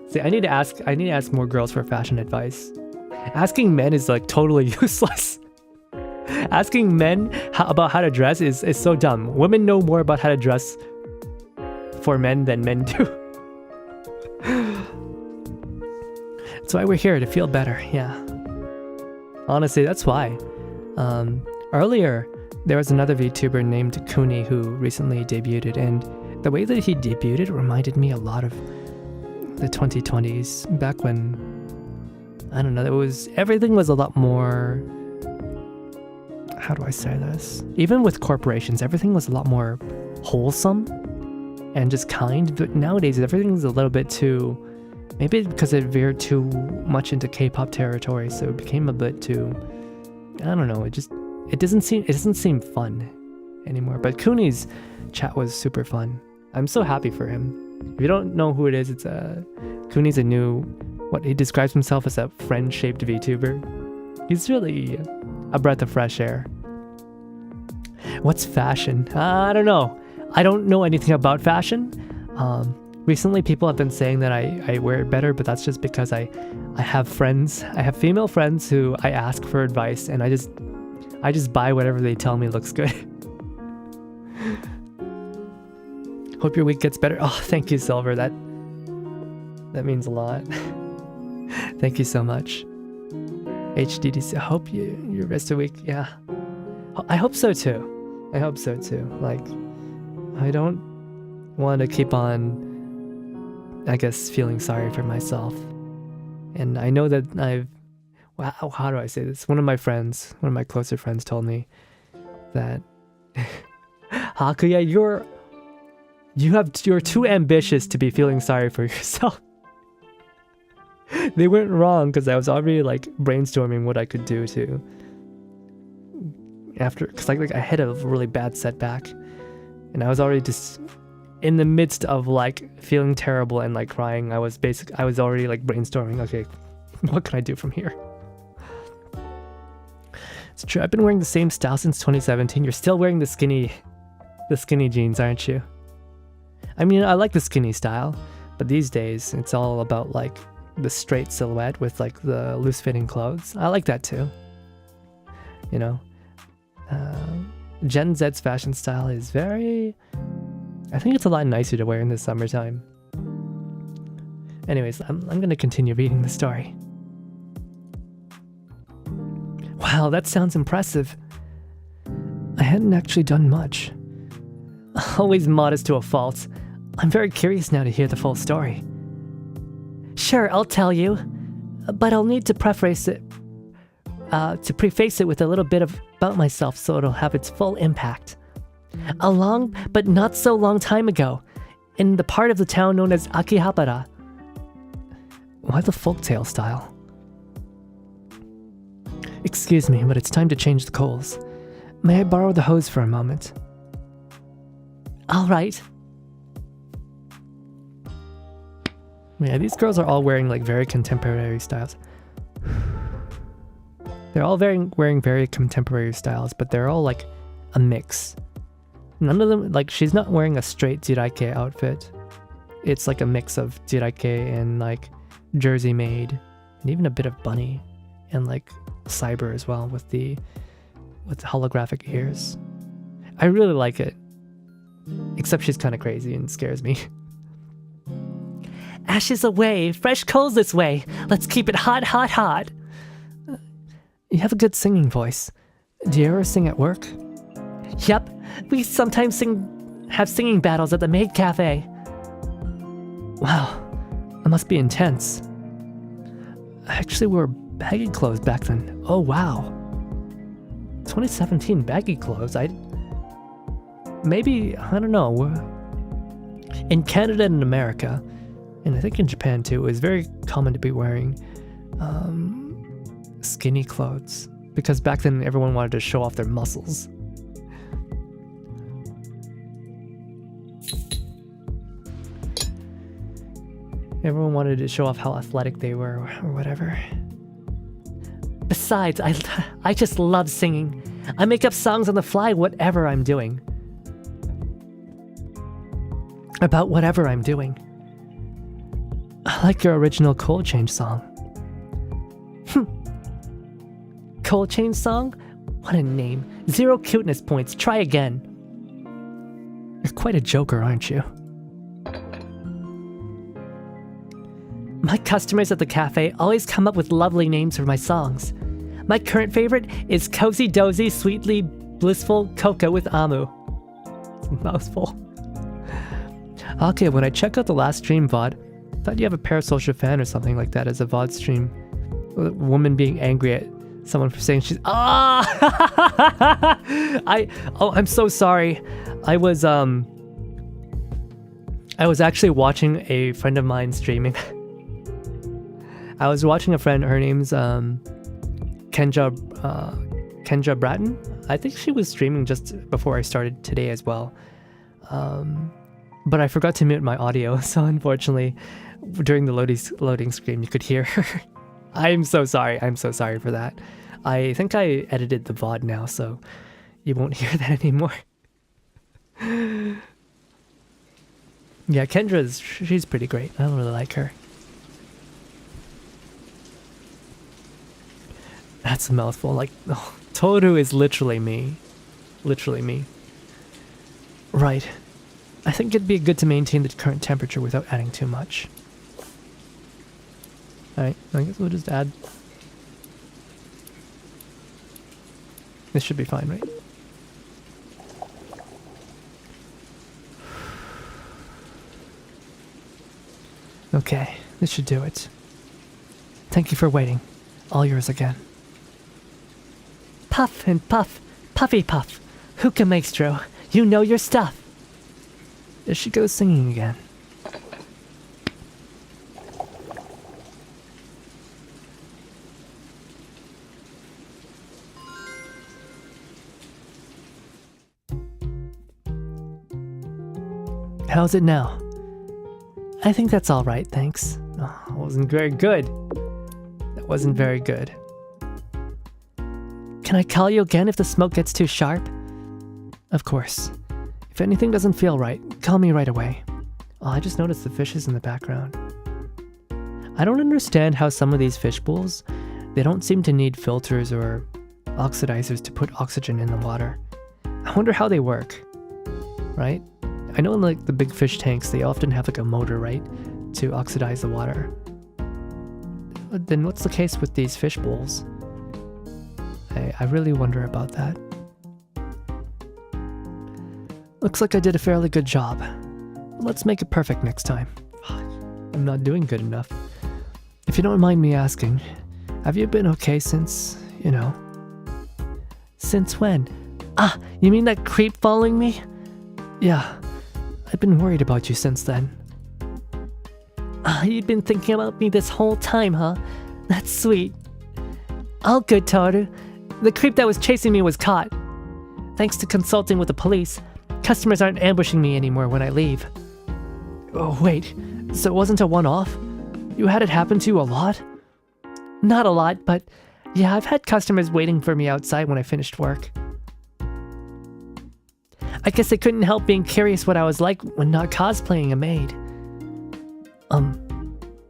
See, I need to ask more girls for fashion advice. Asking men is like totally useless. Asking men about how to dress is so dumb. Women know more about how to dress for men than men do. That's why we're here, to feel better, yeah. Honestly, that's why. Earlier, there was another VTuber named Kuni who recently debuted, and the way that he debuted reminded me a lot of the 2020s, back when, I don't know, everything was a lot more, how do I say this? Even with corporations, everything was a lot more wholesome and just kind. But nowadays, everything's a little bit too. Maybe because it veered too much into K-pop territory, so it became a bit too. I don't know. It doesn't seem fun anymore. But Cooney's chat was super fun. I'm so happy for him. If you don't know who it is, it's Cooney's a new. What he describes himself as a friend-shaped VTuber. He's really a breath of fresh air. What's fashion? I don't know. I don't know anything about fashion. Recently, people have been saying that I wear it better, but that's just because I have friends. I have female friends who I ask for advice, and I just buy whatever they tell me looks good. Hope your week gets better. Oh, thank you, Silver. That means a lot. Thank you so much. HDDC. I hope your rest of the week. Yeah, I hope so too. Like, I don't want to keep on, I guess, feeling sorry for myself. And I know that how do I say this? One of my closer friends told me that Hakuya, you're too ambitious to be feeling sorry for yourself. They weren't wrong, because I was already like brainstorming what I could do to because like I had a really bad setback, and I was already just in the midst of like feeling terrible and like crying. I was already like brainstorming, okay, what can I do from here? It's true, I've been wearing the same style since 2017. You're still wearing the skinny jeans, aren't you? I mean, I like the skinny style, but these days it's all about like the straight silhouette with like the loose fitting clothes. I like that too. You know, Gen Z's fashion style is I think it's a lot nicer to wear in the summertime. Anyways, I'm gonna continue reading the story. Wow, that sounds impressive. I hadn't actually done much. Always modest to a fault. I'm very curious now to hear the full story. Sure, I'll tell you, but I'll need to preface it with a little bit about myself so it'll have its full impact. A long, but not so long time ago, in the part of the town known as Akihabara. Why the folktale style? Excuse me, but it's time to change the coals. May I borrow the hose for a moment? All right. Yeah, these girls are all wearing like very contemporary styles. They're all wearing very contemporary styles, but they're all like a mix. None of them, like, she's not wearing a straight Jirais outfit. It's like a mix of Jirais and like Jersey Maid, and even a bit of bunny, and like cyber as well with the holographic ears. I really like it, except she's kind of crazy and scares me. Ashes away, fresh coals this way. Let's keep it hot, hot, hot. You have a good singing voice. Do you ever sing at work? Yep, we sometimes have singing battles at the Maid Cafe. Wow, that must be intense. I actually wore baggy clothes back then. Oh wow. 2017 baggy clothes. I don't know. In Canada and America, and I think in Japan too, it was very common to be wearing skinny clothes, because back then everyone wanted to show off their muscles. Everyone wanted to show off how athletic they were or whatever. Besides, I just love singing. I make up songs on the fly whatever I'm doing. About whatever I'm doing. I like your original Cold Change song. Cold Change song? What a name. 0 cuteness points. Try again. You're quite a joker, aren't you? My customers at the cafe always come up with lovely names for my songs. My current favorite is Cozy Dozy Sweetly Blissful Coca with Amu. It's a mouthful. Okay, when I check out the last stream VOD, I thought you have a parasocial fan or something like that as a VOD stream. A woman being angry at someone for saying she's I'm so sorry. I was actually watching a friend of mine streaming. I was watching a friend, her name's Kendra Bratton. I think she was streaming just before I started today as well. But I forgot to mute my audio, so unfortunately during the loading screen you could hear her. I'm so sorry for that. I think I edited the VOD now, so you won't hear that anymore. Yeah, she's pretty great. I don't really like her. That's a mouthful. Like, oh, Toru is literally me. Literally me. Right. I think it'd be good to maintain the current temperature without adding too much. Alright, I guess we'll just add... This should be fine, right? Okay, this should do it. Thank you for waiting. All yours again. Puff and puff, puffy puff. Hookah maestro, you know your stuff. There she goes singing again. How's it now? I think that's all right, thanks. Oh, it wasn't very good. That wasn't very good. Can I call you again if the smoke gets too sharp? Of course. If anything doesn't feel right, call me right away. Oh, I just noticed the fishes in the background. I don't understand how some of these fish pools, they don't seem to need filters or oxidizers to put oxygen in the water. I wonder how they work, right? I know in like the big fish tanks, they often have like a motor, right, to oxidize the water. But then what's the case with these fish bowls? I really wonder about that. Looks like I did a fairly good job. Let's make it perfect next time. I'm not doing good enough. If you don't mind me asking, have you been okay since, you know? Since when? Ah, you mean that creep following me? Yeah. I've been worried about you since then. Ah, you've been thinking about me this whole time, huh? That's sweet. All good, Toru. The creep that was chasing me was caught. Thanks to consulting with the police, customers aren't ambushing me anymore when I leave. Oh, wait. So it wasn't a one-off? You had it happen to you a lot? Not a lot, but yeah, I've had customers waiting for me outside when I finished work. I guess I couldn't help being curious what I was like when not cosplaying a maid.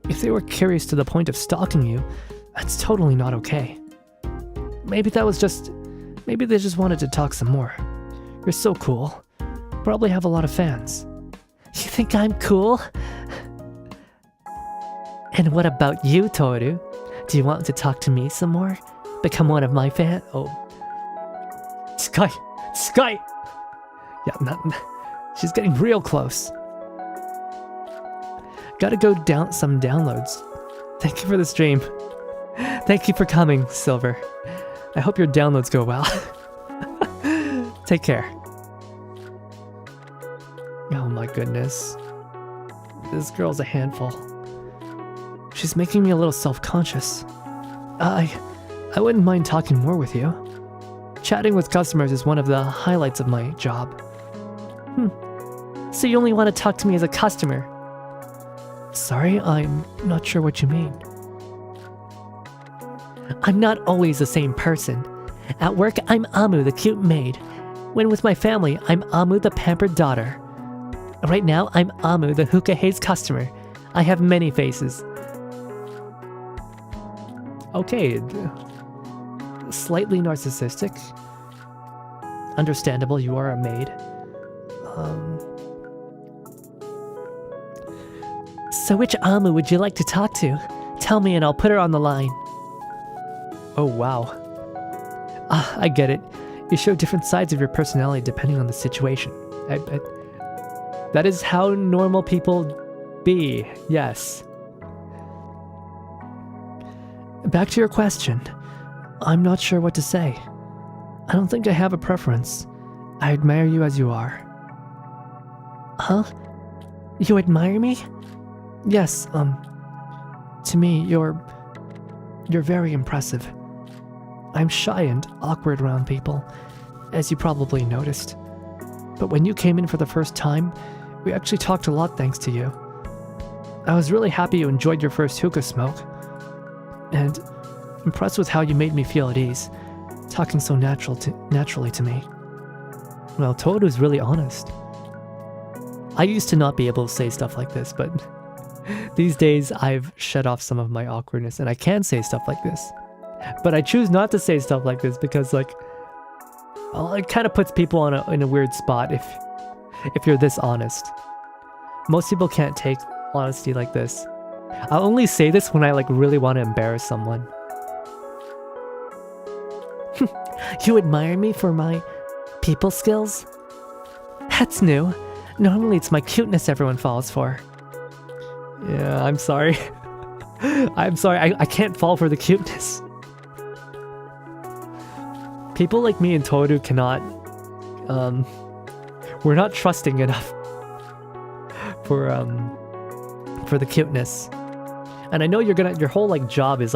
If they were curious to the point of stalking you, that's totally not okay. Maybe they just wanted to talk some more. You're so cool. Probably have a lot of fans. You think I'm cool? And what about you, Toru? Do you want to talk to me some more? Become one of my fans? Oh. Sky! Yeah, she's getting real close. Gotta go down some downloads. Thank you for the stream. Thank you for coming, Silver. I hope your downloads go well. Take care. Oh my goodness. This girl's a handful. She's making me a little self-conscious. I wouldn't mind talking more with you. Chatting with customers is one of the highlights of my job. So you only want to talk to me as a customer? Sorry, I'm not sure what you mean. I'm not always the same person. At work, I'm Amu, the cute maid. When with my family, I'm Amu, the pampered daughter. Right now, I'm Amu, the Hookah Haze customer. I have many faces. Okay. Slightly narcissistic. Understandable, you are a maid. So which Amu would you like to talk to? Tell me and I'll put her on the line. Oh, wow. Ah, I get it. You show different sides of your personality depending on the situation. That is how normal people be, yes. Back to your question. I'm not sure what to say. I don't think I have a preference. I admire you as you are. Huh? You admire me? Yes, to me, you're very impressive. I'm shy and awkward around people, as you probably noticed. But when you came in for the first time, we actually talked a lot thanks to you. I was really happy you enjoyed your first hookah smoke, and impressed with how you made me feel at ease, talking so naturally to me. Well, Toad was really honest. I used to not be able to say stuff like this, but these days I've shed off some of my awkwardness and I can say stuff like this. But I choose not to say stuff like this because, like, well, it kind of puts people in a weird spot if you're this honest. Most people can't take honesty like this. I'll only say this when I really want to embarrass someone. You admire me for my people skills? That's new. Normally it's my cuteness everyone falls for. Yeah, I'm sorry. I'm sorry, I can't fall for the cuteness. People like me and Toru cannot, we're not trusting enough for the cuteness. And I know your whole job is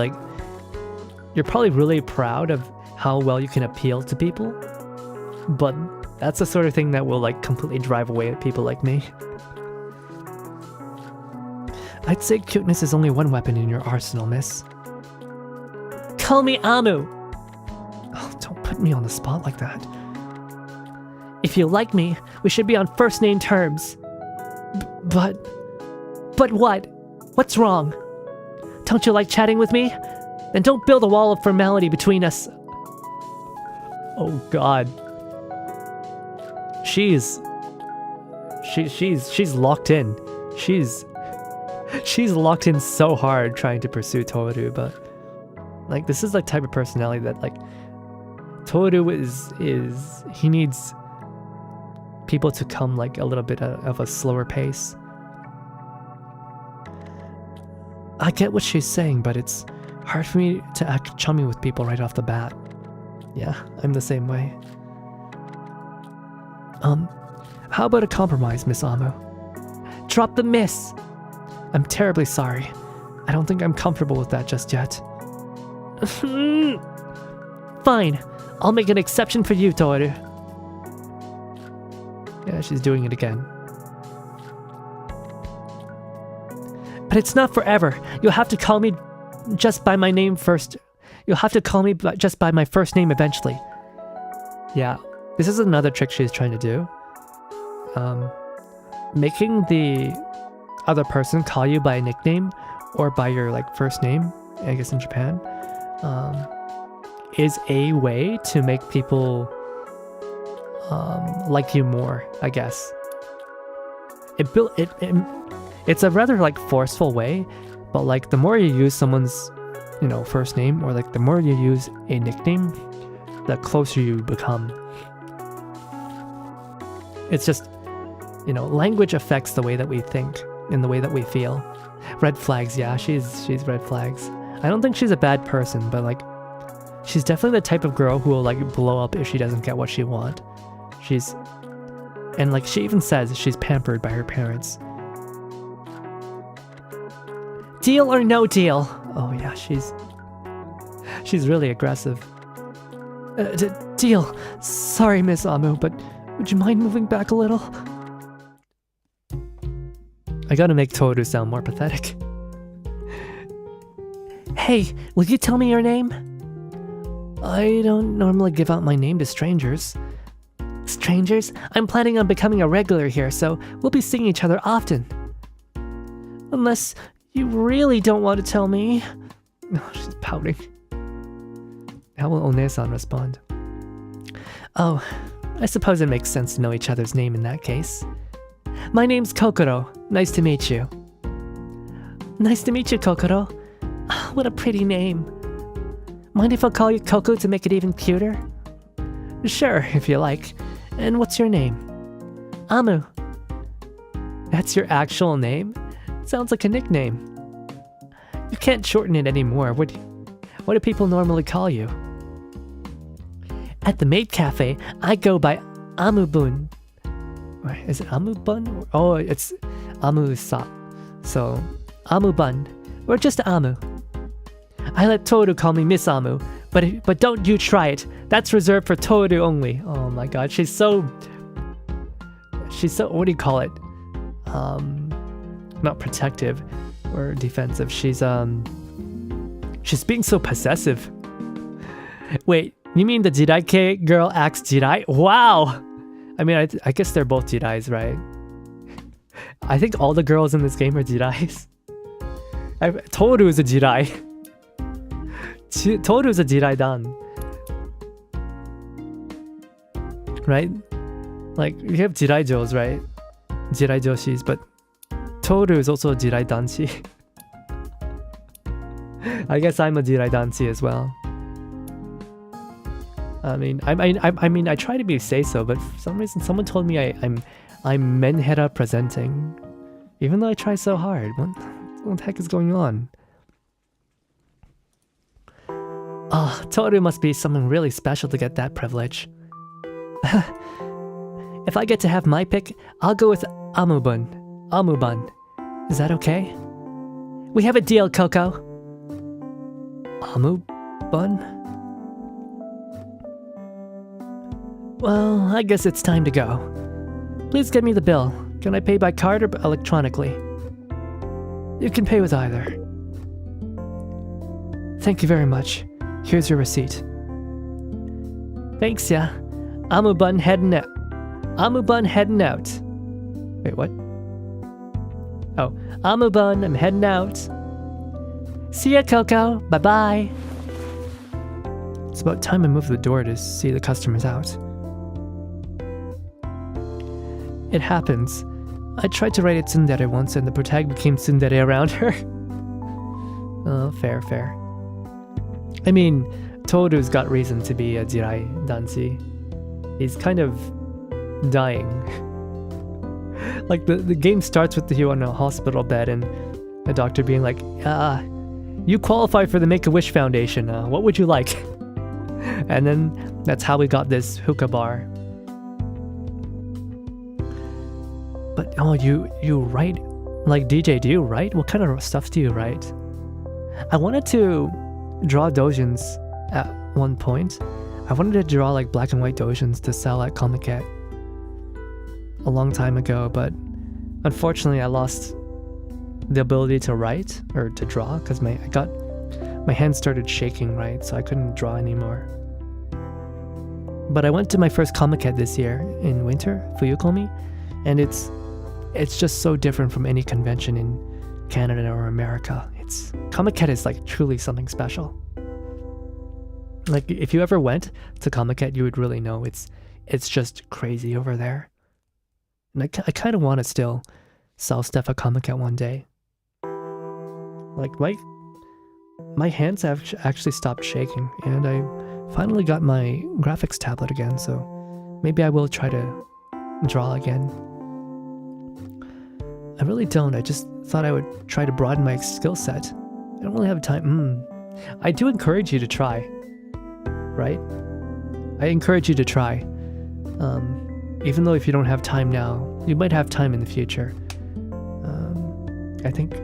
you're probably really proud of how well you can appeal to people, but that's the sort of thing that will completely drive away people like me. I'd say cuteness is only one weapon in your arsenal, miss. Call me Amu! Oh, don't put me on the spot like that. If you like me, we should be on first name terms. But what? What's wrong? Don't you like chatting with me? Then don't build a wall of formality between us. Oh God. She's locked in. She's locked in so hard trying to pursue Toru, but this is the type of personality that Toru is he needs people to come a little bit of a slower pace. I get what she's saying, but it's hard for me to act chummy with people right off the bat. Yeah, I'm the same way. How about a compromise, Miss Amu? Drop the miss! I'm terribly sorry. I don't think I'm comfortable with that just yet. Fine. I'll make an exception for you, Toru. Yeah, she's doing it again. But it's not forever. You'll have to call me just by my name first. You'll have to call me just by my first name eventually. Yeah, this is another trick she's trying to do. Making the other person call you by a nickname or by your first name, I guess in Japan, is a way to make people like you more, I guess. It's a rather forceful way, but the more you use someone's first name, or the more you use a nickname, the closer you become. It's just, language affects the way that we think and the way that we feel. Red flags, yeah, she's red flags. I don't think she's a bad person, but she's definitely the type of girl who will blow up if she doesn't get what she wants. She even says she's pampered by her parents. Deal or no deal? Oh yeah, she's really aggressive. Deal. Sorry, Miss Amu, but would you mind moving back a little? I gotta make Toru sound more pathetic. Hey, will you tell me your name? I don't normally give out my name to strangers. Strangers? I'm planning on becoming a regular here, so we'll be seeing each other often. Unless you really don't want to tell me. Oh, she's pouting. How will One-san respond? Oh, I suppose it makes sense to know each other's name in that case. My name's Kokoro. Nice to meet you. Nice to meet you, Kokoro. Oh, what a pretty name. Mind if I call you Coco to make it even cuter? Sure, if you like. And what's your name? Amu. That's your actual name? Sounds like a nickname. You can't shorten it anymore, would you? What do people normally call you? At the maid cafe, I go by Amubun. Is it Amubun? Oh, it's Amu-sa. So, Amubun. Or just Amu. I let Toru call me Miss Amu, but don't you try it. That's reserved for Toru only. Oh my god, she's so, what do you call it? Not protective or defensive. She's being so possessive. Wait, you mean the Jirai girl acts Jirai? Wow! I mean, I guess they're both Jirais, right? I think all the girls in this game are Jirais. Toru is a Jirai. Toru is a Jirai-dan. Right? Like, you have Jirai-jos, right? Jirai-joshis, but Toru is also a Jirai-danshi. I guess I'm a Jirai-danshi as well. I mean, I try to be say-so, but for some reason someone told me I'm menhera presenting. Even though I try so hard. What the heck is going on? Oh, Toru must be someone really special to get that privilege. If I get to have my pick, I'll go with Amubun. Is that okay? We have a deal, Coco. Amubun? Well, I guess it's time to go. Please get me the bill. Can I pay by card or electronically? You can pay with either. Thank you very much. Here's your receipt. Thanks, yeah. Amubun heading out. Wait, what? Oh, Amubun, I'm heading out. See ya, Coco. Bye-bye. It's about time I move the door to see the customers out. It happens. I tried to write it tsundere once and the protagonist became tsundere around her. Oh, fair. I mean, Toru's got reason to be a Jirai danshi. He's kind of dying. Like, the game starts with you on a hospital bed and a doctor being like, you qualify for the Make-A-Wish Foundation. What would you like? And then that's how we got this hookah bar. But, oh, you write? Like, DJ, do you write? What kind of stuff do you write? I wanted to draw doujins at one point. I wanted to draw, like, black and white doujins to sell at Comiket a long time ago, but unfortunately I lost the ability to write, or to draw, because my hands started shaking, right? So I couldn't draw anymore. But I went to my first Comiket this year in winter, Fuyukomi, and it's just so different from any convention in Canada or America. Comiket is like truly something special. Like, if you ever went to Comiket, you would really know it's just crazy over there. And I kind of want to still sell stuff at Comiket one day. Like, my hands have actually stopped shaking, and I finally got my graphics tablet again, so maybe I will try to draw again. I really don't. I just thought I would try to broaden my skill set. I don't really have time. I do encourage you to try, right? I encourage you to try. Even though if you don't have time now, you might have time in the future. I think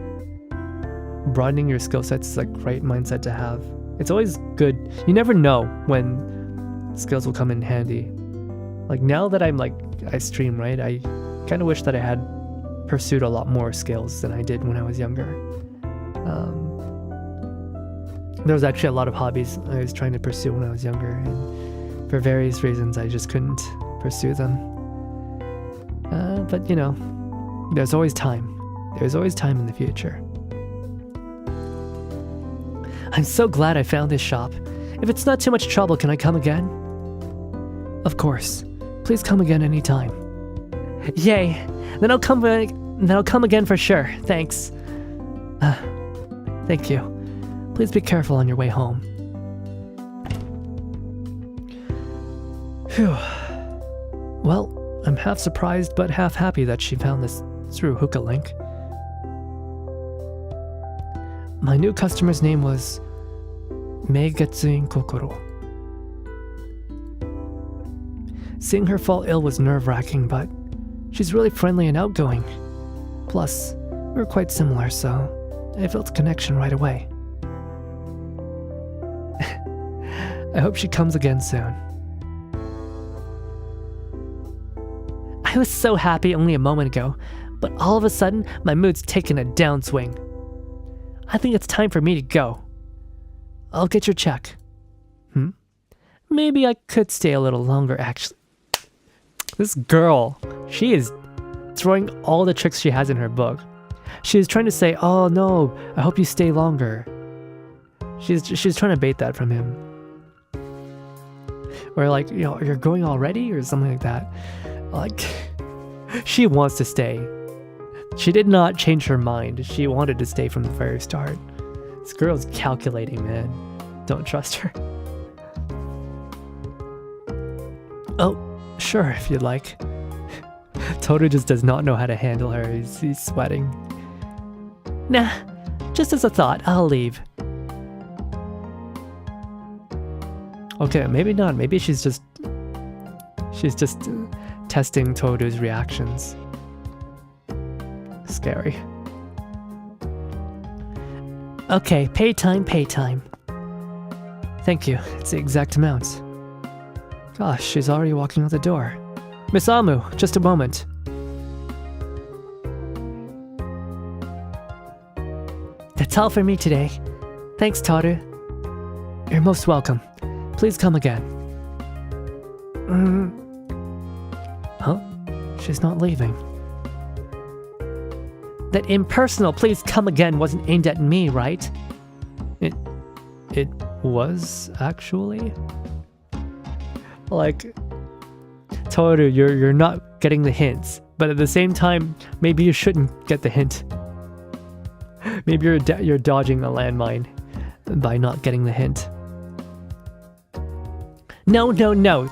broadening your skill sets is like right mindset to have. It's always good. You never know when skills will come in handy. Like, now that I stream, right? I kind of wish that I had pursued a lot more skills than I did when I was younger. There was actually a lot of hobbies I was trying to pursue when I was younger, and for various reasons I just couldn't pursue them. But you know, there's always time. There's always time in the future. I'm so glad I found this shop. If it's not too much trouble, can I come again? Of course. Please come again anytime. Yay! Then I'll come again for sure. Thanks. Thank you. Please be careful on your way home. Phew. Well, I'm half surprised but half happy that she found this through Hookah Link. My new customer's name was Meigetsuin Kokoro. Seeing her fall ill was nerve-wracking, but she's really friendly and outgoing. Plus, we're quite similar, so I felt a connection right away. I hope she comes again soon. I was so happy only a moment ago, but all of a sudden, my mood's taken a downswing. I think it's time for me to go. I'll get your check. Maybe I could stay a little longer, actually. This girl, she is throwing all the tricks she has in her book. She's trying to say, oh no, I hope you stay longer. She's trying to bait that from him. Or like, you know, you're going already? Or something like that. Like, she wants to stay. She did not change her mind. She wanted to stay from the very start. This girl's calculating, man. Don't trust her. Oh, sure, if you'd like. Toru just does not know how to handle her. He's sweating. Nah, just as a thought, I'll leave. Okay, maybe not. Maybe she's just testing Toru's reactions. Scary. Okay, pay time. Thank you. It's the exact amount. Gosh, she's already walking out the door. Miss Amu, just a moment. That's all for me today. Thanks, Toru. You're most welcome. Please come again. Huh? She's not leaving. That impersonal please come again wasn't aimed at me, right? It was, actually? Like, Toru, you're not getting the hints, but at the same time, maybe you shouldn't get the hint. Maybe you're dodging a landmine by not getting the hint. No,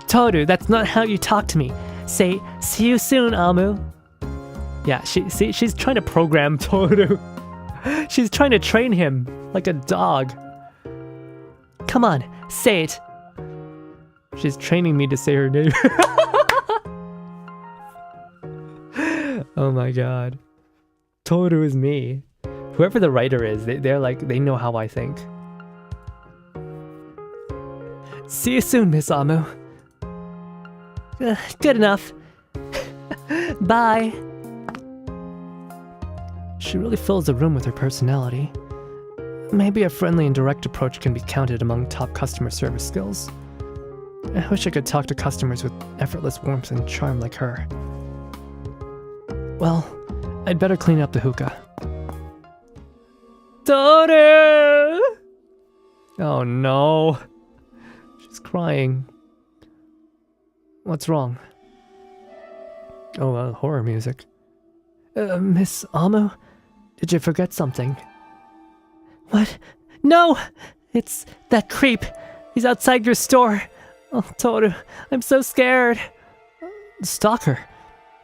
Toru, that's not how you talk to me. Say, see you soon, Amu. Yeah, she's trying to program Toru. She's trying to train him like a dog. Come on, say it. She's training me to say her name. Oh my god. Toru is me. Whoever the writer is, they're like, they know how I think. See you soon, Miss Amu. Good enough. Bye. She really fills the room with her personality. Maybe a friendly and direct approach can be counted among top customer service skills. I wish I could talk to customers with effortless warmth and charm like her. Well, I'd better clean up the hookah. Toru! Oh no. She's crying. What's wrong? Oh, horror music. Miss Amu? Did you forget something? What? No! It's that creep. He's outside your store. Oh, Toru, I'm so scared. Stalker?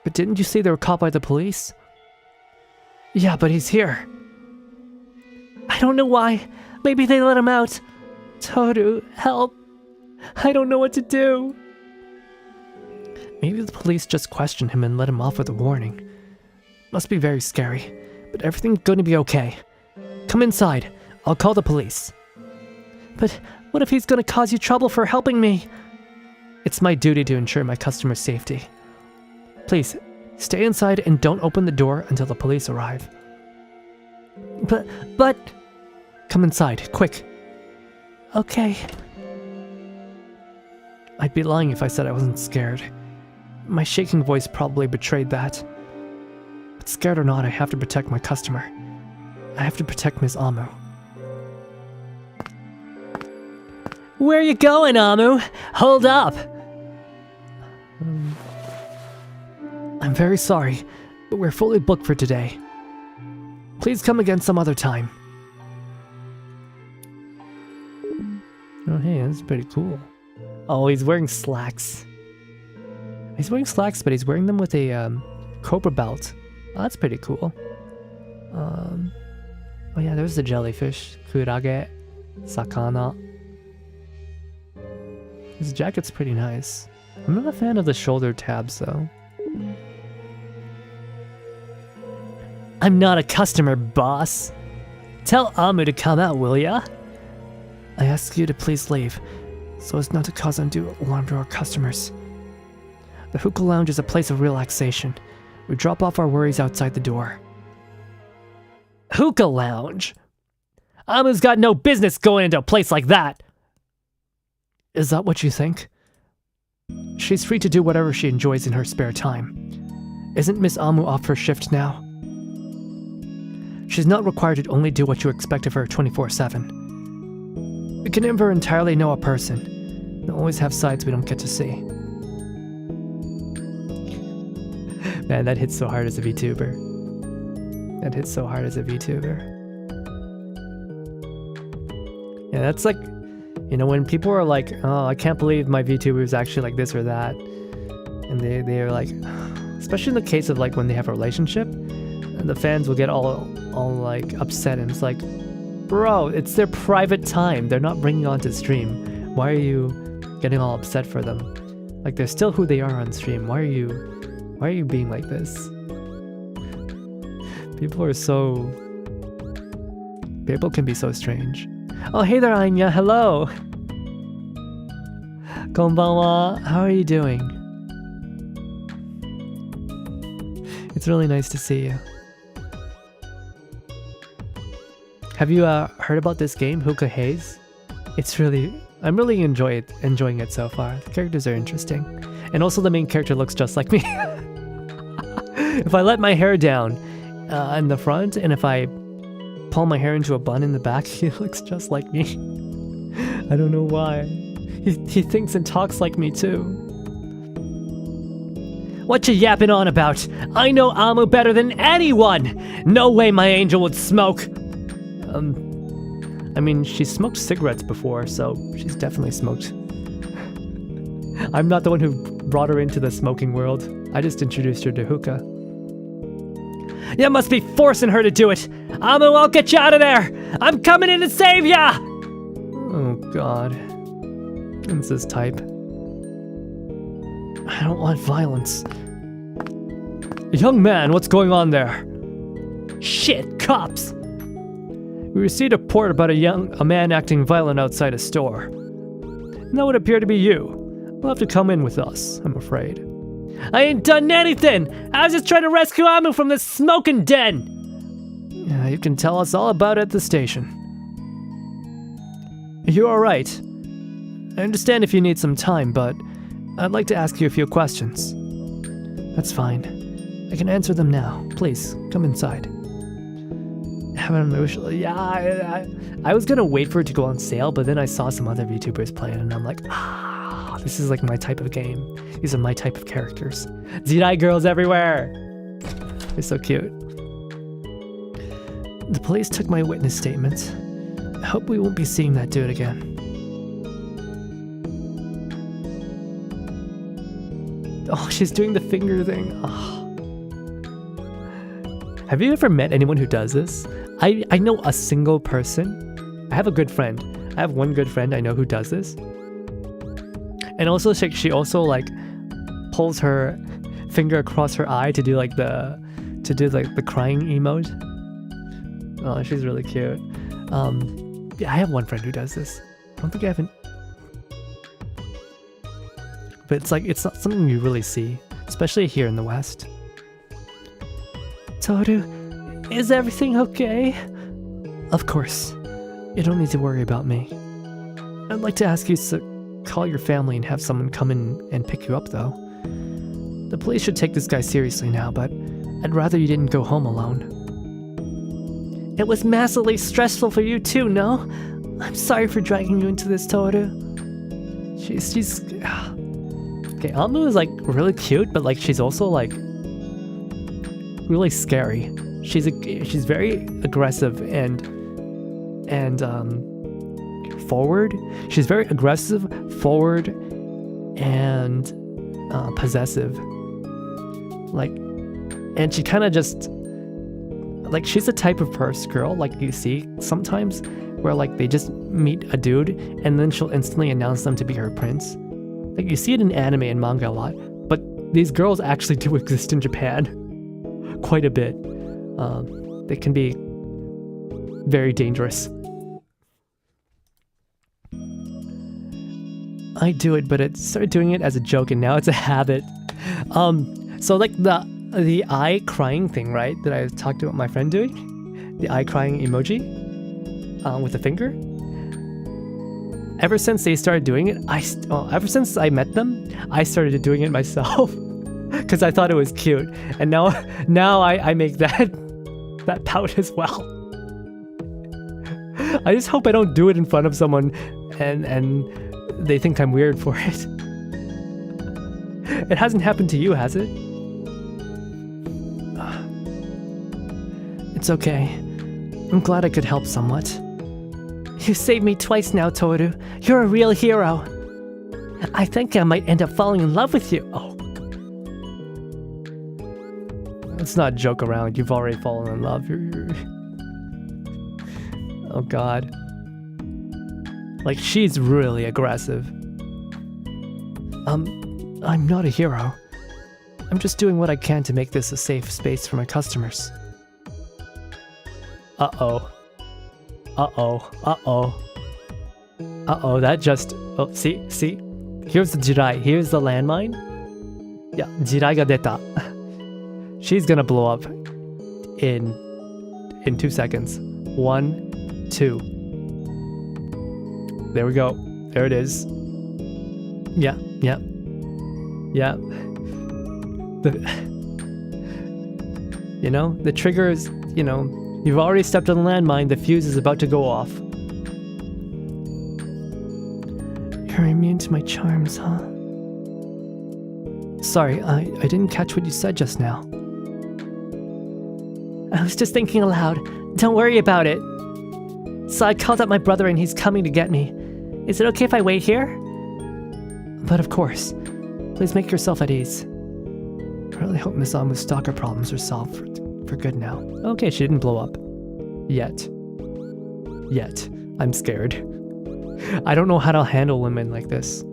But didn't you say they were caught by the police? Yeah, but he's here. I don't know why. Maybe they let him out. Toru, help. I don't know what to do. Maybe the police just questioned him and let him off with a warning. Must be very scary, but everything's gonna be okay. Come inside. I'll call the police. But what if he's gonna cause you trouble for helping me? It's my duty to ensure my customer's safety. Please, stay inside and don't open the door until the police arrive. But... Come inside, quick. Okay. I'd be lying if I said I wasn't scared. My shaking voice probably betrayed that. But scared or not, I have to protect my customer. I have to protect Miss Amu. Where are you going, Amu? Hold up! I'm very sorry, but we're fully booked for today. Please come again some other time. Oh hey, that's pretty cool. Oh, he's wearing slacks. He's wearing slacks, but he's wearing them with a cobra belt. Oh, that's pretty cool. Oh yeah, there's the jellyfish. Kurage. Sakana. His jacket's pretty nice. I'm not a fan of the shoulder tabs though. I'm not a customer, boss. Tell Amu to come out, will ya? I ask you to please leave, so as not to cause undue alarm to our customers. The Hookah Lounge is a place of relaxation. We drop off our worries outside the door. Hookah Lounge? Amu's got no business going into a place like that! Is that what you think? She's free to do whatever she enjoys in her spare time. Isn't Miss Amu off her shift now? She's not required to only do what you expect of her 24/7. We can never entirely know a person, and always have sides we don't get to see. Man, that hits so hard as a VTuber. That hits so hard as a VTuber. Yeah, that's like, you know, when people are like, oh, I can't believe my VTuber is actually like this or that. And they are like, especially in the case of like when they have a relationship, and the fans will get all like upset, and it's like, bro, it's their private time. They're not bringing on to stream. Why are you getting all upset for them? Like, they're still who they are on stream. Why are you being like this? People can be so strange. Oh, hey there, Anya. Hello. Konbanwa. How are you doing? It's really nice to see you. Have you heard about this game, Hookah Haze? I'm really enjoying it so far. The characters are interesting. And also the main character looks just like me. If I let my hair down in the front, and if I pull my hair into a bun in the back, he looks just like me. I don't know why. He thinks and talks like me too. What you yapping on about? I know Amu better than anyone! No way my angel would smoke! I mean, she's smoked cigarettes before, so she's definitely smoked. I'm not the one who brought her into the smoking world. I just introduced her to hookah. You must be forcing her to do it! Amu, I'll get you out of there! I'm coming in to save ya! Oh god. What's this type? I don't want violence. Young man, what's going on there? Shit, cops! We received a report about a man acting violent outside a store. And that would appear to be you. You'll have to come in with us, I'm afraid. I ain't done anything! I was just trying to rescue Amu from this smoking den! Yeah, you can tell us all about it at the station. You're alright. I understand if you need some time, but I'd like to ask you a few questions. That's fine. I can answer them now. Please, come inside. Have an emotional... Yeah, I was gonna wait for it to go on sale, but then I saw some other VTubers play it, and I'm like, this is like my type of game. These are my type of characters. Jirais girls everywhere! They're so cute. The police took my witness statements. I hope we won't be seeing that dude again. Oh, she's doing the finger thing. Oh. Have you ever met anyone who does this? I know a single person. I have a good friend. I have one good friend I know who does this. And also she also like pulls her finger across her eye to do like the crying emote. Oh, she's really cute. Yeah, I have one friend who does this. I don't think I haven't. But it's not something you really see, especially here in the West. Toru, is everything okay? Of course. You don't need to worry about me. I'd like to ask you to call your family and have someone come in and pick you up, though. The police should take this guy seriously now, but I'd rather you didn't go home alone. It was massively stressful for you too, no? I'm sorry for dragging you into this, Toru. She's... Okay, Amu is like really cute, but like she's also like really scary. She's very aggressive and forward. She's very aggressive, forward, and possessive. Like, and she kind of just like she's the type of girl like you see sometimes where like they just meet a dude and then she'll instantly announce them to be her prince. Like, you see it in anime and manga a lot, but these girls actually do exist in Japan quite a bit. They can be very dangerous. I do it, but I started doing it as a joke, and now it's a habit. So like the eye crying thing, right? That I talked about my friend doing, the eye crying emoji, with the finger. Ever since they started doing it, ever since I met them, I started doing it myself because I thought it was cute, and now I make that pout as well. I just hope I don't do it in front of someone, and they think I'm weird for it. It hasn't happened to you, has it? It's okay. I'm glad I could help somewhat. You saved me twice now, Toru. You're a real hero. I think I might end up falling in love with you. Oh. Let's not joke around. You've already fallen in love. Oh god. Like, she's really aggressive. I'm not a hero. I'm just doing what I can to make this a safe space for my customers. Uh-oh. Uh-oh. Uh-oh. Uh-oh, that just... Oh, see? Here's the Jirai. Here's the landmine. Yeah, Jirai ga deta. She's gonna blow up in 2 seconds. 1, 2. There we go. There it is. Yeah. The trigger is, you've already stepped on the landmine, the fuse is about to go off. You're immune to my charms, huh? Sorry, I didn't catch what you said just now. I was just thinking aloud. Don't worry about it. So I called up my brother and he's coming to get me. Is it okay if I wait here? But of course. Please make yourself at ease. I really hope Miss Amu's stalker problems are solved for good now. Okay, she didn't blow up. Yet. I'm scared. I don't know how to handle women like this.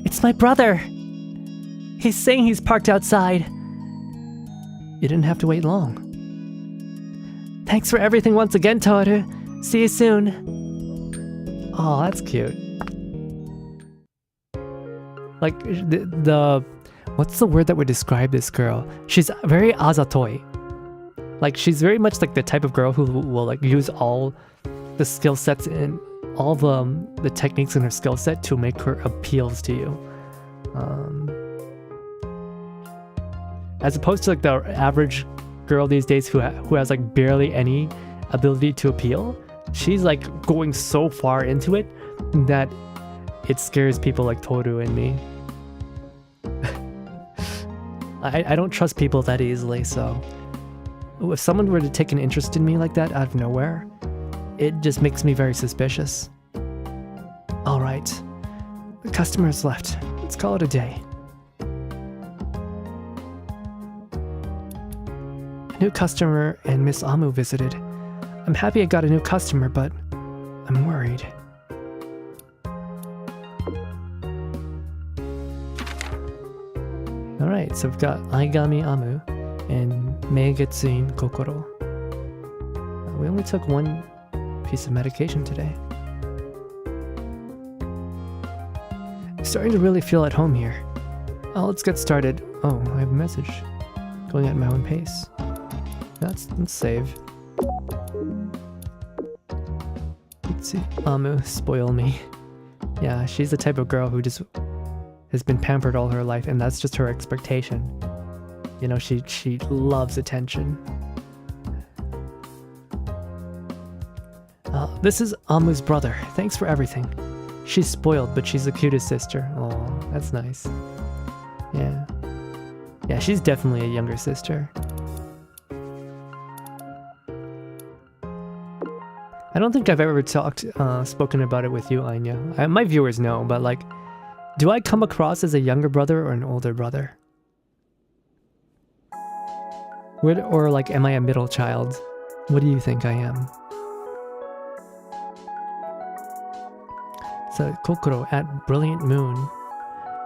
It's my brother! He's saying he's parked outside. You didn't have to wait long. Thanks for everything once again, Toru. See you soon. Oh, that's cute. Like, the what's the word that would describe this girl? She's very azatoi. Like, she's very much like the type of girl who will like use all the skill sets and all the techniques in her skill set to make her appeals to you. As opposed to like the average girl these days who has like barely any ability to appeal. She's like going so far into it that it scares people like Toru and me. I don't trust people that easily, so if someone were to take an interest in me like that out of nowhere, it just makes me very suspicious. Alright, the customer's left. Let's call it a day. A new customer and Miss Amu visited. I'm happy I got a new customer, but I'm worried. Alright, so we've got Aigami Amu and Meigetsuin Kokoro. We only took one piece of medication today. I'm starting to really feel at home here. Oh, let's get started. Oh, I have a message. Going at my own pace. Let's save. Let's see. Amu, spoil me. Yeah, she's the type of girl who just has been pampered all her life, and that's just her expectation. You know, she loves attention. This is Amu's brother. Thanks for everything. She's spoiled, but she's the cutest sister. Oh, that's nice. Yeah. Yeah, she's definitely a younger sister. I don't think I've ever spoken about it with you, Anya. My viewers know, but like, do I come across as a younger brother or an older brother? Or like, am I a middle child? What do you think I am? So Kokoro at Brilliant Moon.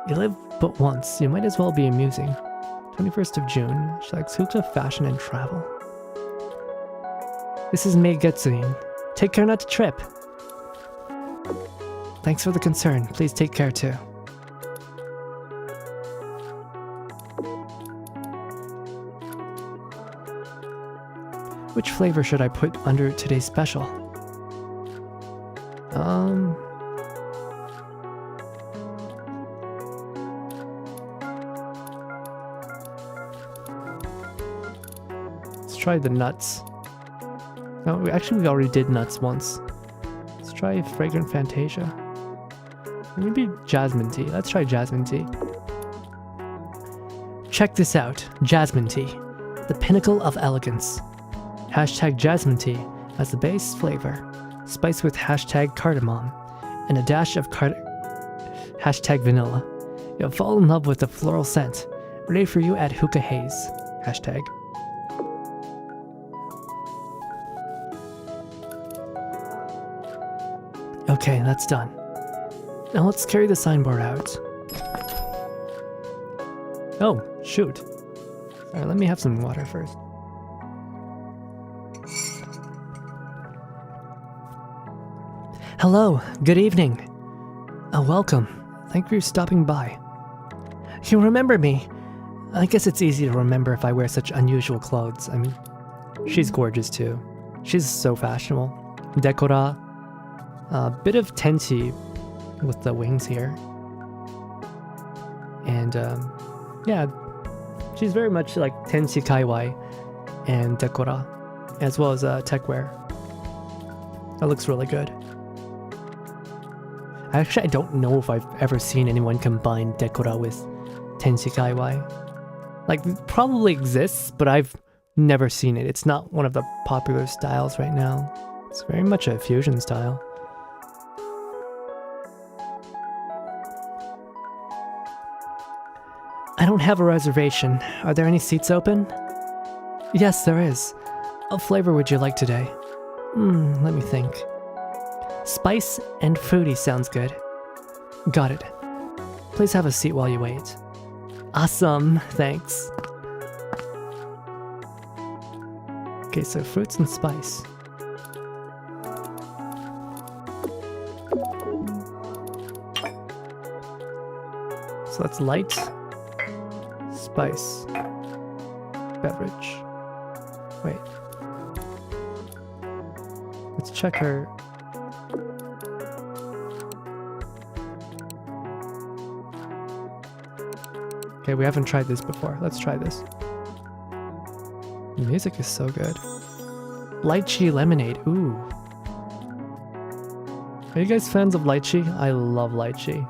You live but once, you might as well be amusing. 21st of June. She likes hookah, fashion, and travel. This is Mei Getsuin. Take care not to trip. Thanks for the concern. Please take care too. Which flavor should I put under today's special? Let's try the nuts. No, we already did nuts once. Let's try Fragrant Fantasia. Maybe Jasmine tea. Let's try Jasmine tea. Check this out. Jasmine tea. The pinnacle of elegance. Hashtag Jasmine tea as the base flavor. Spiced with hashtag cardamom. And a dash of hashtag vanilla. You'll fall in love with the floral scent. Ready for you at Hookah Haze. Hashtag. Okay, that's done. Now let's carry the signboard out. Oh, shoot. Alright, let me have some water first. Hello, good evening. Welcome. Thank you for stopping by. You remember me? I guess it's easy to remember if I wear such unusual clothes. I mean, she's gorgeous too. She's so fashionable. Decora. A bit of tenchi with the wings here. And yeah, she's very much like tenchi kaiwai and decora, as well as techwear. That looks really good. Actually, I don't know if I've ever seen anyone combine decora with tenchi kaiwai. Like, it probably exists, but I've never seen it. It's not one of the popular styles right now. It's very much a fusion style. I don't have a reservation. Are there any seats open? Yes, there is. What flavor would you like today? Let me think. Spice and fruity sounds good. Got it. Please have a seat while you wait. Awesome, thanks. Okay, so fruits and spice. So that's light. Spice. Beverage. Wait. Let's check her. Okay, we haven't tried this before. Let's try this. The music is so good. Lychee lemonade. Ooh. Are you guys fans of lychee? I love lychee.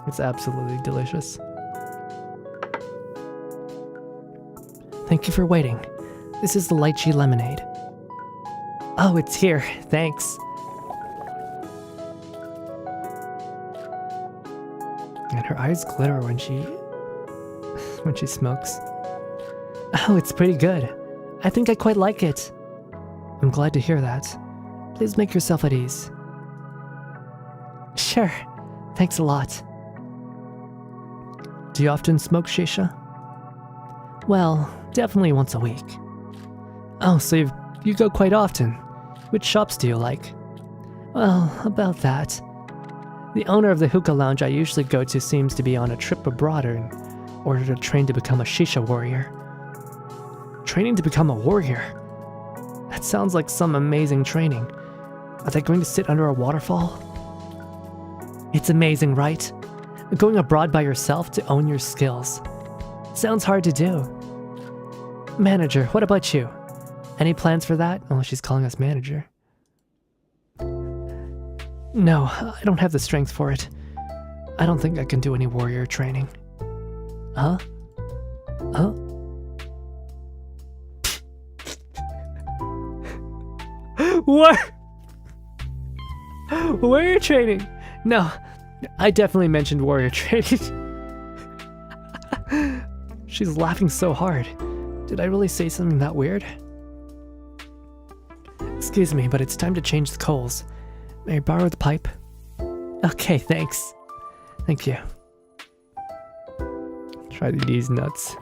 It's absolutely delicious. Thank you for waiting. This is the lychee lemonade. Oh, it's here. Thanks. And her eyes glitter when she smokes. Oh, it's pretty good. I think I quite like it. I'm glad to hear that. Please make yourself at ease. Sure. Thanks a lot. Do you often smoke shisha? Well, definitely once a week. Oh, so you go quite often. Which shops do you like? Well, about that. The owner of the hookah lounge I usually go to seems to be on a trip abroad in order to train to become a shisha warrior. Training to become a warrior? That sounds like some amazing training. Are they going to sit under a waterfall? It's amazing, right? Going abroad by yourself to own your skills. Sounds hard to do. Manager, what about you? Any plans for that? Oh, she's calling us manager. No, I don't have the strength for it. I don't think I can do any warrior training. Huh? Huh? What? Warrior training? No, I definitely mentioned warrior training. She's laughing so hard. Did I really say something that weird? Excuse me, but it's time to change the coals. May I borrow the pipe? Okay, thanks. Thank you. Try these nuts.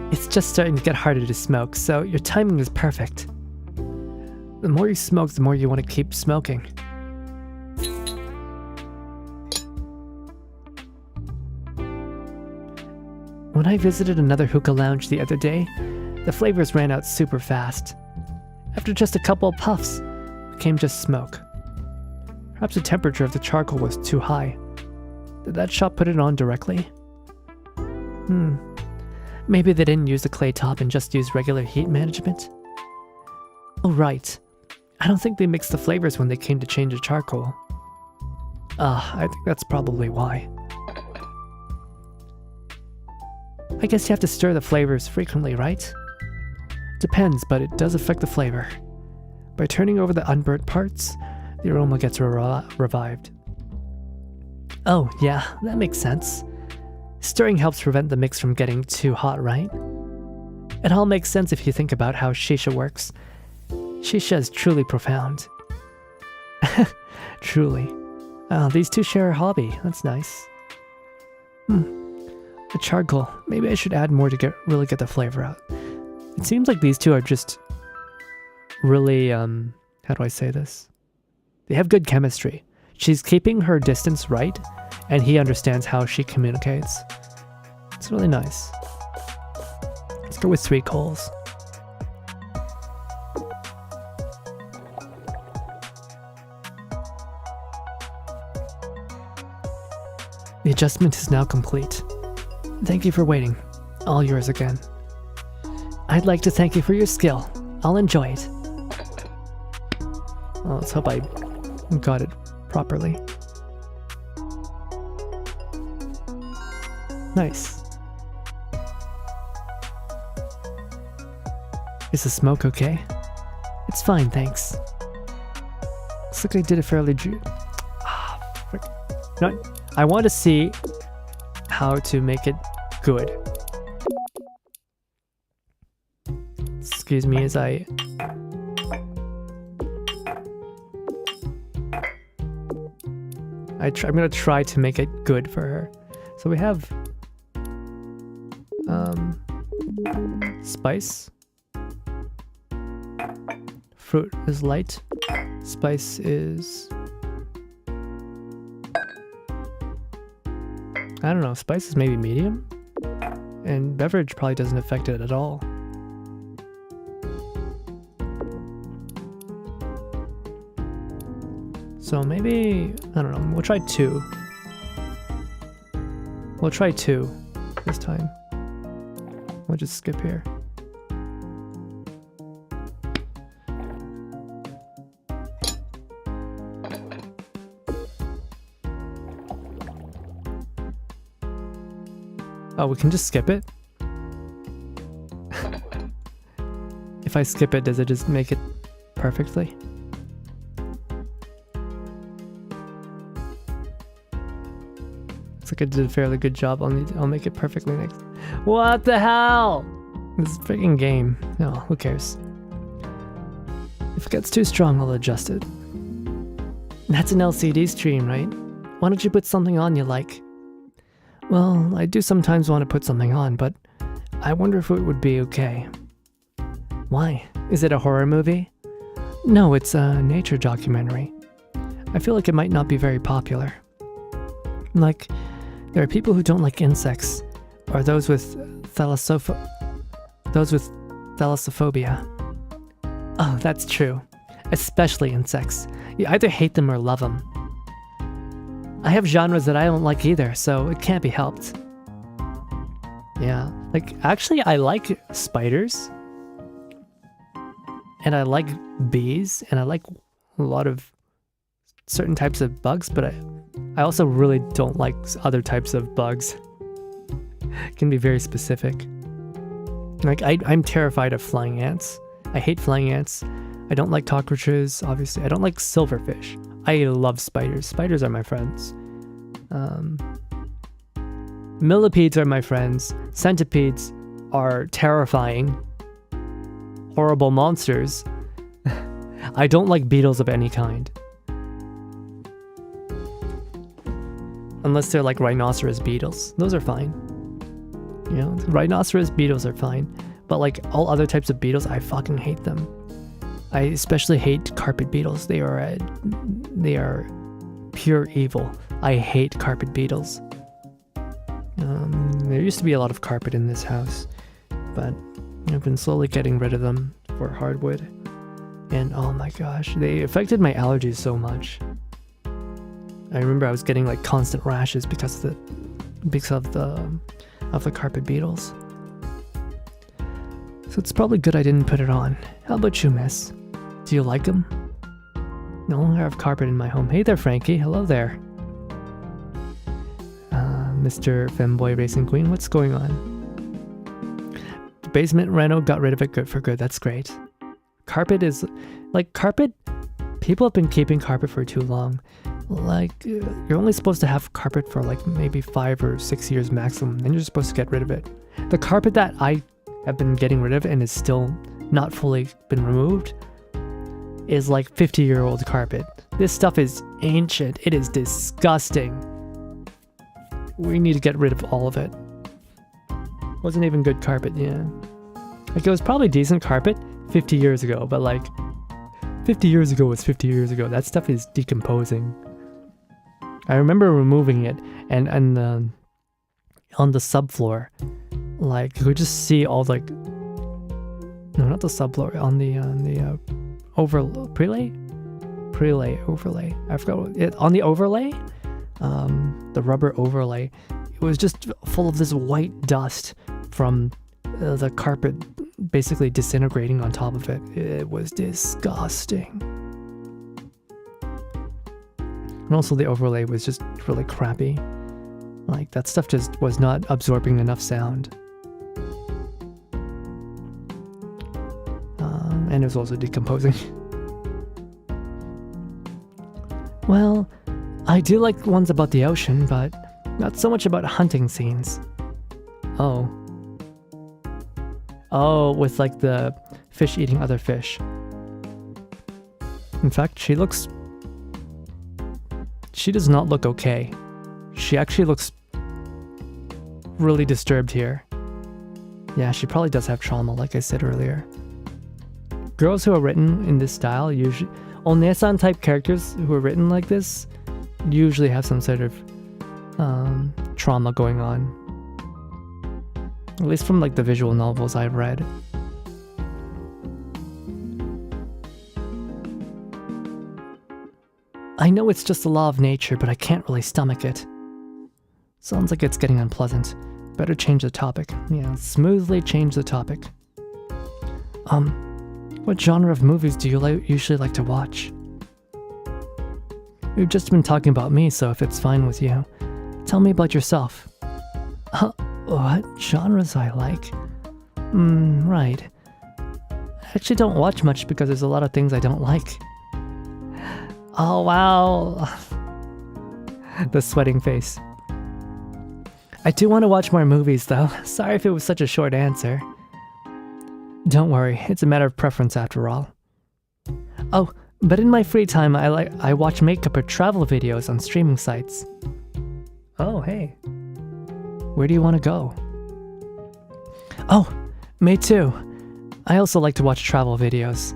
It's just starting to get harder to smoke, so your timing is perfect. The more you smoke, the more you want to keep smoking. When I visited another hookah lounge the other day, the flavors ran out super fast. After just a couple of puffs, it came just smoke. Perhaps the temperature of the charcoal was too high. Did that shop put it on directly? Maybe they didn't use the clay top and just used regular heat management? Oh right. I don't think they mixed the flavors when they came to change the charcoal. I think that's probably why. I guess you have to stir the flavors frequently, right? Depends, but it does affect the flavor. By turning over the unburnt parts, the aroma gets revived. Oh, yeah, that makes sense. Stirring helps prevent the mix from getting too hot, right? It all makes sense if you think about how shisha works. Shisha is truly profound. Truly. These two share a hobby. That's nice. The charcoal. Maybe I should add more to really get the flavor out. It seems like these two are just really, how do I say this? They have good chemistry. She's keeping her distance right, and he understands how she communicates. It's really nice. Let's go with 3 coals. The adjustment is now complete. Thank you for waiting. All yours again. I'd like to thank you for your skill. I'll enjoy it. Well, let's hope I got it properly. Nice. Is the smoke okay? It's fine, thanks. Looks like I did a fairly frick. No, I want to see how to make it good. Excuse me as I'm gonna try to make it good for her. So we have spice. Fruit is light. Spice is, I don't know, spice is maybe medium? And beverage probably doesn't affect it at all. So maybe, I don't know, we'll try 2. We'll try 2 this time. We'll just skip here. Oh, we can just skip it? If I skip it, does it just make it perfectly? Looks like I did a fairly good job. I'll make it perfectly next. What the hell? This is a freaking game. No, who cares? If it gets too strong, I'll adjust it. That's an LCD stream, right? Why don't you put something on you like? Well, I do sometimes want to put something on, but I wonder if it would be okay. Why? Is it a horror movie? No, it's a nature documentary. I feel like it might not be very popular. Like, there are people who don't like insects, or those with thalassophobia. Oh, that's true. Especially insects. You either hate them or love them. I have genres that I don't like either, so it can't be helped. Yeah, like, actually I like spiders. And I like bees, and I like a lot of certain types of bugs, but I also really don't like other types of bugs. It can be very specific. Like, I'm terrified of flying ants. I hate flying ants. I don't like cockroaches, obviously. I don't like silverfish. I love spiders. Spiders are my friends. Millipedes are my friends. Centipedes are terrifying, horrible monsters. I don't like beetles of any kind. Unless they're like rhinoceros beetles. Those are fine. You know, rhinoceros beetles are fine. But like all other types of beetles, I fucking hate them. I especially hate carpet beetles. They are pure evil. I hate carpet beetles. There used to be a lot of carpet in this house, but I've been slowly getting rid of them for hardwood. And oh my gosh, they affected my allergies so much. I remember I was getting like constant rashes because of the carpet beetles. So it's probably good I didn't put it on. How about you, miss? Do you like them? No longer have carpet in my home. Hey there, Frankie. Hello there. Mr. Femboy Racing Queen, what's going on? The basement reno got rid of it good for good. That's great. Carpet is... Like, carpet... People have been keeping carpet for too long. Like, you're only supposed to have carpet for like maybe 5 or 6 years maximum. Then you're supposed to get rid of it. The carpet that I have been getting rid of and is still not fully been removed is like 50-year-old carpet. This stuff is ancient. It is disgusting. We need to get rid of all of it. Wasn't even good carpet, yeah. Like, it was probably decent carpet 50 years ago, but like 50 years ago was 50 years ago. That stuff is decomposing. I remember removing it and on the subfloor, like you could just see all like, no, not the subfloor, on the prelay overlay. I forgot what it, on the overlay, the rubber overlay. It was just full of this white dust from the carpet basically disintegrating on top of it. It was disgusting. And also the overlay was just really crappy. Like, that stuff just was not absorbing enough sound. And it was also decomposing. Well, I do like ones about the ocean, but not so much about hunting scenes. Oh, with like the fish eating other fish. In fact, she does not look okay. She actually looks really disturbed here. Yeah, she probably does have trauma, like I said earlier. Girls who are written in this style usually... Onesan type characters who are written like this usually have some sort of trauma going on. At least from like the visual novels I've read. I know it's just the law of nature, but I can't really stomach it. Sounds like it's getting unpleasant. Better change the topic. Yeah, smoothly change the topic. What genre of movies do you usually like to watch? We've just been talking about me, so if it's fine with you, tell me about yourself. What genres I like? Right. I actually don't watch much because there's a lot of things I don't like. Oh, wow. The sweating face. I do want to watch more movies, though. Sorry if it was such a short answer. Don't worry, it's a matter of preference after all. Oh, but in my free time, I watch makeup or travel videos on streaming sites. Oh, hey. Where do you want to go? Oh, me too. I also like to watch travel videos.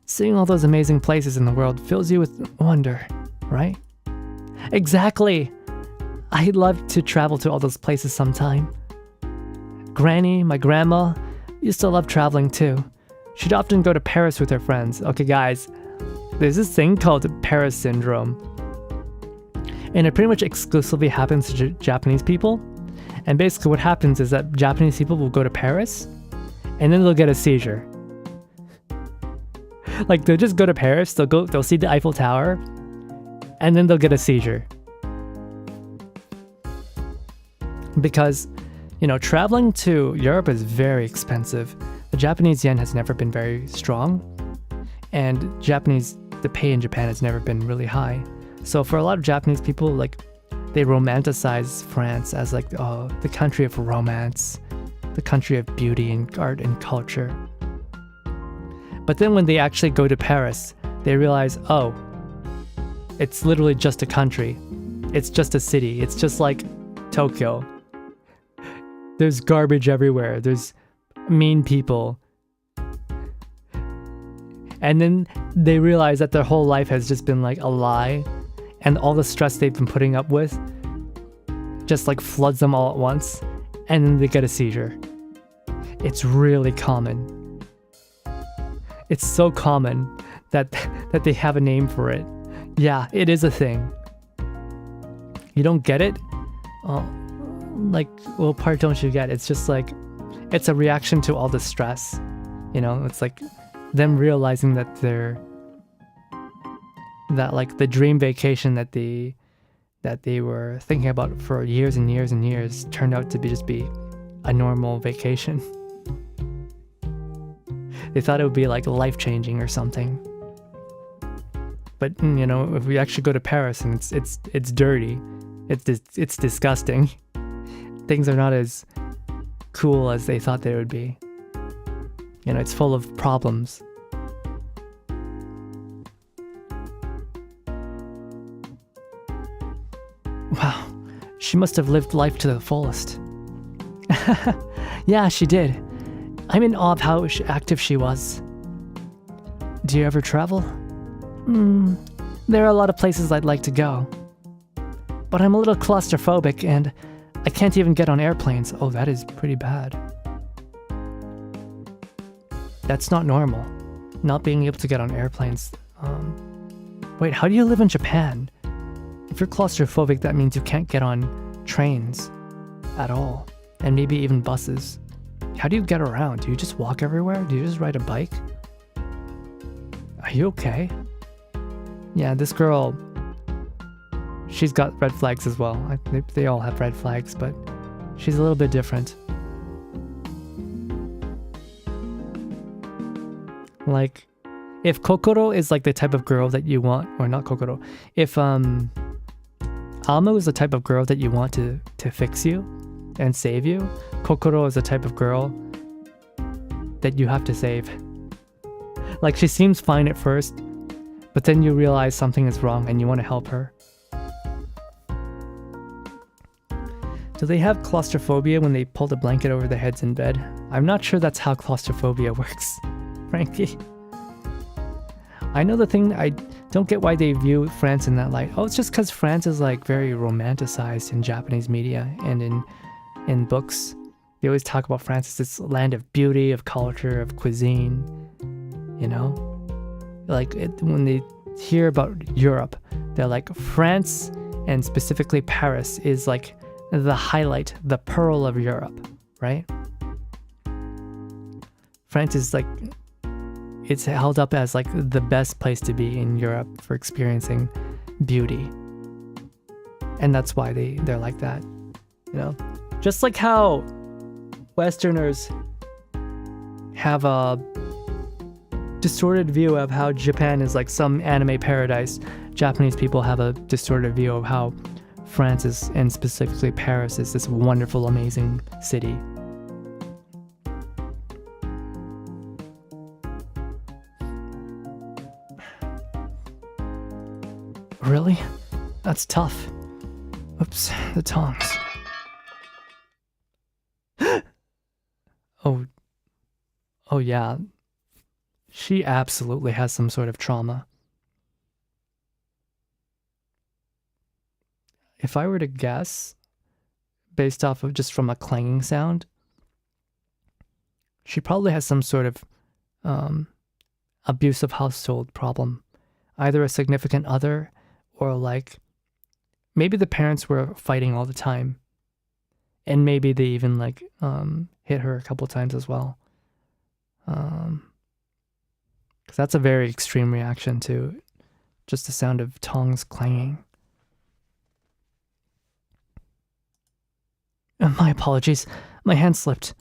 Seeing all those amazing places in the world fills you with wonder, right? Exactly! I'd love to travel to all those places sometime. Granny, my grandma, used to love traveling too. She'd often go to Paris with her friends. Okay guys, there's this thing called Paris syndrome. And it pretty much exclusively happens to Japanese people. And basically what happens is that Japanese people will go to Paris and then they'll get a seizure. Like, they'll just go to Paris, they'll see the Eiffel Tower, and then they'll get a seizure. Because, you know, traveling to Europe is very expensive. The Japanese yen has never been very strong, and the pay in Japan has never been really high. So for a lot of Japanese people, like, they romanticize France as like, oh, the country of romance, the country of beauty and art and culture. But then when they actually go to Paris, they realize, oh, it's literally just a country. It's just a city. It's just like Tokyo. There's garbage everywhere. There's mean people. And then they realize that their whole life has just been like a lie, and all the stress they've been putting up with just like floods them all at once, and then they get a seizure. It's really common. It's so common that they have a name for it. Yeah, it is a thing. You don't get it? Oh, like, what part don't you get? It's just like, it's a reaction to all the stress. You know, it's like them realizing that like the dream vacation that they were thinking about for years and years and years turned out to just be a normal vacation. They thought it would be like life-changing or something. But you know, if we actually go to Paris and it's dirty, it's disgusting. Things are not as cool as they thought they would be. You know, it's full of problems. Wow, she must have lived life to the fullest. Yeah, she did. I'm in awe of how active she was. Do you ever travel? There are a lot of places I'd like to go. But I'm a little claustrophobic and I can't even get on airplanes. Oh, that is pretty bad. That's not normal. Not being able to get on airplanes. Wait, how do you live in Japan? If you're claustrophobic, that means you can't get on trains at all. And maybe even buses. How do you get around? Do you just walk everywhere? Do you just ride a bike? Are you okay? Yeah, this girl, she's got red flags as well. They all have red flags, but she's a little bit different. Like, if Kokoro is like the type of girl that you want, or not Kokoro, if Amo is the type of girl that you want to fix you and save you, Kokoro is the type of girl that you have to save. Like, she seems fine at first, but then you realize something is wrong and you want to help her. Do they have claustrophobia when they pull the blanket over their heads in bed? I'm not sure that's how claustrophobia works, Frankie. I know the thing, I don't get why they view France in that light. Oh, it's just because France is like very romanticized in Japanese media and in books. They always talk about France as this land of beauty, of culture, of cuisine, you know? Like, when they hear about Europe, they're like, France, and specifically Paris, is like the highlight, the pearl of Europe, right? France is like, it's held up as like the best place to be in Europe for experiencing beauty. And that's why they're like that, you know? Just like how Westerners have a distorted view of how Japan is like some anime paradise, Japanese people have a distorted view of how France is, and specifically Paris, is this wonderful, amazing city. Really? That's tough. Oops, the tongs. Oh yeah. She absolutely has some sort of trauma. If I were to guess, based off of just from a clanging sound, she probably has some sort of abusive household problem. Either a significant other, or like, maybe the parents were fighting all the time. And maybe they even like hit her a couple times as well. Because that's a very extreme reaction to just the sound of tongs clanging. My apologies. My hand slipped.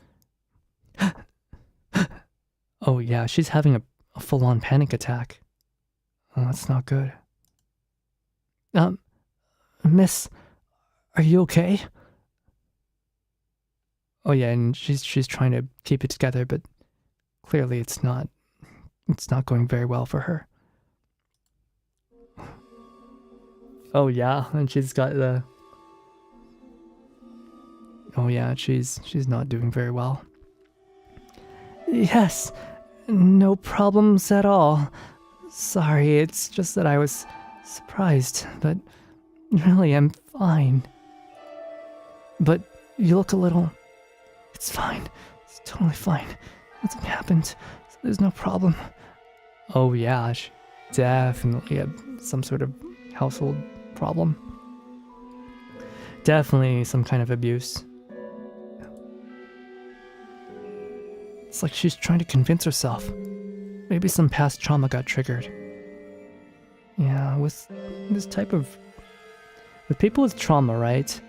Oh yeah, she's having a full-on panic attack. Oh, that's not good. Miss, Are you okay? Oh yeah, and she's trying to keep it together, but clearly it's not going very well for her. Oh yeah, and she's got the... Oh yeah, she's not doing very well. Yes, no problems at all. Sorry, it's just that I was surprised, but really I'm fine. But you look a little... It's fine. It's totally fine. Nothing happened. So there's no problem. Oh yeah, she definitely had some sort of household problem. Definitely some kind of abuse. It's like she's trying to convince herself. Maybe some past trauma got triggered. Yeah, with this type of... With people with trauma, right?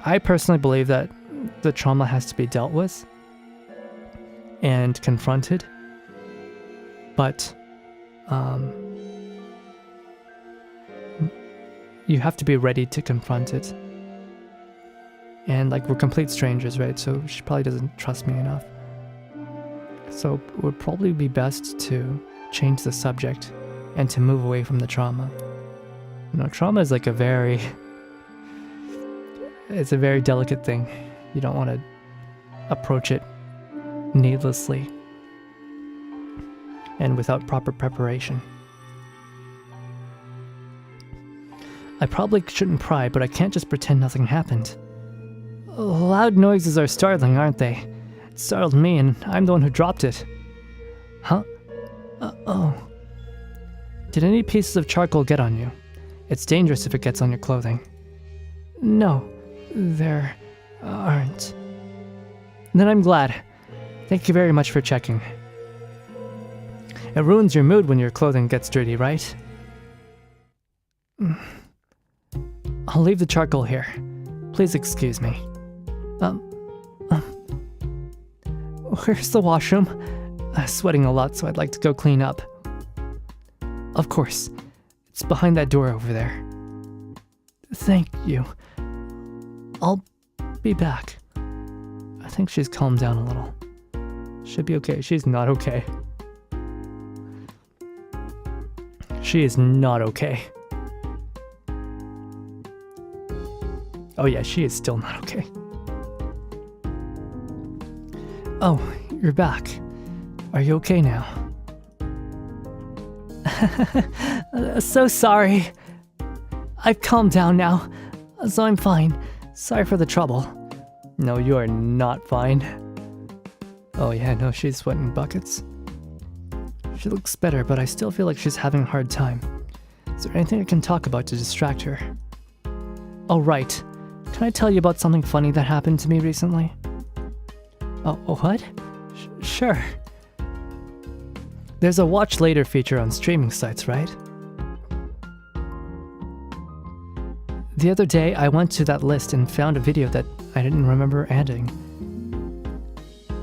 I personally believe that the trauma has to be dealt with and confronted. But you have to be ready to confront it. And like, we're complete strangers, right? So she probably doesn't trust me enough. So it would probably be best to change the subject and to move away from the trauma. You know, trauma is like it's a very delicate thing. You don't want to approach it needlessly and without proper preparation. I probably shouldn't pry, but I can't just pretend nothing happened. Loud noises are startling, aren't they? It startled me, and I'm the one who dropped it. Huh? Oh. Did any pieces of charcoal get on you? It's dangerous if it gets on your clothing. No, there aren't. Then I'm glad. Thank you very much for checking. It ruins your mood when your clothing gets dirty, right? I'll leave the charcoal here. Please excuse me. Where's the washroom? I'm sweating a lot, so I'd like to go clean up. Of course. It's behind that door over there. Thank you. I'll be back. I think she's calmed down a little. Should be okay. She's not okay. She is not okay. Oh yeah, she is still not okay. Oh, you're back. Are you okay now? So sorry. I've calmed down now, so I'm fine. Sorry for the trouble. No, you are not fine. Oh yeah, no, she's sweating buckets. She looks better, but I still feel like she's having a hard time. Is there anything I can talk about to distract her? Oh right. Can I tell you about something funny that happened to me recently? Oh what? Sure. There's a watch later feature on streaming sites, right? The other day, I went to that list and found a video that I didn't remember adding.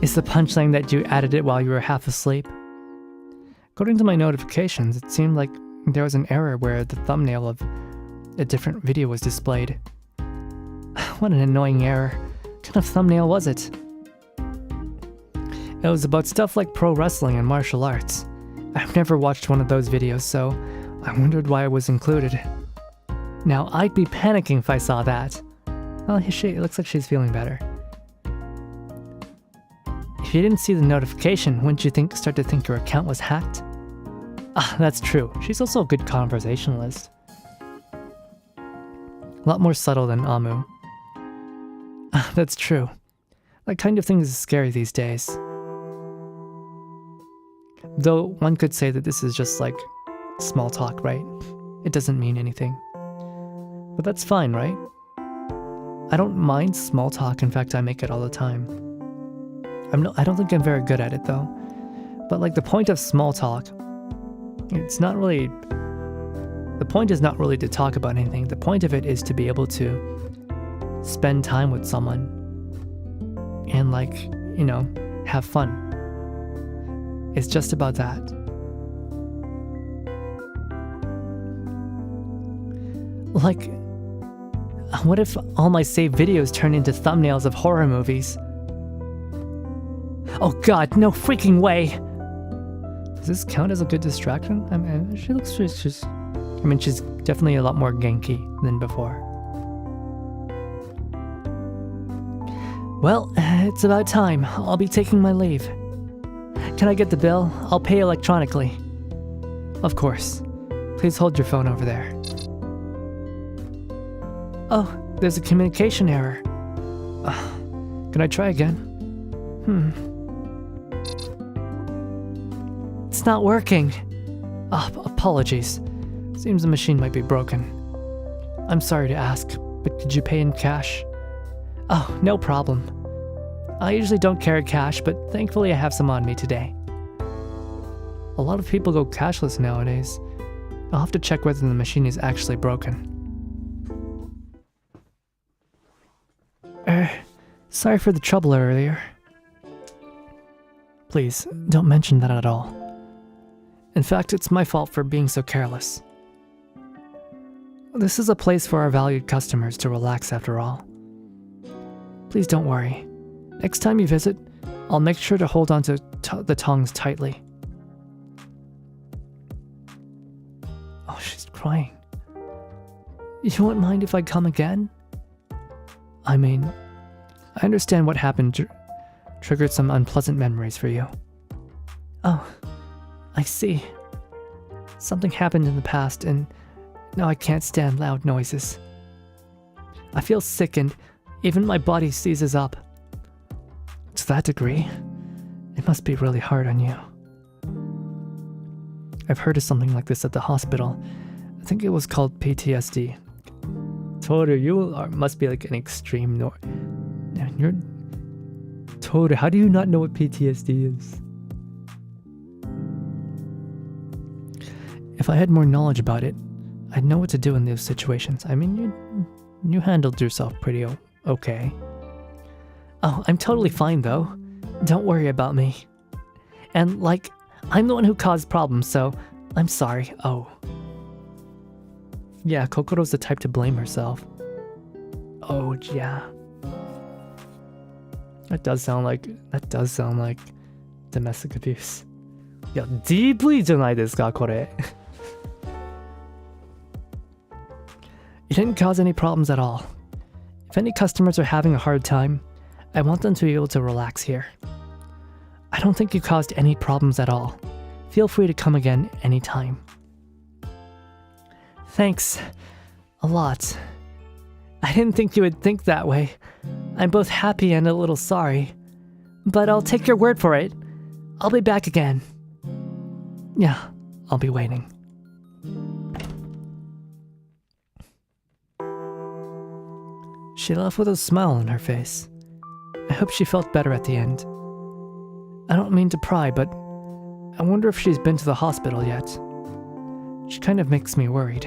Is the punchline that you added it while you were half asleep? According to my notifications, it seemed like there was an error where the thumbnail of a different video was displayed. What an annoying error. What kind of thumbnail was it? It was about stuff like pro wrestling and martial arts. I've never watched one of those videos, so I wondered why it was included. Now, I'd be panicking if I saw that. Well, it looks like she's feeling better. If you didn't see the notification, wouldn't you start to think your account was hacked? Ah, that's true. She's also a good conversationalist. A lot more subtle than Amu. Ah, that's true. That kind of thing is scary these days. Though one could say that this is just like small talk, right? It doesn't mean anything. But that's fine, right? I don't mind small talk. In fact, I make it all the time. I don't think I'm very good at it though. But like, the point of small talk, it's not really... The point is not really to talk about anything. The point of it is to be able to spend time with someone and, like, you know, have fun. It's just about that. Like, What if all my saved videos turn into thumbnails of horror movies? Oh god, no freaking way! Does this count as a good distraction? I mean, she's definitely a lot more genki than before. Well, it's about time. I'll be taking my leave. Can I get the bill? I'll pay electronically. Of course. Please hold your phone over there. Oh, there's a communication error. Can I try again? It's not working. Apologies. Seems the machine might be broken. I'm sorry to ask, but did you pay in cash? Oh, no problem. I usually don't carry cash, but thankfully I have some on me today. A lot of people go cashless nowadays. I'll have to check whether the machine is actually broken. Sorry for the trouble earlier. Please, don't mention that at all. In fact, it's my fault for being so careless. This is a place for our valued customers to relax after all. Please don't worry. Next time you visit, I'll make sure to hold on to the tongs tightly. Oh, she's crying. You won't mind if I come again? I mean, I understand what happened triggered some unpleasant memories for you. Oh, I see. Something happened in the past and now I can't stand loud noises. I feel sick and even my body seizes up. To that degree, it must be really hard on you. I've heard of something like this at the hospital. I think it was called PTSD. Toru, must be like an extreme Toru, how do you not know what PTSD is? If I had more knowledge about it, I'd know what to do in those situations. I mean, you handled yourself pretty okay. Oh, I'm totally fine though. Don't worry about me. And like, I'm the one who caused problems, so I'm sorry. Oh. Yeah, Kokoro's the type to blame herself. Oh, yeah. That does sound like domestic abuse. Yeah, deeply じゃないですか、これ。You didn't cause any problems at all. If any customers are having a hard time, I want them to be able to relax here. I don't think you caused any problems at all. Feel free to come again anytime. Thanks. A lot. I didn't think you would think that way. I'm both happy and a little sorry. But I'll take your word for it. I'll be back again. Yeah, I'll be waiting. She left with a smile on her face. I hope she felt better at the end. I don't mean to pry, but I wonder if she's been to the hospital yet. She kind of makes me worried.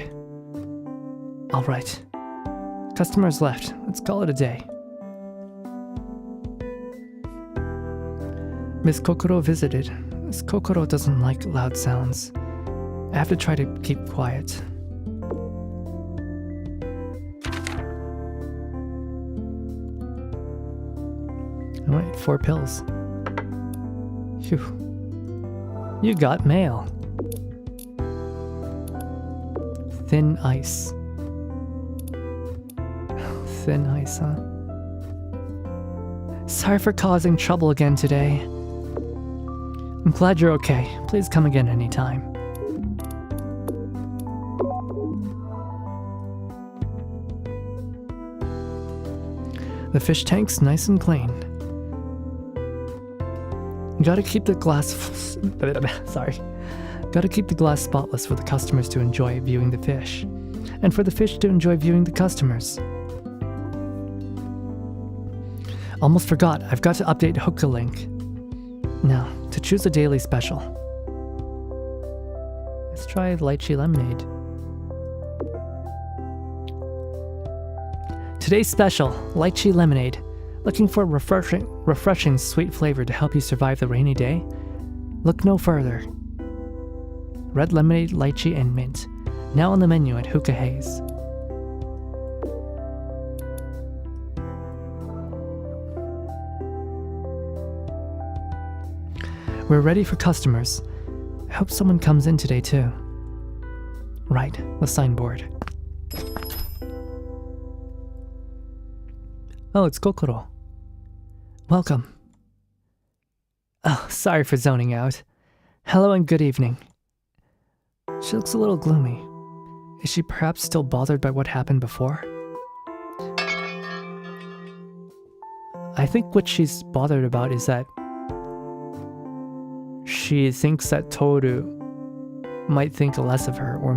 All right. Customers left. Let's call it a day. Miss Kokoro visited. Miss Kokoro doesn't like loud sounds. I have to try to keep quiet. Alright, 4 pills. Phew. You got mail. Thin ice. Thin ice, huh? Sorry for causing trouble again today. I'm glad you're okay. Please come again anytime. The fish tank's nice and clean. Gotta keep the glass Gotta keep the glass spotless for the customers to enjoy viewing the fish, and for the fish to enjoy viewing the customers. Almost forgot, I've got to update Hookah link. Now, to choose a daily special. Let's try lychee lemonade. Today's special, lychee lemonade. Looking for a refreshing sweet flavor to help you survive the rainy day? Look no further. Red lemonade, lychee, and mint. Now on the menu at Hookah Haze. We're ready for customers. I hope someone comes in today too. Right, the signboard. Oh, it's Kokoro. Welcome. Oh, sorry for zoning out. Hello and good evening. She looks a little gloomy. Is she perhaps still bothered by what happened before? I think what she's bothered about is that she thinks that Toru might think less of her, or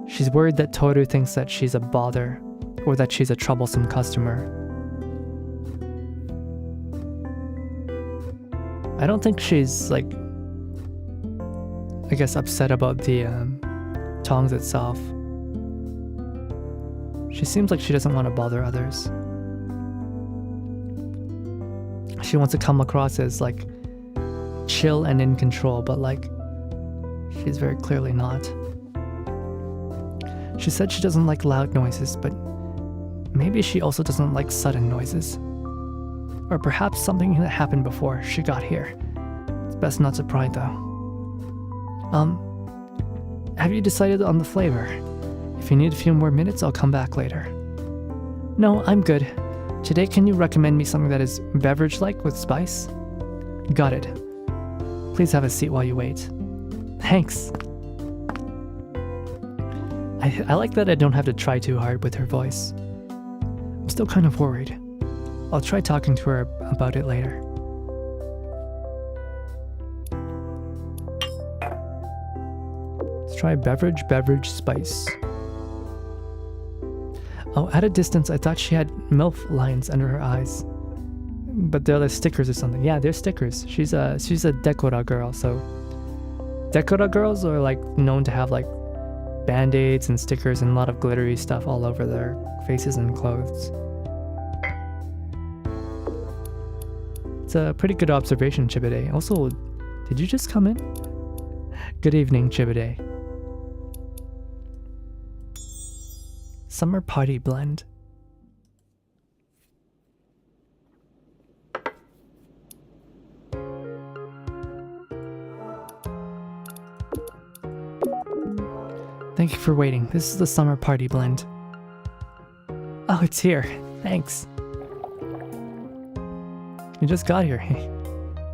she's worried that Toru thinks that she's a bother, or that she's a troublesome customer. I don't think she's, like, I guess upset about the tongs itself. She seems like she doesn't want to bother others. She wants to come across as, like, chill and in control, but, like, she's very clearly not. She said she doesn't like loud noises, but maybe she also doesn't like sudden noises. Or perhaps something that happened before she got here. It's best not to pry though. Have you decided on the flavor? If you need a few more minutes, I'll come back later. No, I'm good. Today, can you recommend me something that is beverage-like with spice? Got it. Please have a seat while you wait. Thanks. I like that I don't have to try too hard with her voice. I'm still kind of worried. I'll try talking to her about it later. Let's try beverage, spice. Oh, at a distance, I thought she had MILF lines under her eyes. But they're the stickers or something. Yeah, they're stickers. She's a Decora girl, so... Decora girls are, like, known to have, like, band-aids and stickers and a lot of glittery stuff all over their faces and clothes. It's a pretty good observation, Chibide. Also, did you just come in? Good evening, Chibide. Summer party blend. Thank you for waiting. This is the summer party blend. Oh, it's here. Thanks. You just got here.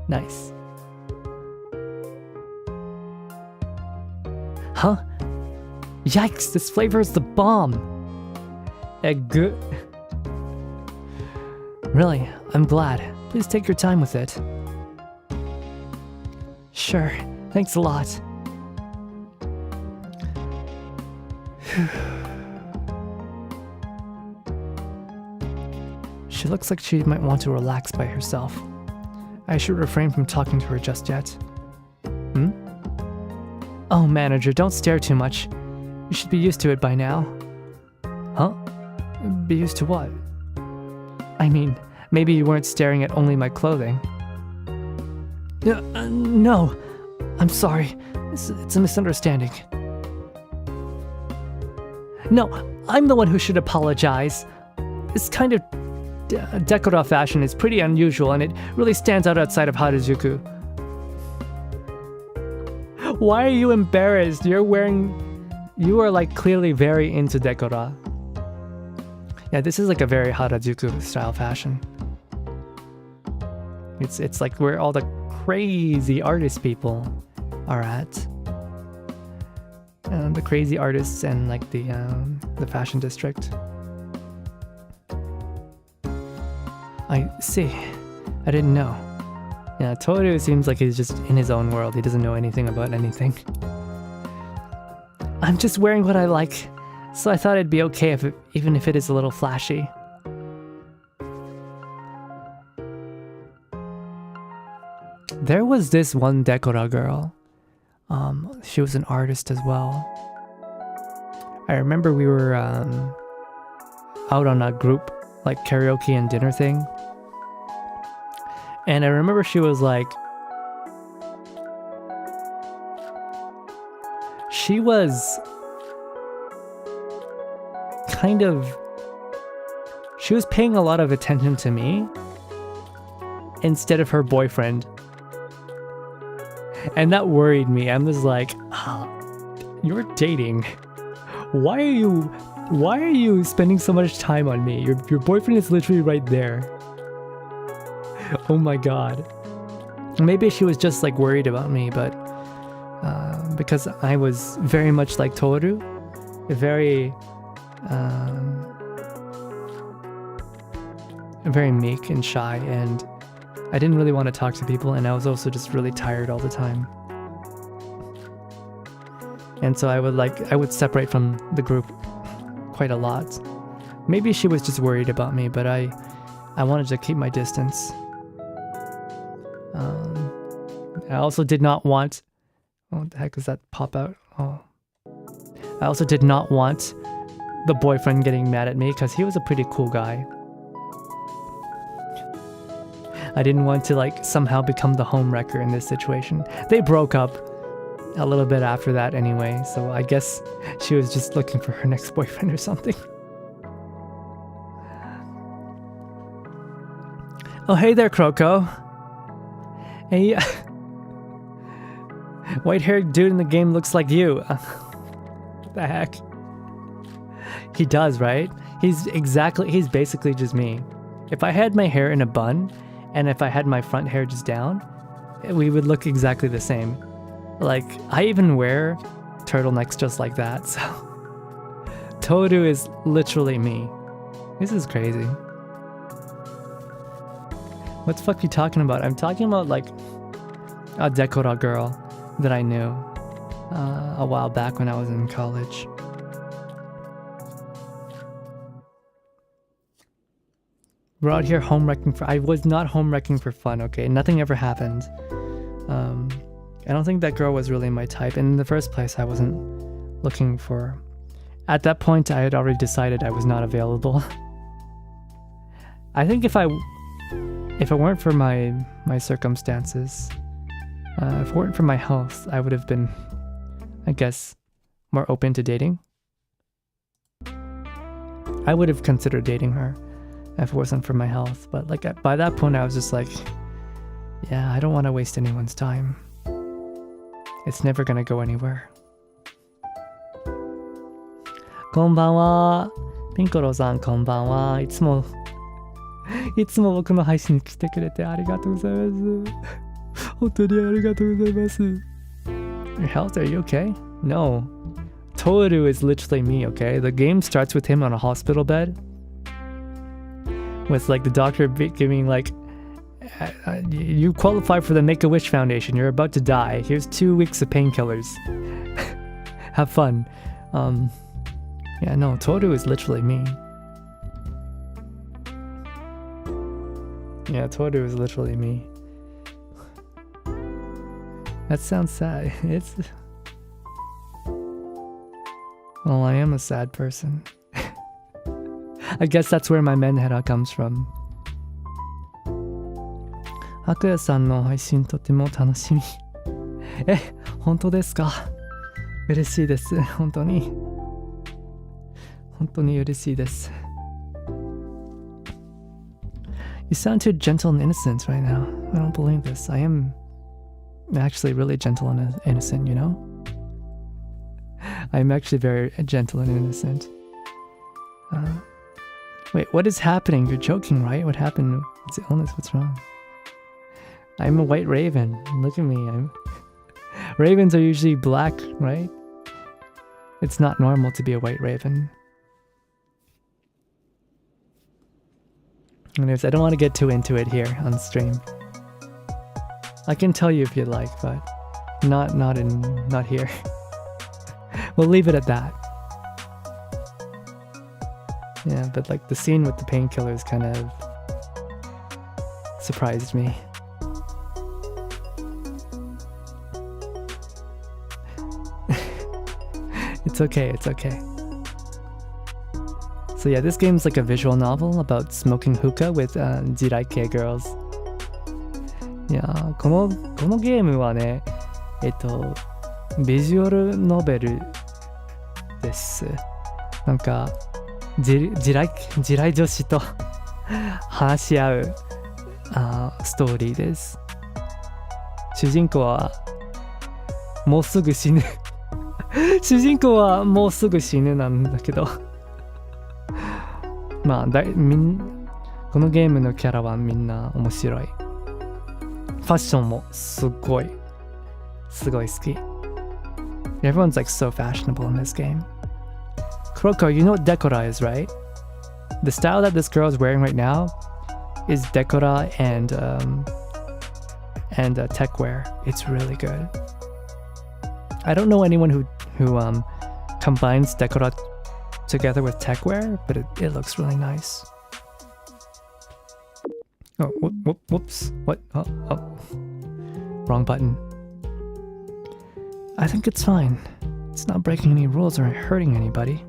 Nice. Huh? Yikes, this flavor is the bomb. Good. Really, I'm glad. Please take your time with it. Sure, thanks a lot. She looks like she might want to relax by herself. I should refrain from talking to her just yet. Hmm? Oh, manager, don't stare too much. You should be used to it by now. Huh? Be used to what? I mean, maybe you weren't staring at only my clothing. No, I'm sorry. It's a misunderstanding. No, I'm the one who should apologize. This kind of Decora fashion is pretty unusual and it really stands out outside of Harajuku. Why are you embarrassed? You are like clearly very into Decora. Yeah, this is like a very Harajuku style fashion. It's like where all the crazy artist people are at. The crazy artists and like the fashion district. I see. I didn't know. Yeah, Toru seems like he's just in his own world. He doesn't know anything about anything. I'm just wearing what I like, so I thought it'd be okay even if it is a little flashy. There was this one Decora girl. She was an artist as well. I remember we were out on a group like karaoke and dinner thing. And I remember she was like... She was... kind of... She was paying a lot of attention to me instead of her boyfriend. And that worried me. I was like, you're dating. Why are you spending so much time on me? Your boyfriend is literally right there. Oh my god. Maybe she was just like worried about me, but because I was very much like Toru, very meek and shy, and I didn't really want to talk to people, and I was also just really tired all the time. And so I would separate from the group quite a lot. Maybe she was just worried about me, but I wanted to keep my distance. I also did not want... What the heck is that pop out? Oh. I also did not want the boyfriend getting mad at me because he was a pretty cool guy. I didn't want to like somehow become the homewrecker in this situation. They broke up a little bit after that anyway, so I guess she was just looking for her next boyfriend or something. Oh, hey there, Croco. Hey, white-haired dude in the game looks like you. What the heck? He does, right? He's basically just me. If I had my hair in a bun, and if I had my front hair just down, we would look exactly the same. Like, I even wear turtlenecks just like that, so... Toru is literally me. This is crazy. What the fuck are you talking about? I'm talking about, like, a Decora girl that I knew a while back when I was in college. We're out here home-wrecking for... I was not home-wrecking for fun, okay? Nothing ever happened. I don't think that girl was really my type. And in the first place, I wasn't looking for... At that point, I had already decided I was not available. I think if it weren't for my circumstances, if it weren't for my health, I would have been, I guess, more open to dating. I would have considered dating her if it wasn't for my health. But like by that point, I was just like, yeah, I don't want to waste anyone's time. It's never gonna go anywhere. こんばんは。ピンコロさん、こんばんは。いつも僕の配信に来てくれてありがとうございます。本当にありがとうございます。Your health, are you okay? No. Toru is literally me, okay? The game starts with him on a hospital bed. With like the doctor giving like, you qualify for the Make-A-Wish Foundation. You're about to die. Here's 2 weeks of painkillers. Have fun. Yeah, no, Toru is literally me. Yeah, Toru is literally me. That sounds sad. Well, I am a sad person. I guess that's where my menhera comes from. アクヤさんの配信とても楽しみ。本当ですか？嬉しいです。本当に嬉しいです。You sound too gentle and innocent right now. I don't believe this. I am actually really gentle and innocent, you know? I am actually very gentle and innocent. Wait, what is happening? You're joking, right? What happened? What's the illness? What's wrong? I'm a white raven. Look at me. Ravens are usually black, right? It's not normal to be a white raven. Anyways, I don't want to get too into it here on stream. I can tell you if you'd like, but not here. We'll leave it at that. Yeah, but like the scene with the painkillers kind of surprised me. It's okay. So yeah, this game's like a visual novel about smoking hookah with Jirais girls. いやー、このゲームはね、ビジュアルノベルです。なんか地雷女子と話し合うストーリーです。主人公はもうすぐ死ぬ主人公はもうすぐ死ぬなんだけどまあこのゲームのキャラはみんな面白い。ファッションもすごい好き。Everyone's like so fashionable in this game. Kuroko, you know what decora is, right? The style that this girl is wearing right now is decora and tech wear. It's really good. I don't know anyone who combines decora together with tech wear, but it looks really nice. Oh, whoops. What? Oh. Wrong button. I think it's fine. It's not breaking any rules or hurting anybody.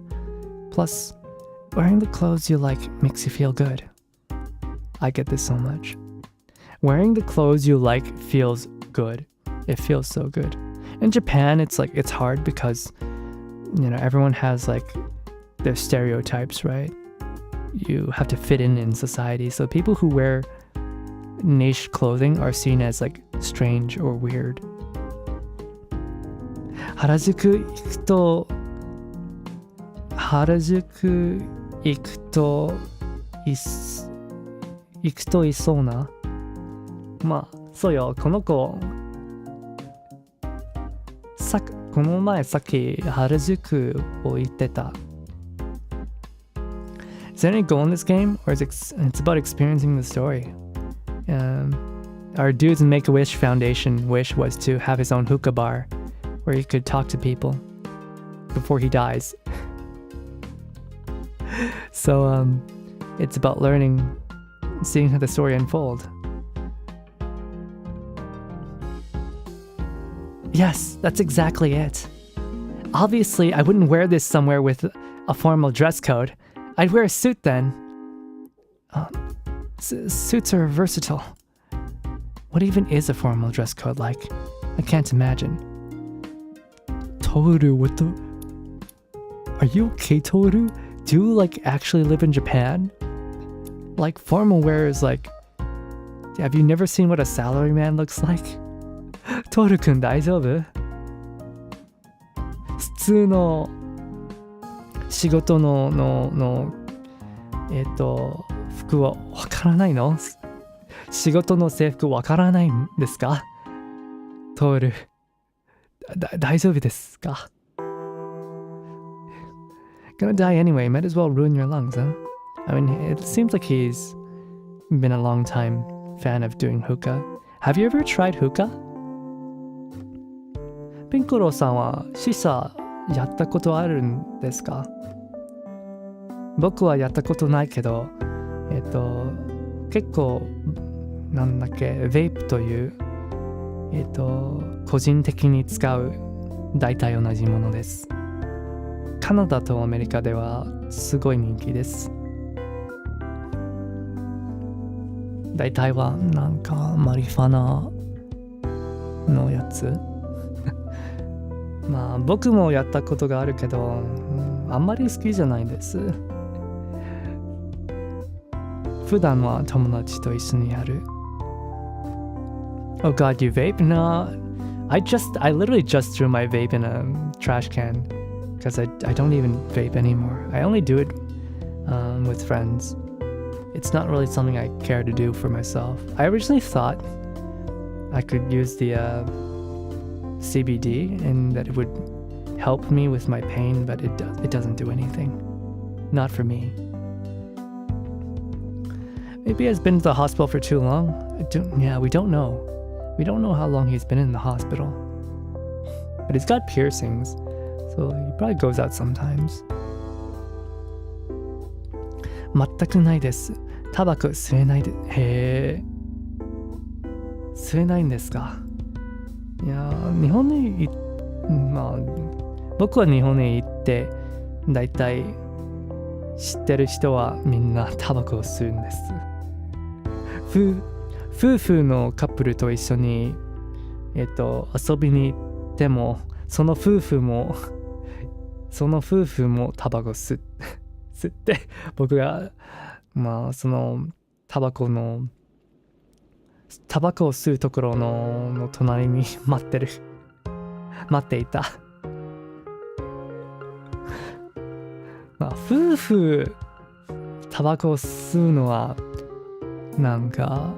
Plus, wearing the clothes you like makes you feel good. I get this so much. Wearing the clothes you like feels good. It feels so good. In Japan, it's hard because, everyone has their stereotypes, right? You have to fit in society. So people who wear niche clothing are seen as strange or weird. 原宿行くといそうな。まあそうよ、この子この前さっき原宿を行ってた。Is there any goal in this game, or it's about experiencing the story? Our dude's Make-A-Wish Foundation wish was to have his own hookah bar where he could talk to people before he dies. So it's about learning, seeing how the story unfold. Yes, that's exactly it. Obviously, I wouldn't wear this somewhere with a formal dress code. I'd wear a suit then. Suits are versatile. What even is a formal dress code like? I can't imagine. Toru, what the... Are you okay, Toru? Do you actually live in Japan? Formal wear is have you never seen what a salaryman looks like? Toru-kun, 大丈夫？普通の仕事の服はわからないの？仕事の制服わからないんですか？トール、大丈夫ですか？ Gonna die anyway, might as well ruin your lungs, huh? I mean, it seems like he's been a long time fan of doing hookah. Have you ever tried hookah? ピンコロさんはシサやったことあるんですか？僕はやったことないけど、結構なんだっけ、ベイプという、個人的に使う大体同じものです。カナダとアメリカではすごい人気です。大体はなんかマリファナのやつまあ僕もやったことがあるけど、あんまり好きじゃないです。普段は友達と一緒にやる。Oh god, you vape? No, I literally just threw my vape in a trash can because I don't even vape anymore. I only do it with friends. It's not really something I care to do for myself. I originally thought I could use the CBD and that it would help me with my pain, but it doesn't do anything. Not for me. Maybe he's been to the hospital for too long. We don't know. We don't know how long he's been in the hospital. But he's got piercings, so he probably goes out sometimes. 全くないです。タバコ吸えないで。へえ。吸えないんですか。いや、日本にまあ僕は日本に行ってだいたい知ってる人はみんなタバコを吸うんです。夫婦のカップルと一緒に遊びに行ってもその夫婦もタバコ吸って僕がまあそのタバコを吸うところの隣に待ってる待っていた。まあ、夫婦タバコを吸うのはなんか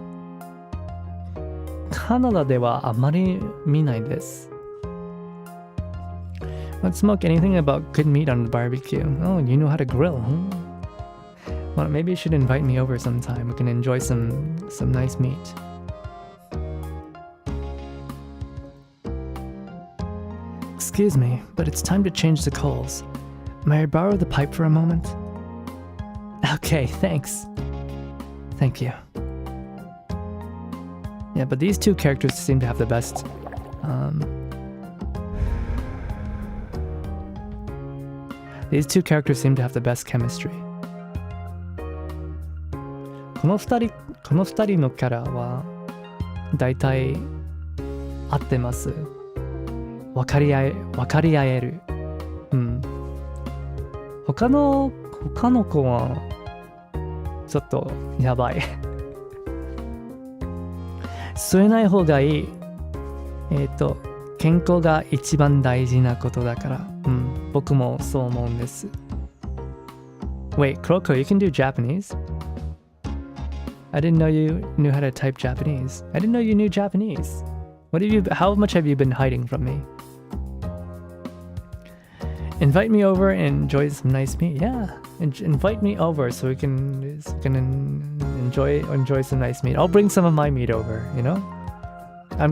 カナダではあまり見ないです。Let's smoke anything about good meat on the barbecue. Oh, you know how to grill, huh? Well, maybe you should invite me over sometime. We can enjoy some nice meat. Excuse me, but it's time to change the coals. May I borrow the pipe for a moment? Okay, thanks. Thank you. Yeah, but these two characters seem to have the best These two characters seem to have the best chemistry. この二人のキャラはだいたい合ってます。分かり合える。うん。他の子はちょっとやばい。吸えない方がいい。健康が一番大事なことだから。うん。僕もそう思うんです。Wait, Kroko, you can do Japanese? I didn't know you knew how to type Japanese. I didn't know you knew Japanese. How much have you been hiding from me? Invite me over and enjoy some nice meat. Yeah, invite me over so we can enjoy some nice meat. I'll bring some of my meat over, you know? I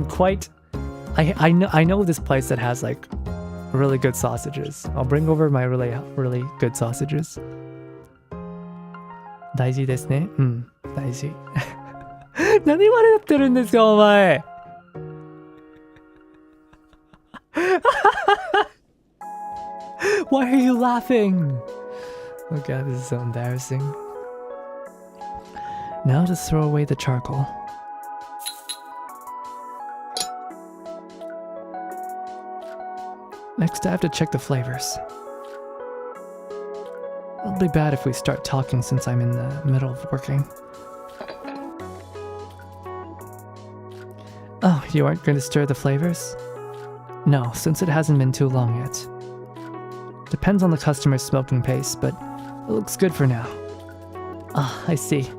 know this place that has like really good sausages. I'll bring over my really good sausages. 大事ですね。うん、大事。何までやってるんですか、お前。Why are you laughing? Oh god, this is so embarrassing. Now just throw away the charcoal. Next, I have to check the flavors. It'll be bad if we start talking since I'm in the middle of working. Oh, you aren't going to stir the flavors? No, since it hasn't been too long yet. Depends on the customer's smoking pace, but it looks good for now. Ah, I see.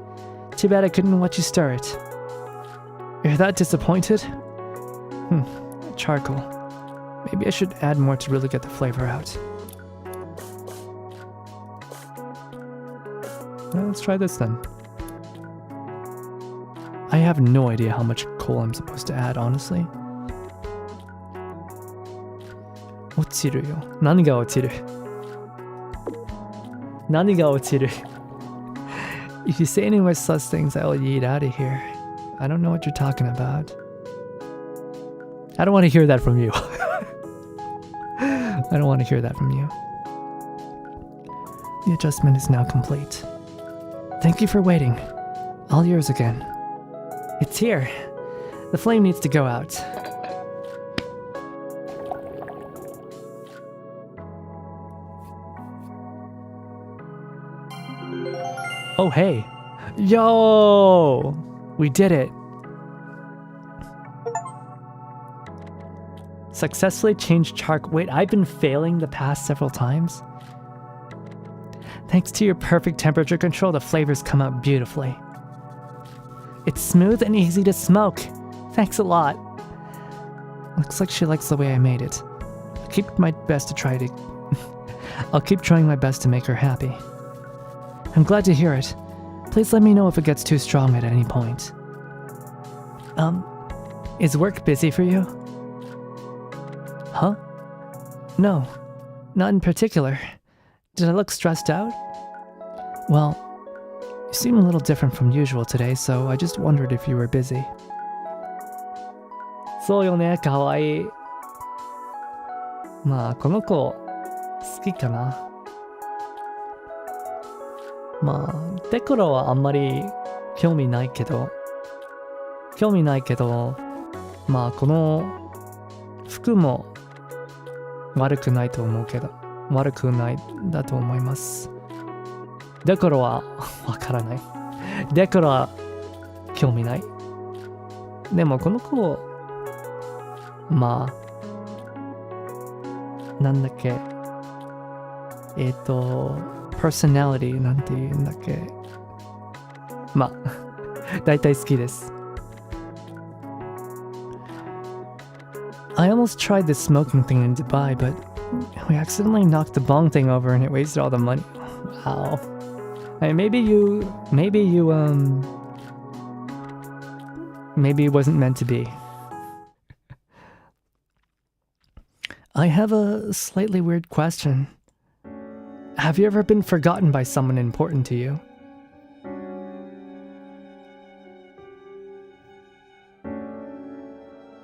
Too bad I couldn't let you stir it. You're that disappointed? Charcoal. Maybe I should add more to really get the flavor out. Well, let's try this then. I have no idea how much coal I'm supposed to add, honestly. 落ちるよ。何が落ちる？何が落ちる？ If you say any more such things, I'll eat out of here. I don't know what you're talking about. I don't want to hear that from you. I don't want to hear that from you. The adjustment is now complete. Thank you for waiting. All yours again. It's here. The flame needs to go out. Oh, hey. Yo! We did it. Successfully changed charcoal. Wait, I've been failing the past several times. Thanks to your perfect temperature control, the flavors come out beautifully. It's smooth and easy to smoke. Thanks a lot. Looks like she likes the way I made it. I'll keep trying my best to make her happy. I'm glad to hear it. Please let me know if it gets too strong at any point. Is work busy for you? Huh? No, not in particular. Did I look stressed out? Well, you seem a little different from usual today, so I just wondered if you were busy. そうよね、かわいい。まあ、この子、好きかな。まあ、デコロはあんまり興味ないけど、まあ、この服も悪くないと思うけど、悪くないだと思います。デコロはわからない。デコロは興味ない。でもこの子、まあ、なんだっけpersonality なんて言うんだっけまあ大体好きです。I almost tried the smoking thing in Dubai, but we accidentally knocked the bong thing over and it wasted all the money. Wow. I mean, maybe it wasn't meant to be. I have a slightly weird question. Have you ever been forgotten by someone important to you?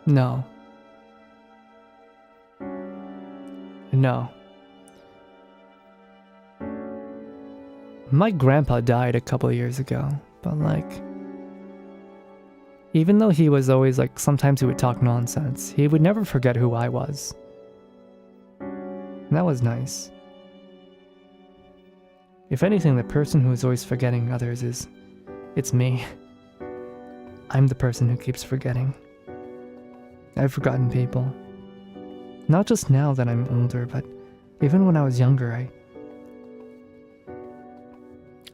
No. My grandpa died a couple years ago, but even though he was always sometimes he would talk nonsense, he would never forget who I was. And that was nice. If anything, the person who is always forgetting others it's me. I'm the person who keeps forgetting. I've forgotten people. Not just now that I'm older, but even when I was younger,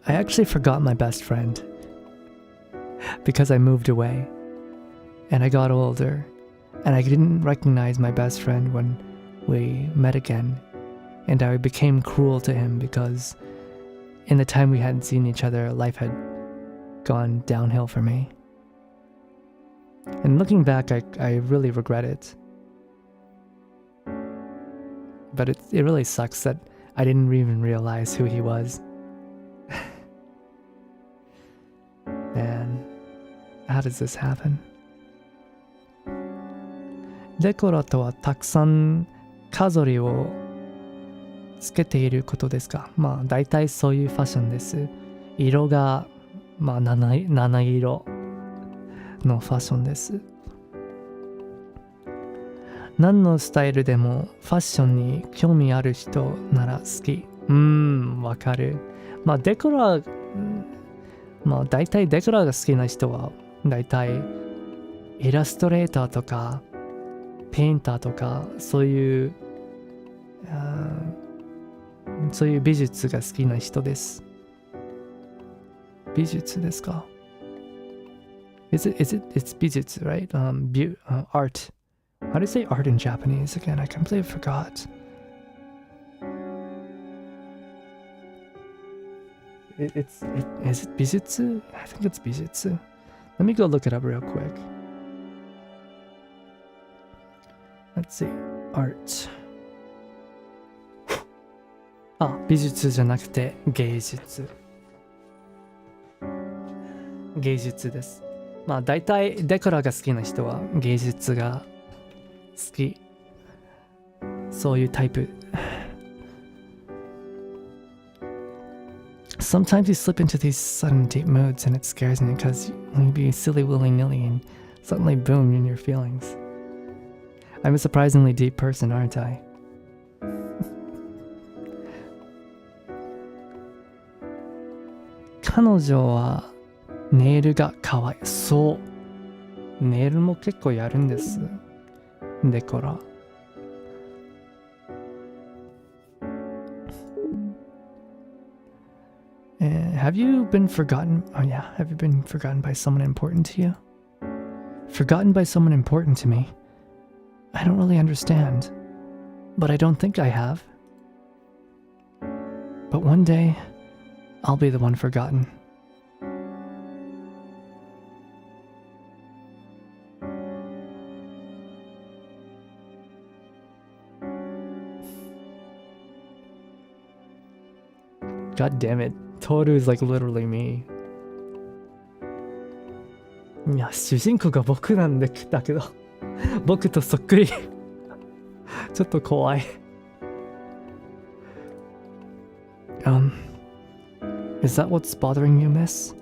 I actually forgot my best friend. Because I moved away. And I got older. And I didn't recognize my best friend when we met again. And I became cruel to him because in the time we hadn't seen each other, life had gone downhill for me. And looking back, I really regret it. But it really sucks that I didn't even realize who he was. Man, how does this happen? デコラとはたくさん飾りをつけていることですか？まあ大体そういうファッションです。色がまあ七色のファッションです。何のスタイルでもファッションに興味ある人なら好き。わかる。まあデコラ、まあ大体デコラが好きな人は大体イラストレーターとかペインターとかそういう美術が好きな人です。美術ですか？ It's 美術, right? Art. How do you say art in Japanese again? I completely forgot. Is it 美術? I think it's 美術. Let me go look it up real quick. Let's see. Art. あ、美術じゃなくて芸術。芸術です。まあ大体デコラが好きな人は芸術が好き。そういうタイプ。Sometimes you slip into these sudden deep moods and it scares me because you be silly willy-nilly and suddenly boom in your feelings. I'm a surprisingly deep person, aren't I? 彼女はネイルが可愛い。そう。ネイルも結構やるんです。デコラ。Have you been forgotten? Oh yeah, have you been forgotten by someone important to you? Forgotten by someone important to me? I don't really understand, but I don't think I have. But one day, I'll be the one forgotten. God damn it. Toru is literally me. いや、主人公が僕なんだけど、僕とそっくり。ちょっと怖い。Is that what's bothering you, miss?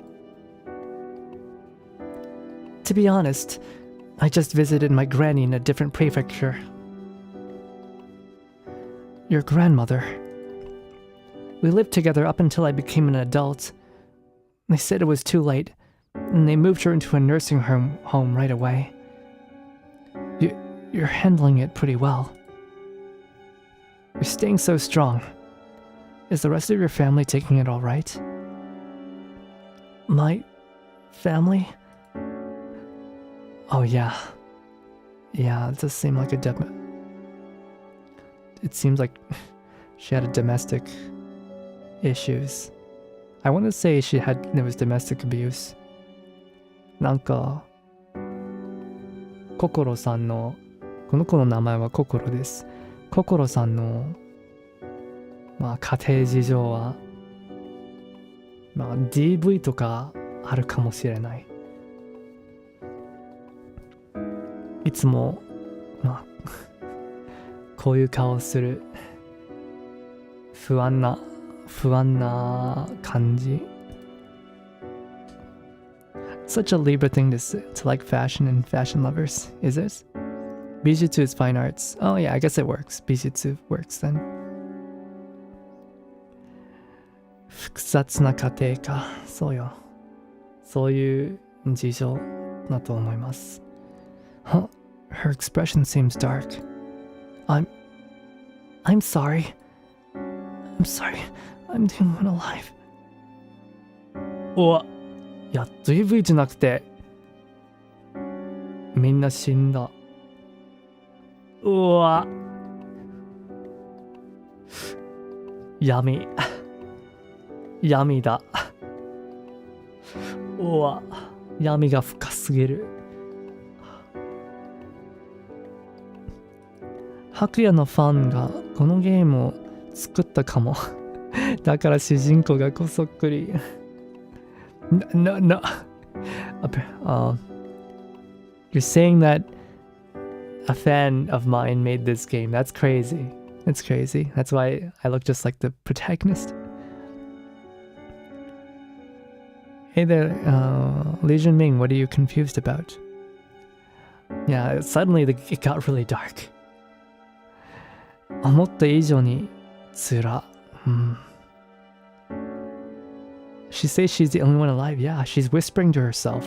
To be honest, I just visited my granny in a different prefecture. Your grandmother. We lived together up until I became an adult. They said it was too late, and they moved her into a nursing home right away. You're handling it pretty well. You're staying so strong. Is the rest of your family taking it all right? My family? Oh, yeah. Yeah, it does seem like it seems like she had domestic issues. I want to say there was domestic abuse. なんか、心さんの、この子の名前は心です。心さんの、まあ家庭事情は、まあ DV とかあるかもしれない。いつも、まあ、こういう顔する不安な感じ。Such a Libra thing to like fashion and fashion lovers, is it? Bijutsu is fine arts. Oh yeah, I guess it works. Bijutsu works then. 複雑な家庭か。そうよ。そういう事情だと思います。Huh? Her expression seems dark. I'm sorry. I'm sorry. I'm the only one alive. いや、DV じゃなくて、みんな死んだ。うわ。闇だ。うわ。闇が深すぎる。白夜のファンがこのゲームを作ったかも。だから主人公がこそっくり。No. You're saying that a fan of mine made this game. That's crazy. That's crazy. That's why I look just like the protagonist. Hey there, Legion Ming, what are you confused about? Yeah, suddenly it got really dark. 思った以上に辛。She says she's the only one alive. Yeah, she's whispering to herself.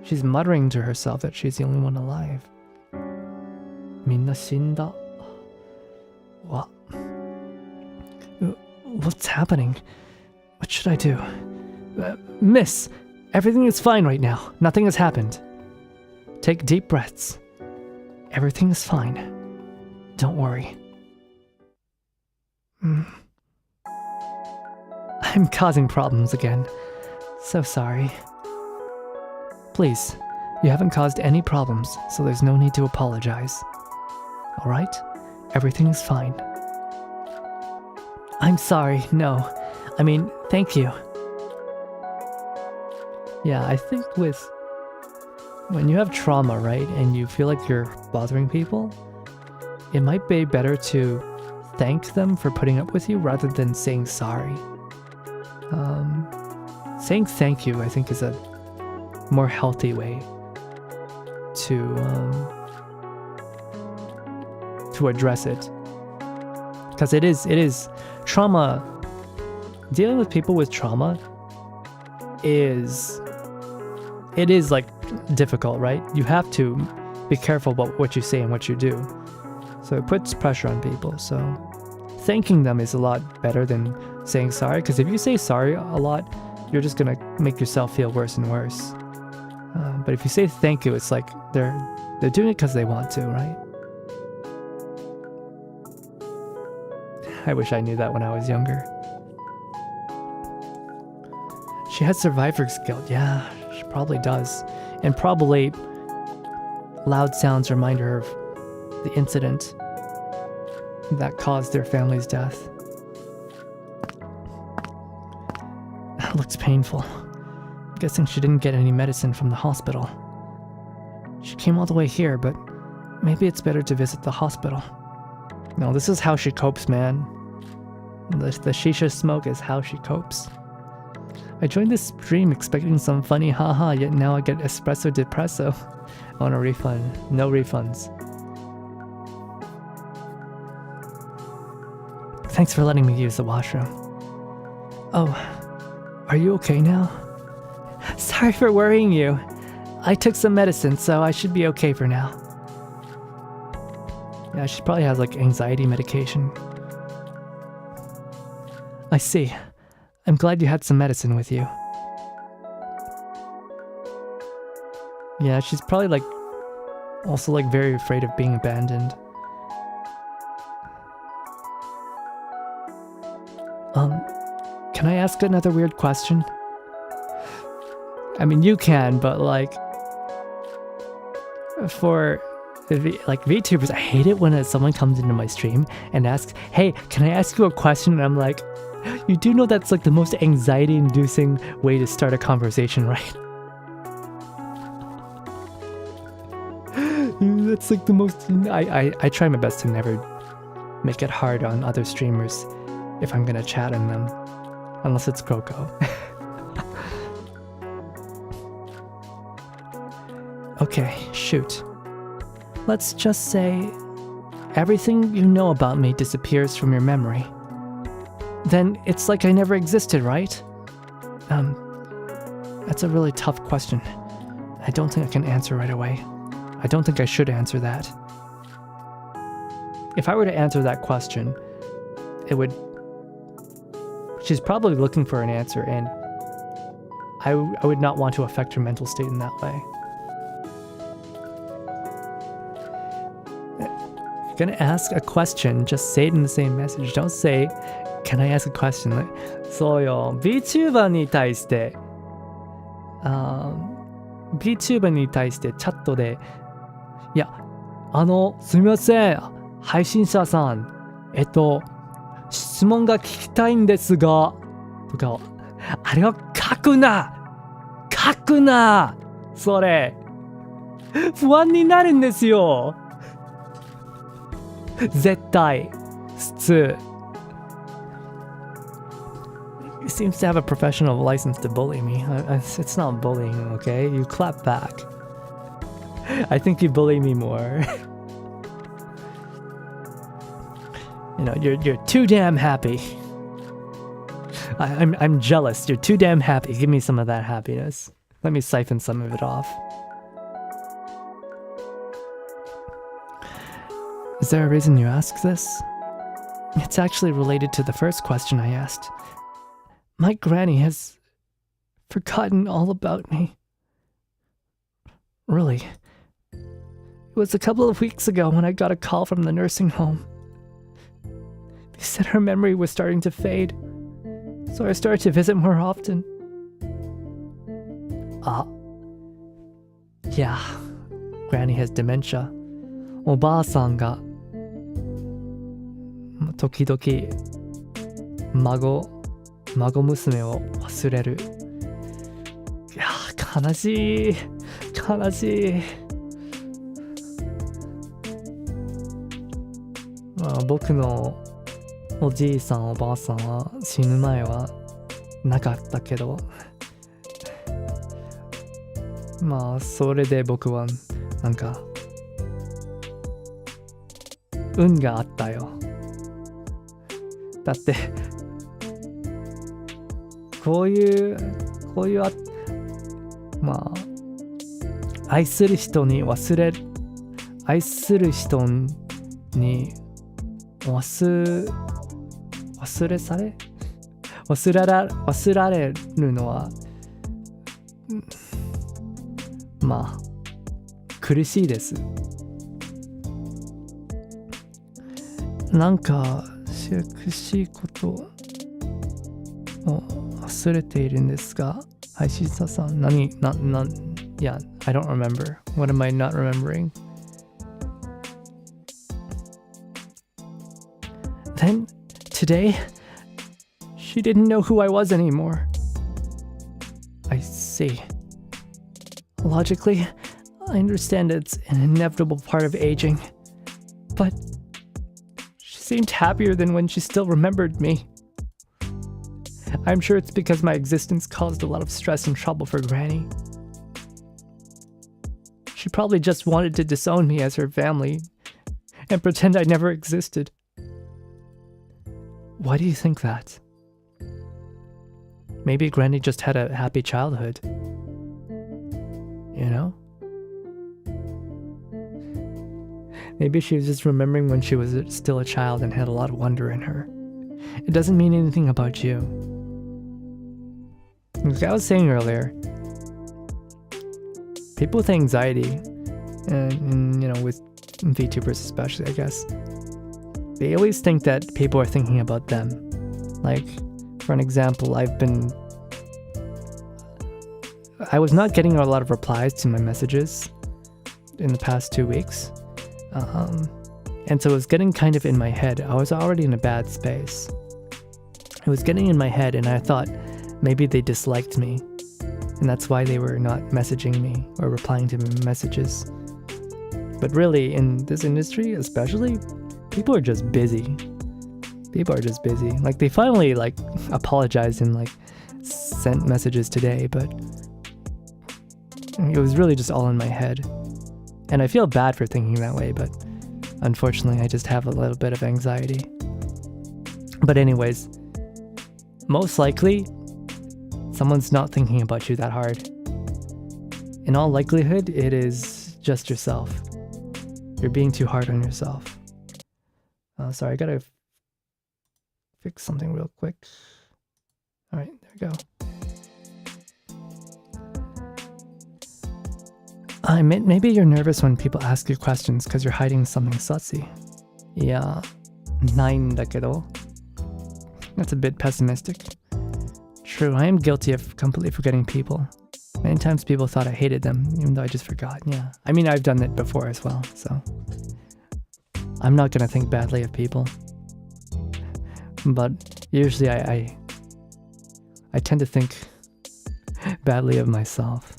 She's muttering to herself that she's the only one alive. みんな死んだ。What? What's happening? What should I do? Miss, everything is fine right now. Nothing has happened. Take deep breaths. Everything is fine. Don't worry. I'm causing problems again. So sorry. Please, you haven't caused any problems, so there's no need to apologize. Alright? Everything is fine. I'm sorry, no. I mean, thank you. Yeah, I think when you have trauma, right, and you feel like you're bothering people, it might be better to thank them for putting up with you rather than saying sorry. Saying thank you, I think, is a more healthy way to address it, because it is trauma. Dealing with people with trauma is like difficult, right? You have to be careful about what you say and what you do, so it puts pressure on people. So thanking them is a lot better than saying sorry, because if you say sorry a lot, you're just gonna make yourself feel worse and worse. But if you say thank you, it's like they're doing it because they want to, right? I wish I knew that when I was younger. She has survivor's guilt. Yeah, she probably does. And probably loud sounds remind her of the incident that caused their family's death. That looks painful. I'm guessing she didn't get any medicine from the hospital. She came all the way here, but maybe it's better to visit the hospital. No, this is how she copes, man. The shisha smoke is how she copes. I joined this stream expecting some funny haha, yet now I get espresso depresso. I want a refund. No refunds. Thanks for letting me use the washroom. Oh, are you okay now? Sorry for worrying you. I took some medicine, so I should be okay for now. Yeah, she probably has like anxiety medication. I see. I'm glad you had some medicine with you. Yeah, she's probably like also like very afraid of being abandoned. Can I ask another weird question? I mean, you can, but like for like VTubers, I hate it when someone comes into my stream and asks, "Hey, can I ask you a question?" And I'm like, you do know that's like the most anxiety-inducing way to start a conversation, right? That's like the most... I try my best to never make it hard on other streamers if I'm gonna chat in them. Unless it's Coco. Okay, shoot. Let's just say everything you know about me disappears from your memory. Then it's like I never existed, right? That's a really tough question. I don't think I can answer right away. I don't think I should answer that. If I were to answer that question, it would... She's probably looking for an answer, and I would not want to affect her mental state in that way. If you're gonna ask a question, just say it in the same message. Don't say, "Can I ask a question?" そうよ、Vtuber に対して、Vtuber に対してチャットで、いや、すみません、配信者さん、質問が聞きたいんですが、とか、あれを書くなそれ、不安になるんですよ絶対、普通。He seems to have a professional license to bully me. It's not bullying, okay? You clap back. I think you bully me more. You know, you're too damn happy. I'm jealous. You're too damn happy. Give me some of that happiness. Let me siphon some of it off. Is there a reason you ask this? It's actually related to the first question I asked. My granny has forgotten all about me. Really. It was a couple of weeks ago when I got a call from the nursing home. They said her memory was starting to fade, so I started to visit more often. Yeah, Granny has dementia. おばあさんが時々孫娘を忘れる。いや悲しい。まあ、僕のおじいさんおばあさんは死ぬ前はなかったけど、まあそれで僕はなんか運があったよ。だってこういうまあ愛する人に忘れられるのはまあ苦しいです。なんかしいことを忘れているんですが、配信者さん、Yeah, I don't remember. What am I not remembering? Then, today, she didn't know who I was anymore. I see. Logically, I understand it's an inevitable part of aging, but she seemed happier than when she still remembered me. I'm sure it's because my existence caused a lot of stress and trouble for Granny. She probably just wanted to disown me as her family and pretend I never existed. Why do you think that? Maybe Granny just had a happy childhood. You know? Maybe she was just remembering when she was still a child and had a lot of wonder in her. it doesn't mean anything about you. Like I was saying earlier, people with anxiety, and you know, with VTubers especially, I guess, they always think that people are thinking about them. Like, for an example, I was not getting a lot of replies to my messages in the past 2 weeks. And so it was getting kind of in my head. I was already in a bad space. It was getting in my head, and I thought maybe they disliked me. And that's why they were not messaging me or replying to my messages. But really, in this industry especially, people are just busy. People are just busy. Like, they finally, like, apologized and, like, sent messages today, but it was really just all in my head. And I feel bad for thinking that way, but unfortunately, I just have a little bit of anxiety. But anyways, most likely, someone's not thinking about you that hard. In all likelihood, it is just yourself. You're being too hard on yourself. Sorry, I gotta fix something real quick. All right, there we go. Maybe you're nervous when people ask you questions because you're hiding something sussy. Yeah, ないんだけど. That's a bit pessimistic. True, I am guilty of completely forgetting people. Many times people thought I hated them, even though I just forgot. Yeah, I mean, I've done it before as well, so I'm not gonna think badly of people. But usually I tend to think badly of myself.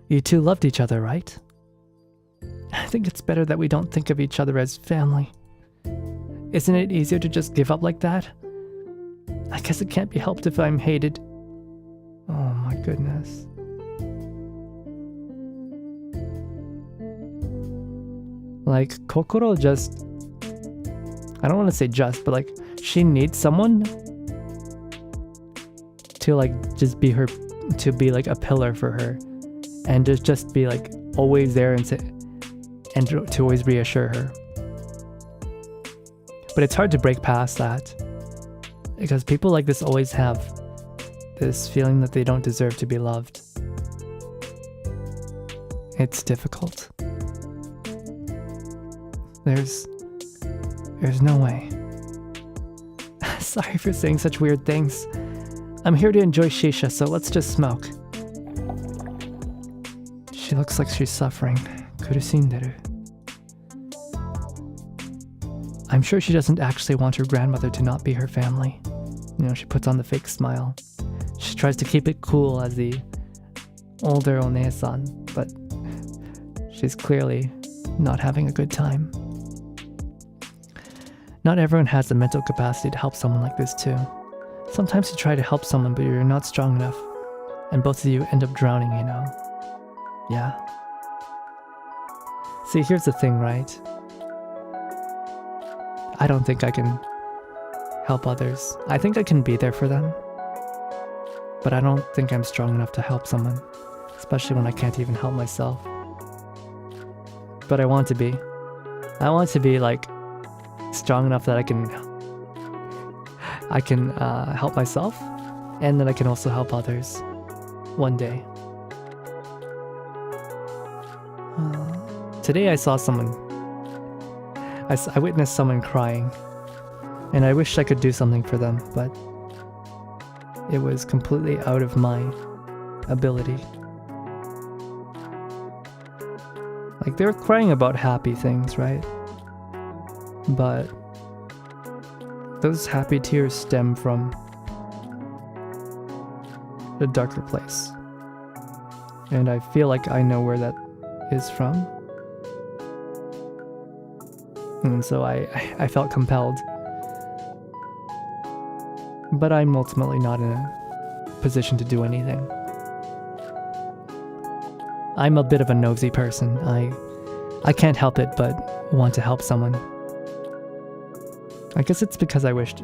You two loved each other, right? I think it's better that we don't think of each other as family. Isn't it easier to just give up like that? I guess it can't be helped if I'm hated. Oh my goodness. Like, Kokoro just... I don't want to say just, but like, she needs someone to like, just be her... to be like a pillar for her. And just be like, always there and to always reassure her. But it's hard to break past that. Because people like this always have this feeling that they don't deserve to be loved. It's difficult. There's no way. Sorry for saying such weird things. I'm here to enjoy shisha, so let's just smoke. She looks like she's suffering. Kurusinderu. I'm sure she doesn't actually want her grandmother to not be her family. You know, she puts on the fake smile. She tries to keep it cool as the older One-san, but she's clearly not having a good time. Not everyone has the mental capacity to help someone like this too. Sometimes you try to help someone, but you're not strong enough, and both of you end up drowning, you know. Yeah. See, here's the thing, right? I don't think I can help others. I think I can be there for them. But I don't think I'm strong enough to help someone, especially when I can't even help myself. But I want to be. I want to be like strong enough that I can help myself, and that I can also help others one day. Today I saw someone. I witnessed someone crying, and I wished I could do something for them, but it was completely out of my ability. Like, they were crying about happy things, right? But those happy tears stem from a darker place. And I feel like I know where that is from. And so I felt compelled. But I'm ultimately not in a position to do anything. I'm a bit of a nosy person. I can't help it but want to help someone. I guess it's because I wished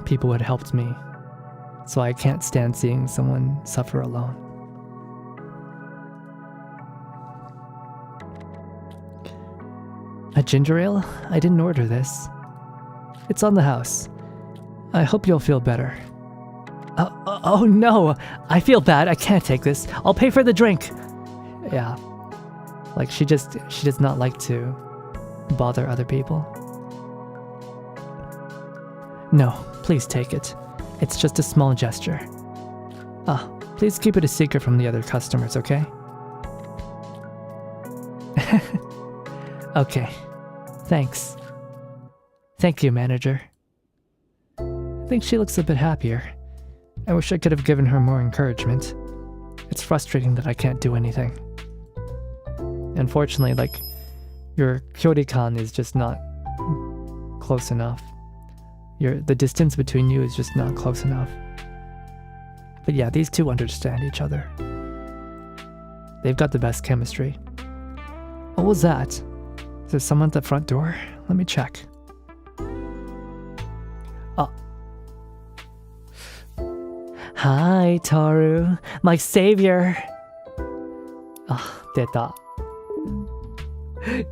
people had helped me. So I can't stand seeing someone suffer alone. A ginger ale? I didn't order this. It's on the house. I hope you'll feel better. Oh no! I feel bad. I can't take this. I'll pay for the drink. Yeah. Like she does not like to bother other people. No, please take it. It's just a small gesture. Please keep it a secret from the other customers, okay? Okay. Thanks. Thank you, manager. I think she looks a bit happier. I wish I could have given her more encouragement. It's frustrating that I can't do anything. Unfortunately, like, your kyorikan is just not close enough. The distance between you is just not close enough. But yeah, these two understand each other. They've got the best chemistry. What was that? Is there someone at the front door? Let me check. Hi, Toru. My savior. 出た。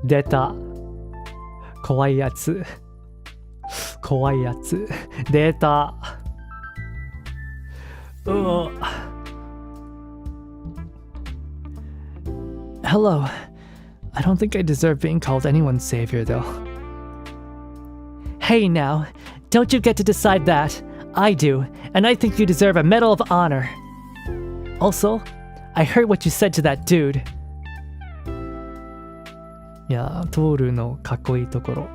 出た。怖いやつ。怖いやつ。出た。Hello. I don't think I deserve being called anyone's savior, though. Hey now, don't you get to decide that. I do, and I think you deserve a Medal of Honor. Also, I heard what you said to that dude. Yeah, Toru no kakkoi tokoro.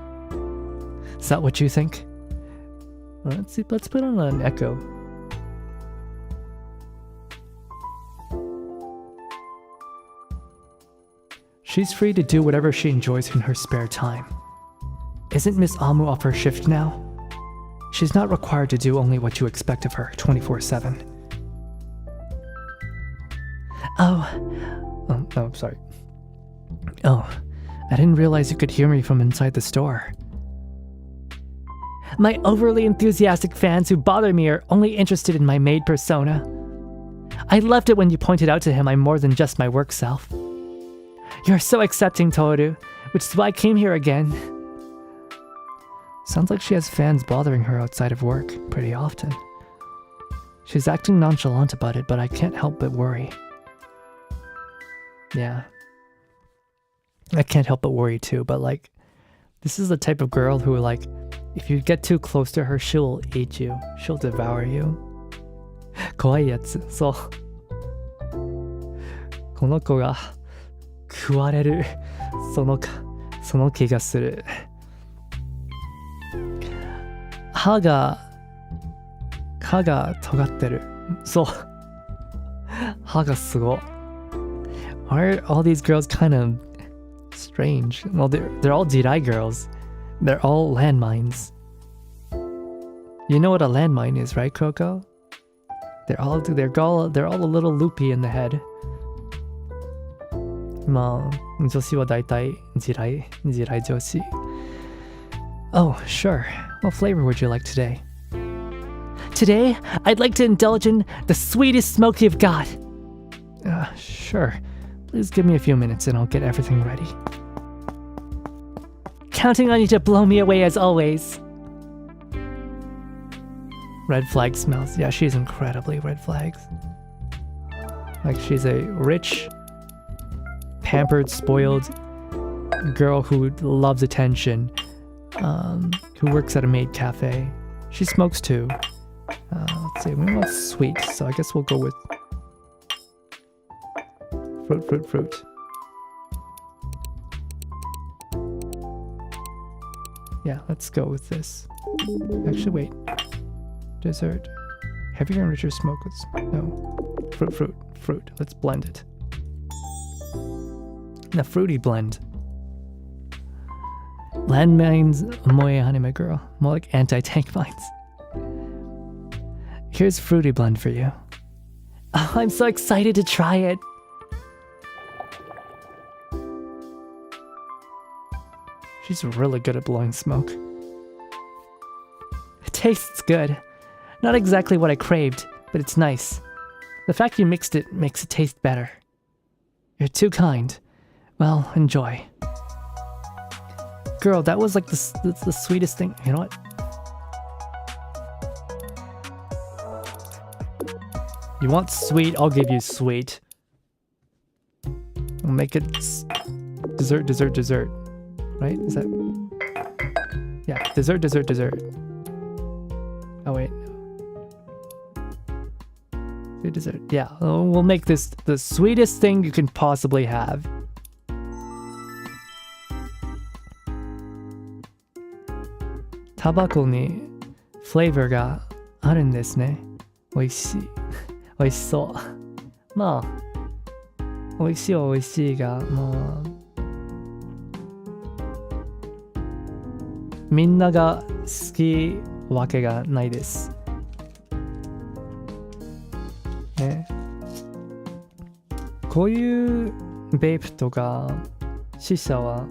Is that what you think? Let's put on an echo. She's free to do whatever she enjoys in her spare time. Isn't Miss Amu off her shift now? She's not required to do only what you expect of her 24/7. Oh, I'm sorry. Oh, I didn't realize you could hear me from inside the store. My overly enthusiastic fans who bother me are only interested in my maid persona. I loved it when you pointed out to him I'm more than just my work self. You're so accepting, Toru, which is why I came here again. Sounds like she has fans bothering her outside of work pretty often. She's acting nonchalant about it, but I can't help but worry. Yeah. I can't help but worry too, but like, this is the type of girl who, like, if you get too close to her, she'll eat you. She'll devour you. 怖いやつ。そう。この子が食われる。その気がする。歯が尖ってる。そう。歯がすご。Why are all these girls kind of strange? Well, they're all Jirai girls. They're all landmines. You know what a landmine is, right, Coco? They're all a little loopy in the head. まあ、女子は大体地雷女子。Oh, sure. What flavor would you like today? Today, I'd like to indulge in the sweetest smoke you've got. Sure. Please give me a few minutes and I'll get everything ready. Counting on you to blow me away as always. Red flag smells. Yeah, she's incredibly red flags. Like she's a rich, pampered, spoiled girl who loves attention, who works at a maid cafe. She smokes too. Let's see, we want sweet, so I guess we'll go with fruit. Yeah, let's go with this. Actually, wait. Dessert. Heavier and richer smoke. No. Fruit. Let's blend it. The fruity blend. Landmines, moe anime girl. More like anti-tank mines. Here's fruity blend for you. Oh, I'm so excited to try it. She's really good at blowing smoke. It tastes good. Not exactly what I craved, but it's nice. The fact you mixed it makes it taste better. You're too kind. Well, enjoy. girl, that was like the sweetest thing. You know what? You want sweet? I'll give you sweet. We'll make it dessert, dessert, dessert. Right? Is that? Yeah, dessert, dessert, dessert. Oh wait. Dessert. Yeah, we'll make this the sweetest thing you can possibly have. Tabako ni flavor ga aruんですね。美味しい。美味しそう。まあ、美味しいは美味しいが、まあ、みんなが好きわけがないです。ね、こういうベイプとかシシャは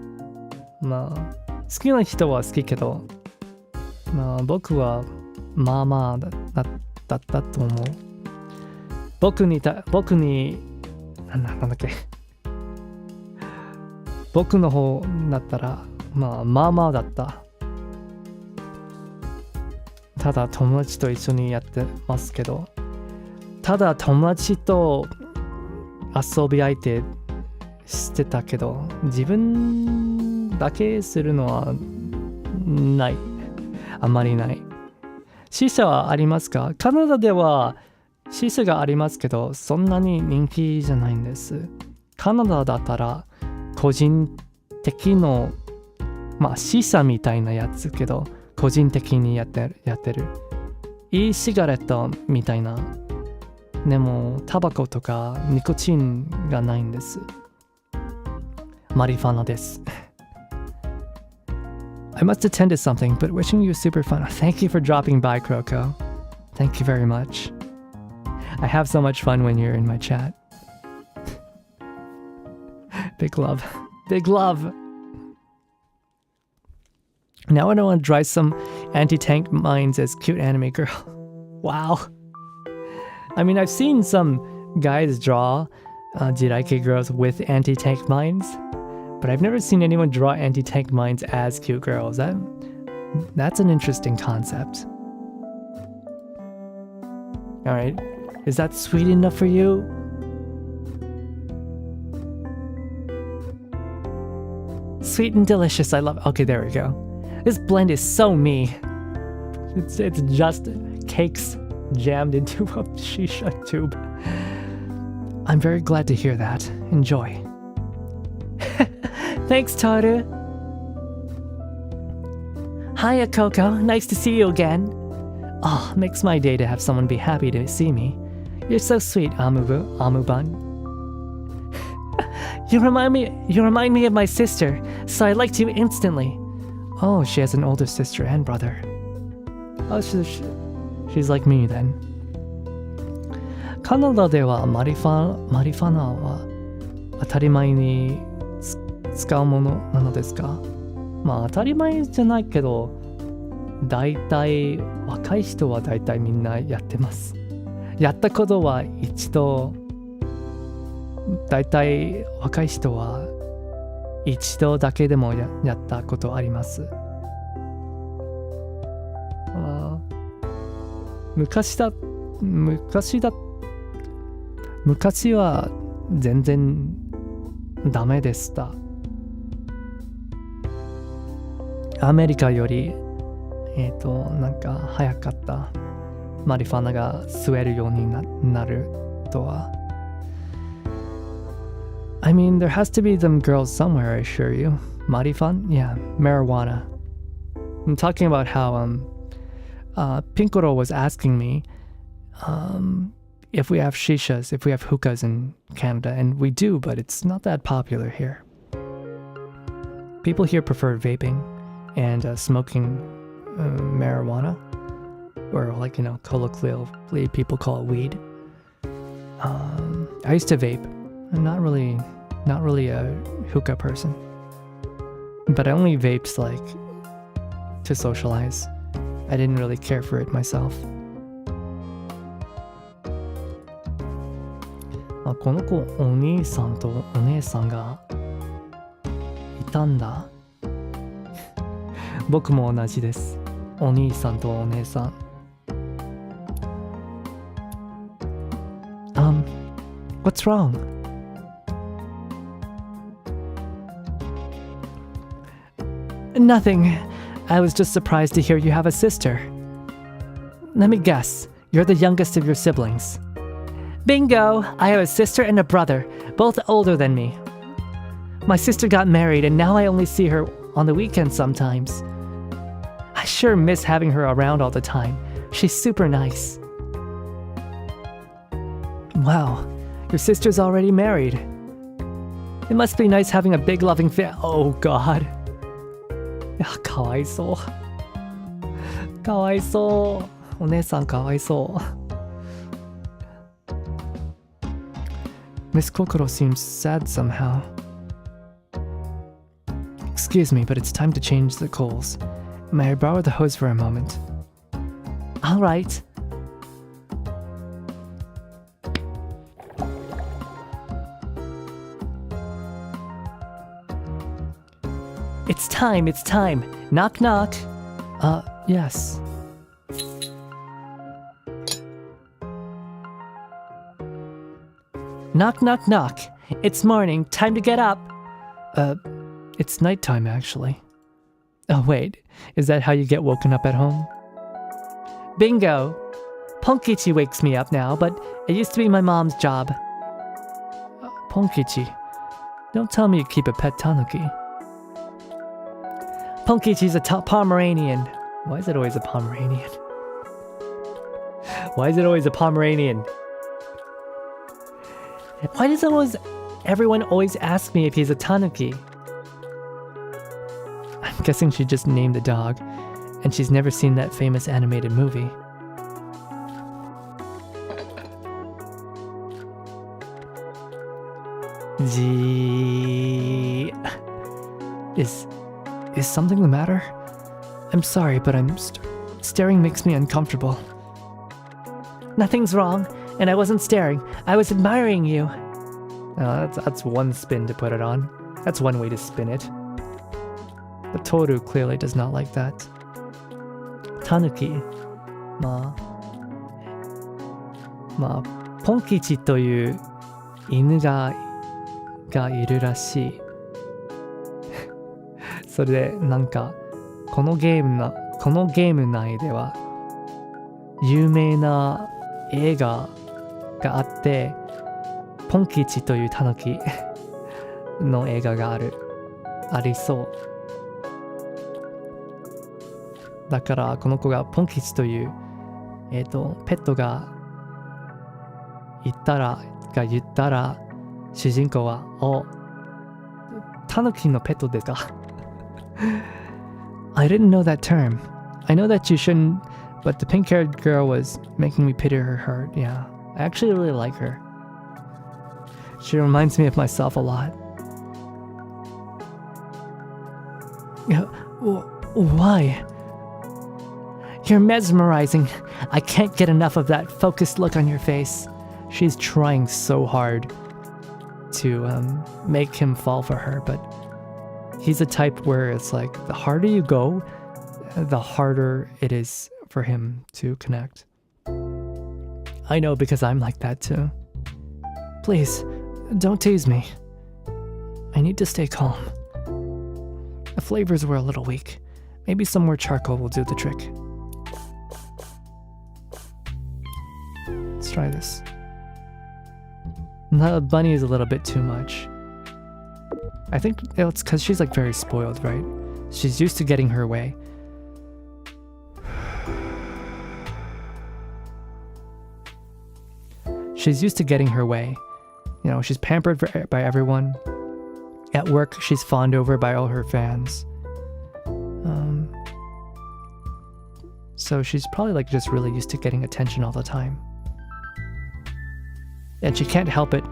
まあ好きな人は好きけど、まあ僕はまあまあだったと思う。僕になんだっけ僕の方だったらまあまあまあだった。ただ友達と一緒にやってますけど、ただ友達と遊び相手してたけど、自分だけするのはない。あんまりない。シシャはありますか？カナダではシシャがありますけど、そんなに人気じゃないんです。カナダだったら個人的のまあシシャみたいなやつけど、個人的にやってる。いいシガレットみたいな。でもタバコとかニコチンがないんです。マリファナです。I must attend to something, but wishing you super fun. Thank you for dropping by, Kroko. Thank you very much. I have so much fun when you're in my chat. Big love. Big love. Now I want to try some anti-tank mines as cute anime girl. Wow. I mean, I've seen some guys draw Jirais girls with anti-tank mines, but I've never seen anyone draw anti-tank mines as cute girls. That's an interesting concept. All right, is that sweet enough for you? Sweet and delicious. I love. Okay, there we go. This blend is so me. It's just cakes jammed into a shisha tube. I'm very glad to hear that. Enjoy. Thanks, Taru. Hiya, Coco. Nice to see you again. Oh, makes my day to have someone be happy to see me. You're so sweet, Amuban. You remind me of my sister, so I liked you instantly. Oh, she has an older sister and brother. Oh, she's like me then. カナダではマリファナは当たり前に使うものなのですか？まあ当たり前じゃないけど、大体若い人は大体みんなやってます。やったことは一度、大体若い人は一度だけでも やったことあります。昔は全然ダメでした。アメリカよりなんか早かったマリファナが吸えるようになるとは。I mean, there has to be them girls somewhere, I assure you. Marifan? Yeah, marijuana. I'm talking about how Pinkoro was asking me if we have shishas, if we have hookahs in Canada, and we do, but it's not that popular here. People here prefer vaping and smoking marijuana, or like, you know, colloquially people call it weed. I used to vape. I'm not really a hookah person, but I only vaped like to socialize. I didn't really care for it myself. あ、この子お兄さんとお姉さんがいたんだ。僕も同じです。お兄さんとお姉さん。What's wrong? Nothing. I was just surprised to hear you have a sister. Let me guess. You're the youngest of your siblings. Bingo! I have a sister and a brother, both older than me. My sister got married and now I only see her on the weekends sometimes. I sure miss having her around all the time. She's super nice. Wow, your sister's already married. It must be nice having a big loving Oh god. かわいそう。かわいそう。お姉さんかわいそう。Miss Kokoro seems sad somehow. Excuse me, but it's time to change the coals. May I borrow the hose for a moment? All right. It's time, it's time. Knock, knock. Yes. Knock, knock, knock. It's morning. Time to get up. It's nighttime, actually. Oh, wait. Is that how you get woken up at home? Bingo! Ponkichi wakes me up now, but it used to be my mom's job. Ponkichi. Don't tell me you keep a pet tanuki. Ponkichi's a Pomeranian. Why is it always a Pomeranian? Why is it always a Pomeranian? Why does everyone always ask me if he's a tanuki? I'm guessing she just named the dog, and she's never seen that famous animated movie. Is something the matter? I'm sorry, but staring makes me uncomfortable. Nothing's wrong, and I wasn't staring. I was admiring you. Oh, that's one spin to put it on. That's one way to spin it. But Toru clearly does not like that. Tanuki. まあ、ポン吉という犬がいるらしい。それでなんかこのゲーム内では有名な映画があって、ポン吉というタヌキの映画がありそう。だからこの子がポン吉というペットが言ったら主人公はタヌキのペットですかI didn't know that term. I know that you shouldn't, but the pink-haired girl was making me pity her heart. Yeah, I actually really like her. She reminds me of myself a lot. Why? You're mesmerizing. I can't get enough of that focused look on your face. She's trying so hard to make him fall for her, but he's a type where it's like the harder you go, the harder it is for him to connect. I know because I'm like that too. Please, don't tease me. I need to stay calm. The flavors were a little weak. Maybe some more charcoal will do the trick. Let's try this. The bunny is a little bit too much. I think it's because she's like very spoiled, right? She's used to getting her way. She's used to getting her way. You know, she's pampered by everyone. At work, she's fawned over by all her fans. So she's probably like just really used to getting attention all the time. And she can't help it.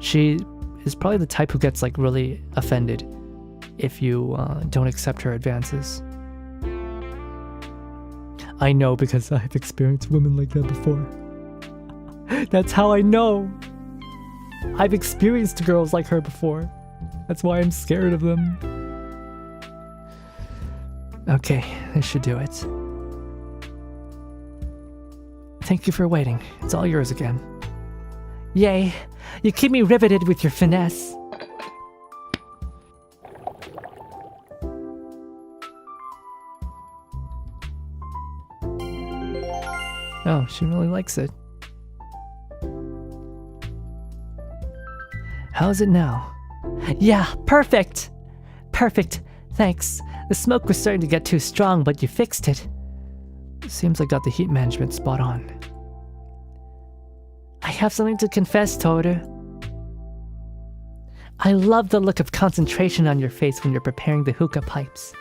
She is probably the type who gets like really offended if you don't accept her advances. I know because I've experienced women like that before. That's how I know. I've experienced girls like her before. That's why I'm scared of them. Okay, this should do it. Thank you for waiting. It's all yours again. Yay! You keep me riveted with your finesse. Oh, she really likes it. How's it now? Yeah, perfect! Perfect, thanks. The smoke was starting to get too strong, but you fixed it. Seems I got the heat management spot on. I have something to confess, Toru. I love the look of concentration on your face when you're preparing the hookah pipes.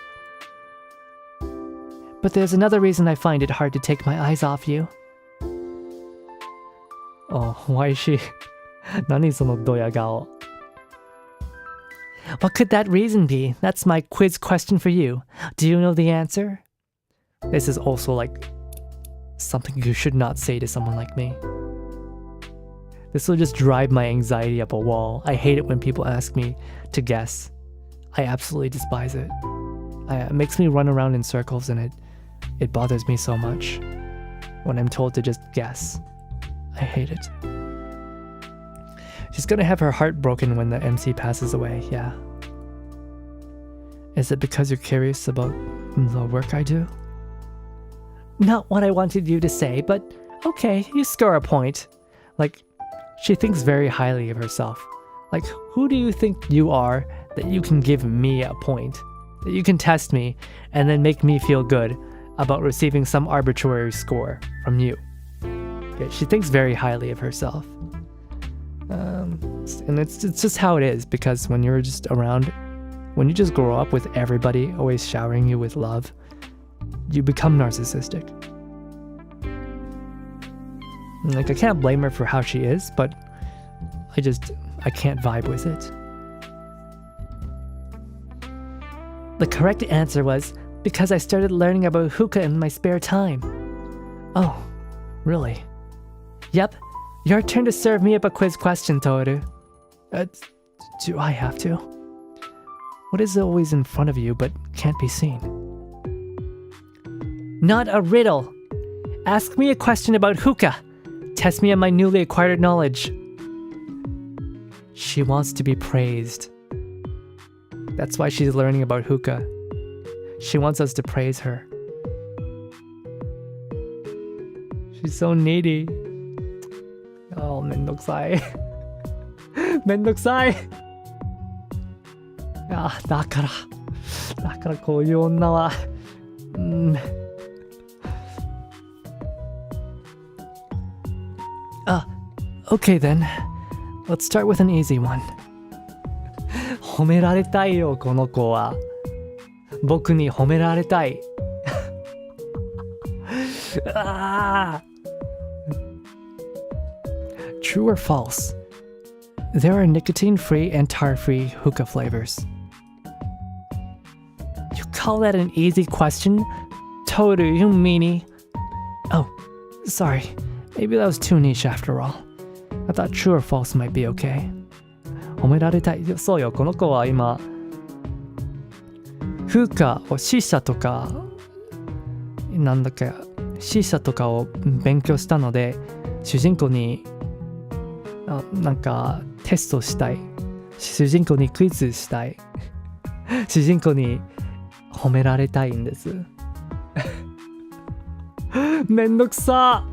But there's another reason I find it hard to take my eyes off you. Oh, why is she... 何そのドヤ顔. What could that reason be? That's my quiz question for you. Do you know the answer? This is also like something you should not say to someone like me. This will just drive my anxiety up a wall. I hate it when people ask me to guess. I absolutely despise it. It makes me run around in circles and it bothers me so much when I'm told to just guess. I hate it. She's gonna have her heart broken when the MC passes away, yeah. Is it because you're curious about the work I do? Not what I wanted you to say, but okay, you score a point. Like, she thinks very highly of herself. Like, who do you think you are that you can give me a point? That you can test me and then make me feel good about receiving some arbitrary score from you? Okay, she thinks very highly of herself. And it's just how it is, because when you're just around, when you just grow up with everybody always showering you with love, you become narcissistic. Like, I can't blame her for how she is, but I can't vibe with it. The correct answer was because I started learning about hookah in my spare time. Oh, really? Yep. Your turn to serve me up a quiz question, Toru. Do I have to? What is always in front of you but can't be seen? Not a riddle. Ask me a question about hookah. Test me on my newly acquired knowledge. She wants to be praised. That's why she's learning about hookah. She wants us to praise her. She's so needy. Oh, めんどくさい。めんどくさい。あ、だからこういう女は、Okay then. Let's start with an easy one. 褒められたいよ、この子は。僕に褒められたい。True or false? There are nicotine-free and tar-free hookah flavors. You call that an easy question? Toru, you meanie. Oh, sorry. Maybe that was too niche after all. I thought true or false might be okay. 褒められたい。そうよ、この子は今、フーカーをシーシャとか、なんだっけ、シーシャとかを勉強したので、主人公になんかテストしたい。主人公にクイズしたい。主人公に褒められたいんです。めんどくさ。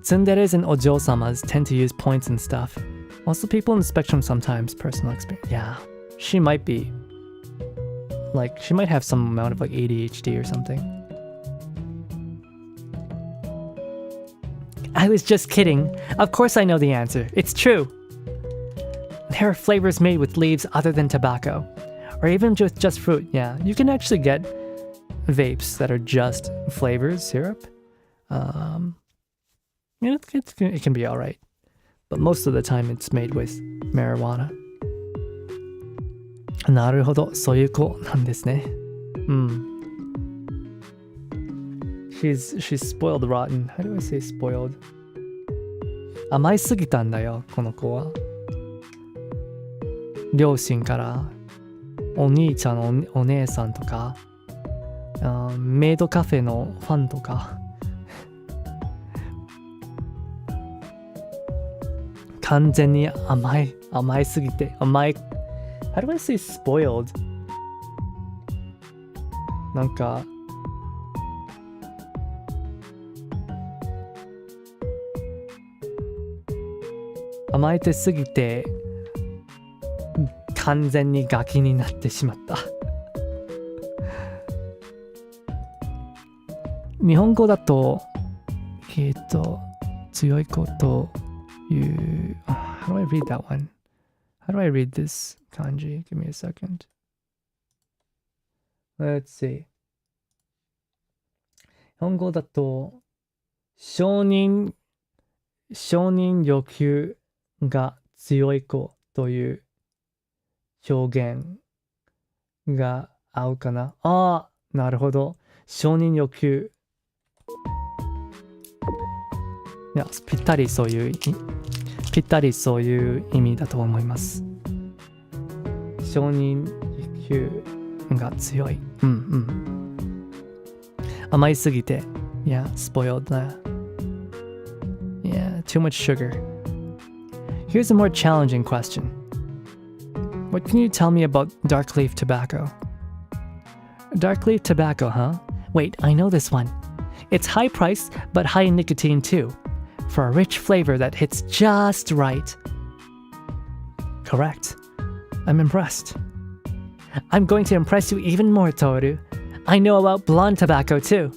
Tsunderes and ojo-samas tend to use points and stuff. Also, people in the spectrum sometimes, personal experience. Yeah, she might be. Like, she might have some amount of like ADHD or something. I was just kidding. Of course I know the answer. It's true. There are flavors made with leaves other than tobacco. Or even with just fruit. Yeah, you can actually get vapes that are just flavors, syrup. It can be alright. But most of the time it's made with marijuana. なるほど、そういう子なんですね。She's spoiled rotten. How do I say spoiled? 甘いすぎたんだよ、この子は。両親からお兄ちゃん お姉さんとかメイドカフェのファンとか完全に甘いすぎてHow do I say spoiled? なんか甘えてすぎて完全にガキになってしまった日本語だと強い子という How do I read that one? How do I read this kanji? Give me a second. Let's see. 日本語だと承認欲求が強い子という表現が合うかな。なるほど。承認欲求。いや、ぴったりそういう意味だと思います。承認欲求が強い。甘いすぎて。Yeah, spoiled な。Yeah, too much sugar. Here's a more challenging question. What can you tell me about dark leaf tobacco? Dark leaf tobacco, huh? Wait, I know this one. It's high price, but high in nicotine too, for a rich flavor that hits just right. Correct. I'm impressed. I'm going to impress you even more, Toru. I know about blonde tobacco too.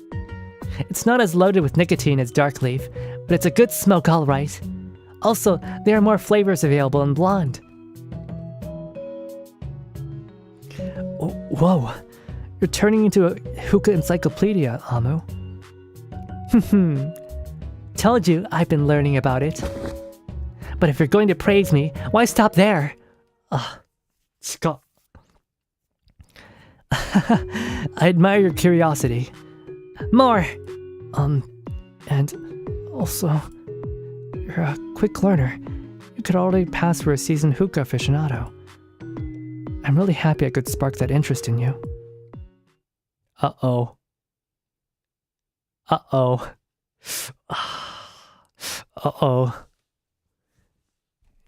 It's not as loaded with nicotine as dark leaf, but it's a good smoke all right. Also, there are more flavors available in blonde. Oh, whoa, you're turning into a hookah encyclopedia, Amu. Told you I've been learning about it. But if you're going to praise me, why stop there? I admire your curiosity. More! And also, you're a quick learner. You could already pass for a seasoned hookah aficionado. I'm really happy I could spark that interest in you. Uh-oh.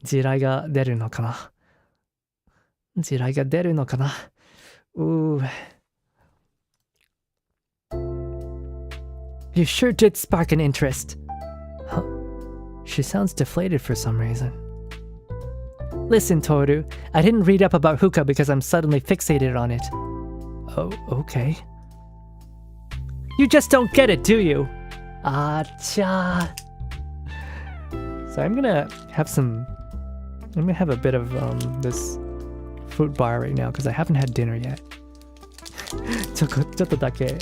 Jiraiが出るのかな Ooh. You sure did spark an interest. Huh? She sounds deflated for some reason. Listen, Toru, I didn't read up about hookah because I'm suddenly fixated on it. Oh, okay. You just don't get it, do you? Cha. So I'm gonna have a bit of this fruit bar right now because I haven't had dinner yet. ちょっとだけ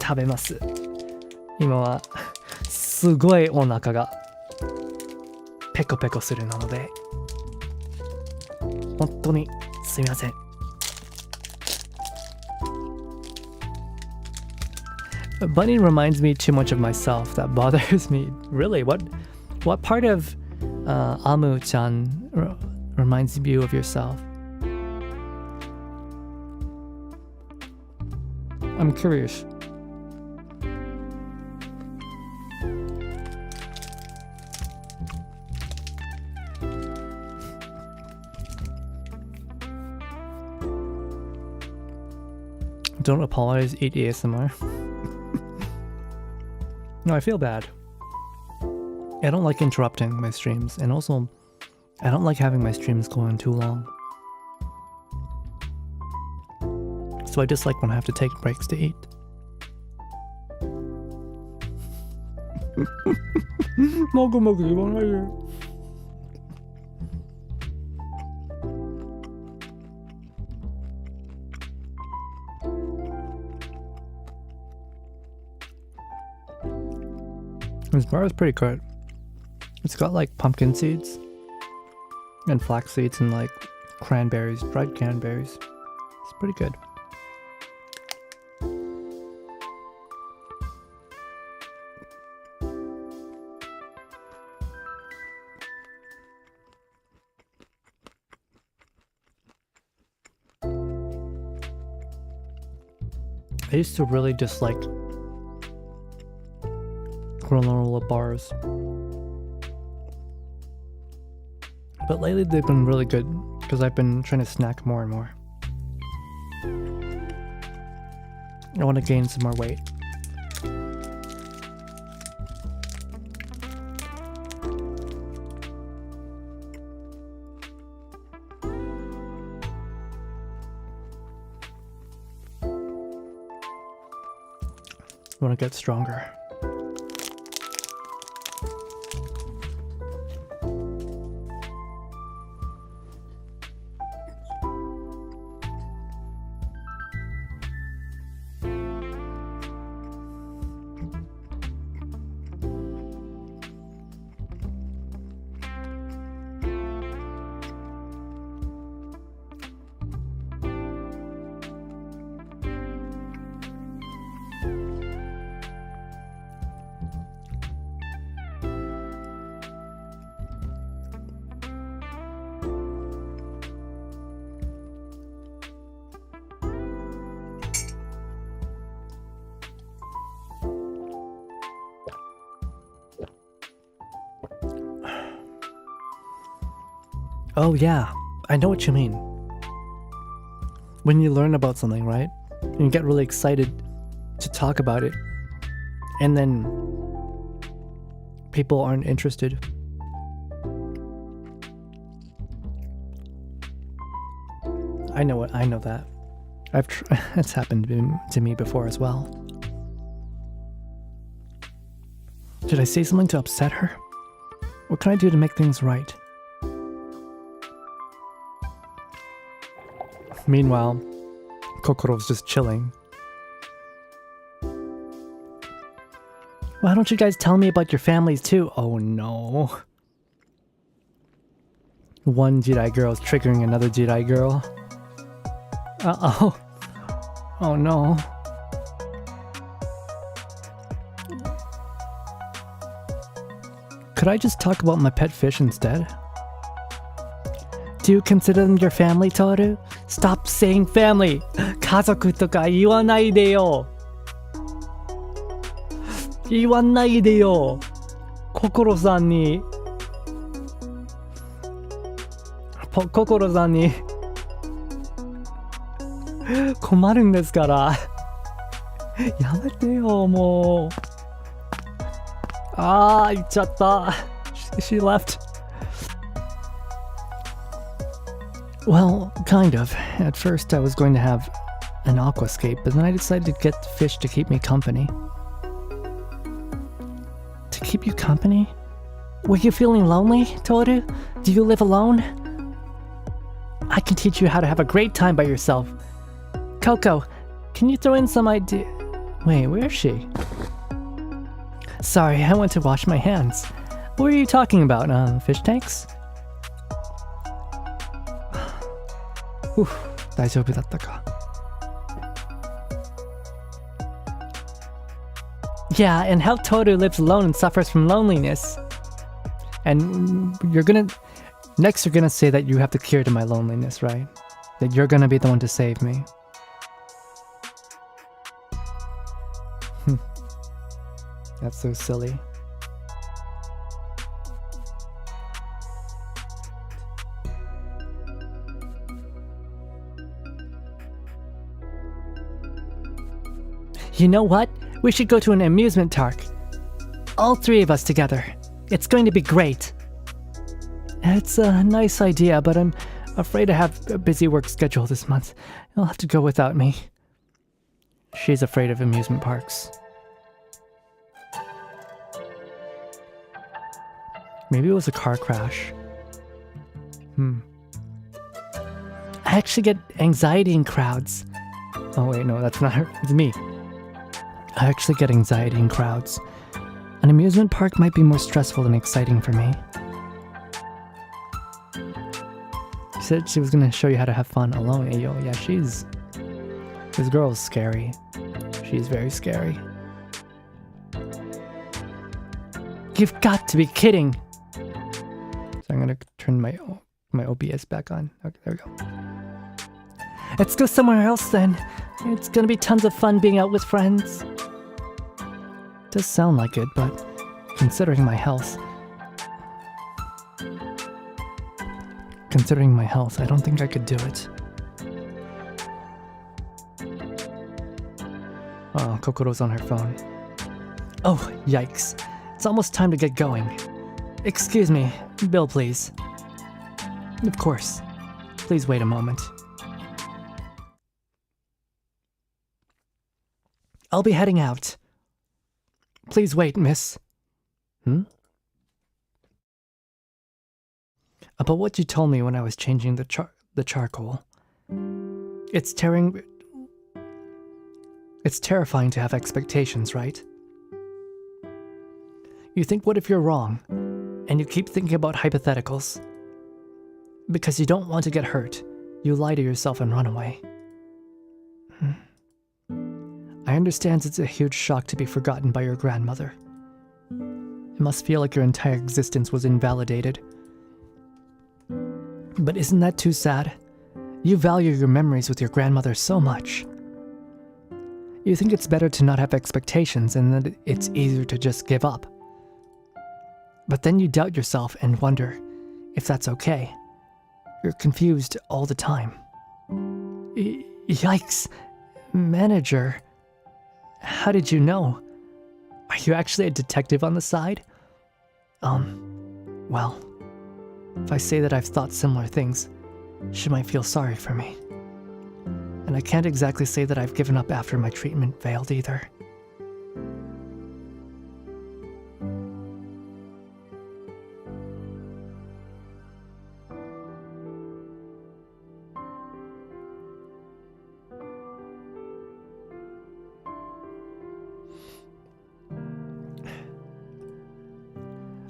食べます。今はすごいお腹がペコペコするので本当にすみません。Bunny reminds me too much of myself. That bothers me. Really? What part of Amu-chan reminds you of yourself? I'm curious. Don't apologize, eat ASMR. No, I feel bad. I don't like interrupting my streams, and also, I don't like having my streams go on too long. So I just like when I have to take breaks to eat. Mogu mogu, you want to This bar is pretty good. It's got like pumpkin seeds and flax seeds and like cranberries, dried cranberries. It's pretty good. I used to really dislike granola bars. But lately they've been really good because I've been trying to snack more and more. I want to gain some more weight. I want to get stronger. Oh yeah, I know what you mean. When you learn about something, right? And you get really excited to talk about it, and then people aren't interested. I know that. It's happened to me before as well. Did I say something to upset her? What can I do to make things right? Meanwhile, Kokoro's just chilling. Why don't you guys tell me about your families too? Oh no. One Jirai girl is triggering another Jirai girl. Uh-oh. Oh no. Could I just talk about my pet fish instead? Do you consider them your family, Toru? Stop saying family! 家族とか言わないでよ! 言わないでよ! 心さんに困るんですから。やめてよ、もう。あー、行っちゃった。She left. Well, kind of. At first I was going to have an aquascape, but then I decided to get fish to keep me company. To keep you company? Were you feeling lonely, Toru? Do you live alone? I can teach you how to have a great time by yourself. Coco, can you throw in some idea? Wait, where is she? Sorry, I went to wash my hands. What are you talking about? Fish tanks? 大丈夫だったか? Yeah, and how Toru lives alone and suffers from loneliness. And next you're gonna say that you have the cure to my loneliness, right? That you're gonna be the one to save me. That's so silly. You know what? We should go to an amusement park. All three of us together. It's going to be great. It's a nice idea, but I'm afraid I have a busy work schedule this month. You'll have to go without me. She's afraid of amusement parks. Maybe it was a car crash. I actually get anxiety in crowds. Oh wait, no, that's not her. It's me. I actually get anxiety in crowds. An amusement park might be more stressful than exciting for me. She said she was gonna show you how to have fun alone. Hey, yo, yeah, this girl is scary. She's very scary. You've got to be kidding! So I'm gonna turn my OBS back on. Okay, there we go. Let's go somewhere else then. It's gonna be tons of fun being out with friends. Does sound like it, but considering my health, I don't think I could do it. Oh, Kokoro's on her phone. Oh, yikes. It's almost time to get going. Excuse me, bill please. Of course. Please wait a moment. I'll be heading out. Please wait, miss. About what you told me when I was changing the charcoal. It's terrifying to have expectations, right? You think, what if you're wrong? And you keep thinking about hypotheticals. Because you don't want to get hurt, you lie to yourself and run away. I understand it's a huge shock to be forgotten by your grandmother. It must feel like your entire existence was invalidated. But isn't that too sad? You value your memories with your grandmother so much. You think it's better to not have expectations and that it's easier to just give up. But then you doubt yourself and wonder if that's okay. You're confused all the time. Yikes, manager. How did you know? Are you actually a detective on the side? Well, if I say that I've thought similar things, she might feel sorry for me. And I can't exactly say that I've given up after my treatment failed either.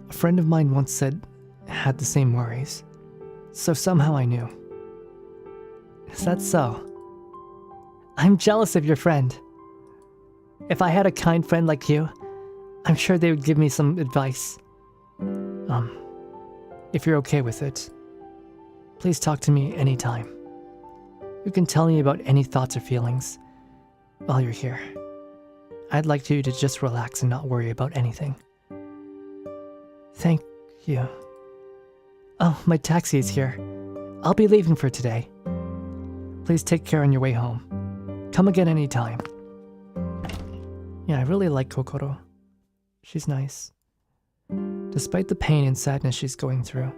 A friend of mine once had the same worries, so somehow I knew. Is that so? I'm jealous of your friend. If I had a kind friend like you, I'm sure they would give me some advice. If you're okay with it, please talk to me anytime. You can tell me about any thoughts or feelings while you're here. I'd like you to just relax and not worry about anything. Thank you. Oh, my taxi is here. I'll be leaving for today. Please take care on your way home. Come again anytime. Yeah, I really like Kokoro. She's nice. Despite the pain and sadness she's going through,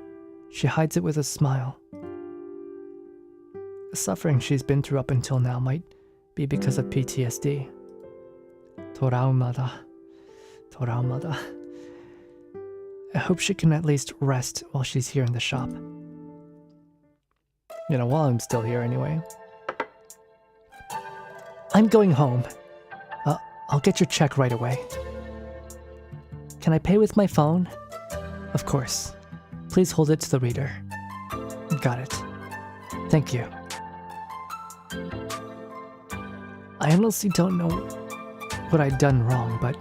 she hides it with a smile. The suffering she's been through up until now might be because of PTSD. Trauma da. I hope she can at least rest while she's here in the shop. You know, while I'm still here anyway. I'm going home. I'll get your check right away. Can I pay with my phone? Of course. Please hold it to the reader. Got it. Thank you. I honestly don't know what I'd done wrong, but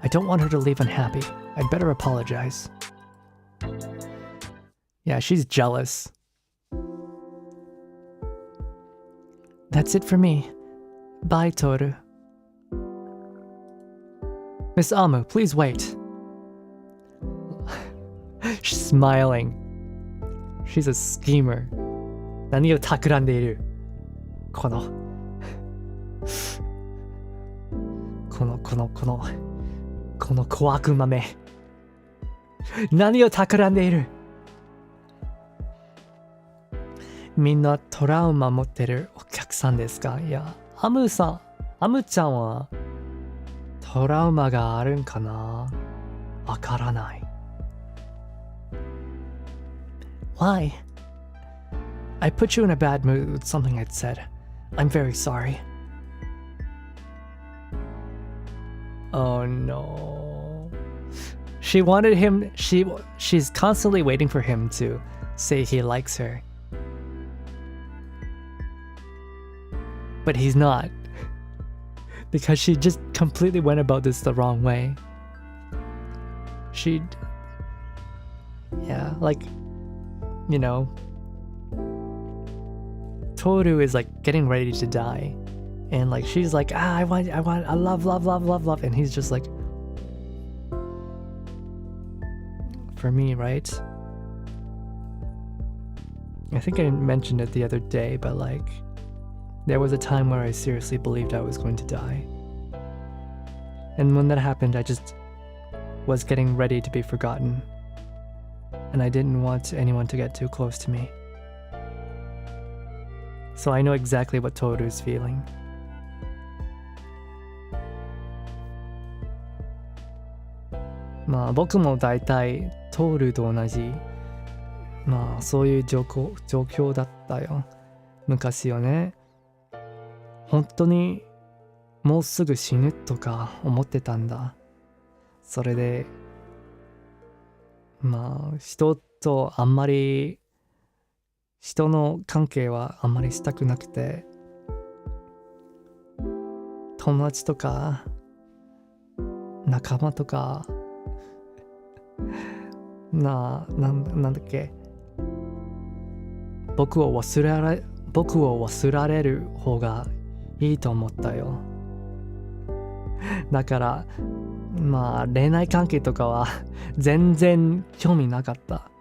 I don't want her to leave unhappy. I'd better apologize. Yeah, she's jealous. That's it for me. Bye, Toru. Miss Amu, please wait. She's smiling. She's a schemer. 何を企んでいる？この小悪魔め。何を企んでいる？みんなトラウマ持ってるお客さんですか？いや、アムちゃんはトラウマがあるんかな？わからない。Why? I put you in a bad mood with something I'd said. I'm very sorry. Oh no. She wanted him, she's constantly waiting for him to say he likes her. But he's not. Because she just completely went about this the wrong way. Yeah, like, you know, Toru is like getting ready to die. And like she's like, I love, and he's just like, for me, right? I think I mentioned it the other day, but like there was a time where I seriously believed I was going to die. And when that happened, I just was getting ready to be forgotten. And I didn't want anyone to get too close to me. So I know exactly what Toru's feeling. Ma, 僕も大体トールと同じ、まあそういう状況だったよ。昔よね。本当にもうすぐ死ぬとか思ってたんだ。それで、まあ人とあんまり人の関係はあんまりしたくなくて、友達とか仲間とかなんだっけ、僕を忘れる方がいいと思ったよ。だからまあ恋愛関係とかは全然興味なかった。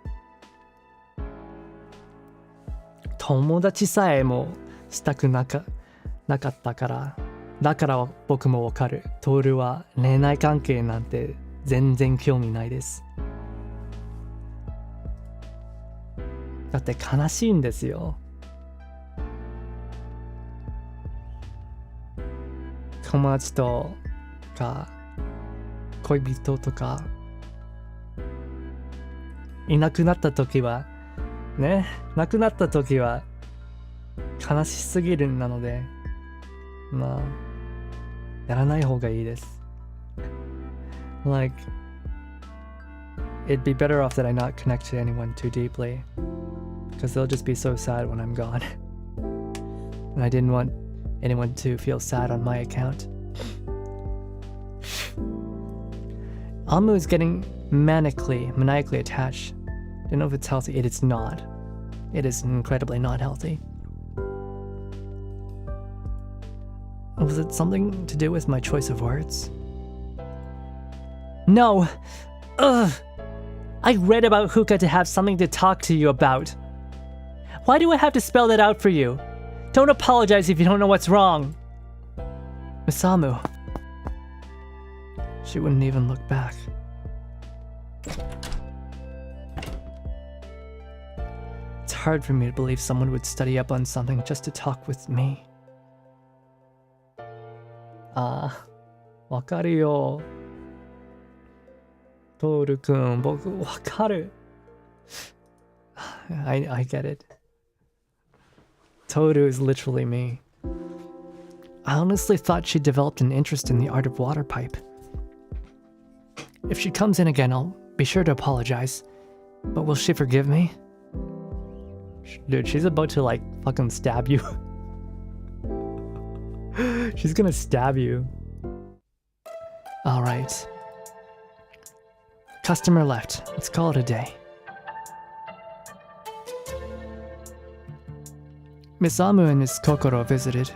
友達さえもしたくなかったから。だから僕もわかる。トールは恋愛関係なんて全然興味ないです。だって悲しいんですよ。友達とか恋人とかいなくなった時はね、亡くなった時は悲しすぎるなので、まあやらない方がいいです。Like, it'd be better off that I not connect to anyone too deeply, because they'll just be so sad when I'm gone. And I didn't want anyone to feel sad on my account. Amu is getting maniacally attached. Don't know if it's healthy. It is not. It is incredibly not healthy. Was it something to do with my choice of words? No! Ugh! I read about Hookah to have something to talk to you about. Why do I have to spell that out for you? Don't apologize if you don't know what's wrong. Misamu. She wouldn't even look back. It's hard for me to believe someone would study up on something just to talk with me. わかるよ。トールくん、僕わかる。I get it. Toru is literally me. I honestly thought she developed an interest in the art of water pipe. If she comes in again, I'll be sure to apologize. But will she forgive me? Dude, she's about to like fucking stab you. She's gonna stab you. Alright. Customer left. Let's call it a day. Miss Amu and Miss Kokoro visited.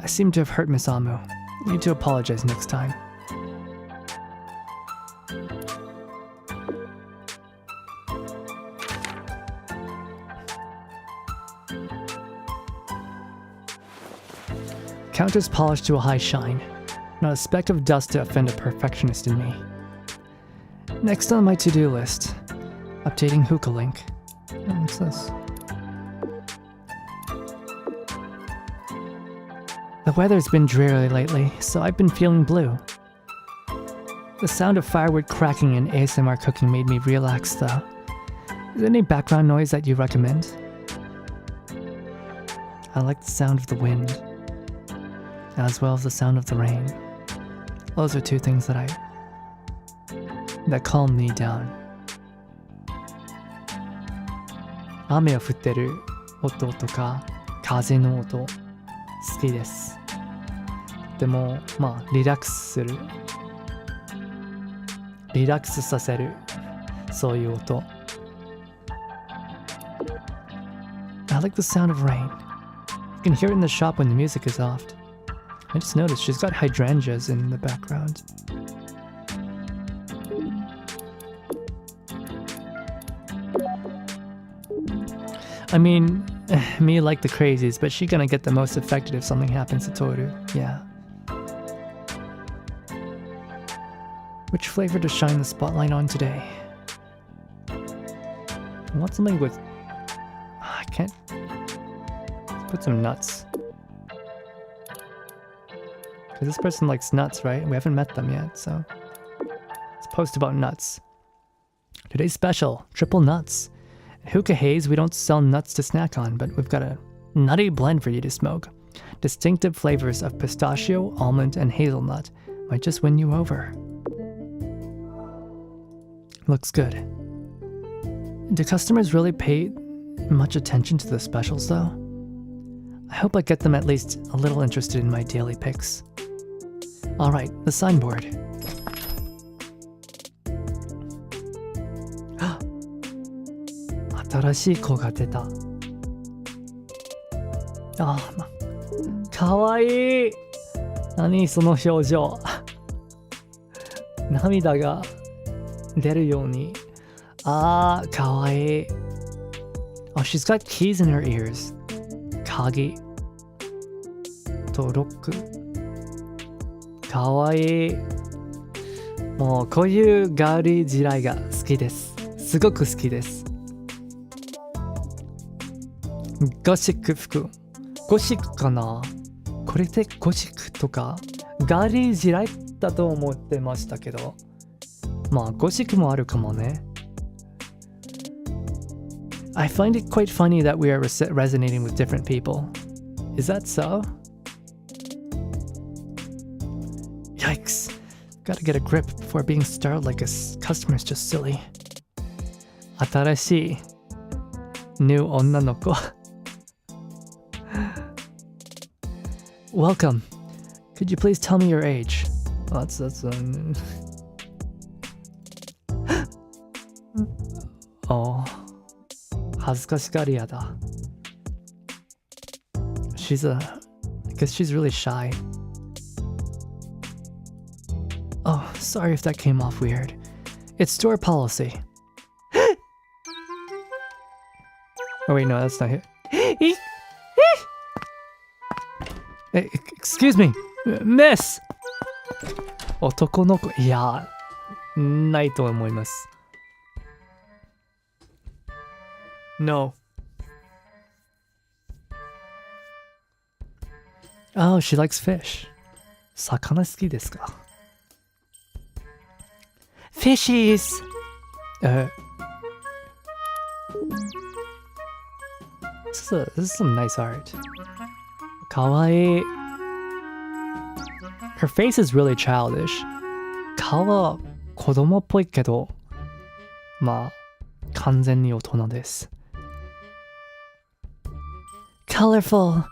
I seem to have hurt Miss Amu. Need to apologize next time. Counter's polished to a high shine. Not a speck of dust to offend a perfectionist in me. Next on my to-do list, updating Hookah Link. What's this? The weather's been dreary lately, so I've been feeling blue. The sound of firewood cracking and ASMR cooking made me relax though. Is there any background noise that you recommend? I like the sound of the wind, as well as the sound of the rain. Those are two things that calm me down. 雨が降ってる音とか風の音好きです。でもまあリラックスする。リラックスさせる。そういう音。I like the sound of rain. You can hear it in the shop when the music is off. I just noticed she's got hydrangeas in the background. I mean, me like the crazies, but she gonna get the most affected if something happens to Toru. Yeah. Which flavor to shine the spotlight on today? I want something with... I can't... Let's put some nuts. Because this person likes nuts, right? We haven't met them yet, so... Let's post about nuts. Today's special, triple nuts. At Hookah Haze, we don't sell nuts to snack on, but we've got a nutty blend for you to smoke. Distinctive flavors of pistachio, almond, and hazelnut might just win you over. Looks good. Do customers really pay much attention to the specials, though? I hope I get them at least a little interested in my daily picks. Alright, the signboard. Kawaii! Nani sono hyōjō? 涙が出るように。かわいい。Oh, she's got keys in her ears. 鍵とロック。かわいい。もうこういうガーリー地雷が好きです。すごく好きです。ゴシック服。ゴシックかな？これってゴシックとかガーリー地雷だと思ってましたけど。まあゴシックもあるかもね。I find it quite funny that we are resonating with different people. Is that so? Yikes. Gotta get a grip before being startled like a customer's just silly. 新しい new 女の子 Welcome. Could you please tell me your age? Oh, that's Oh. 恥ずかしがり屋だ I guess she's really shy. Oh, sorry if that came off weird. It's store policy. Oh wait, no, that's not it. Excuse me, miss! 男の子、いや、ないと思います。No. Oh, she likes fish. 魚好きですか Fishies! This is some nice art. かわいい Her face is really childish. 顔は子供っぽいけど、まあ、完全に大人です。Colorful,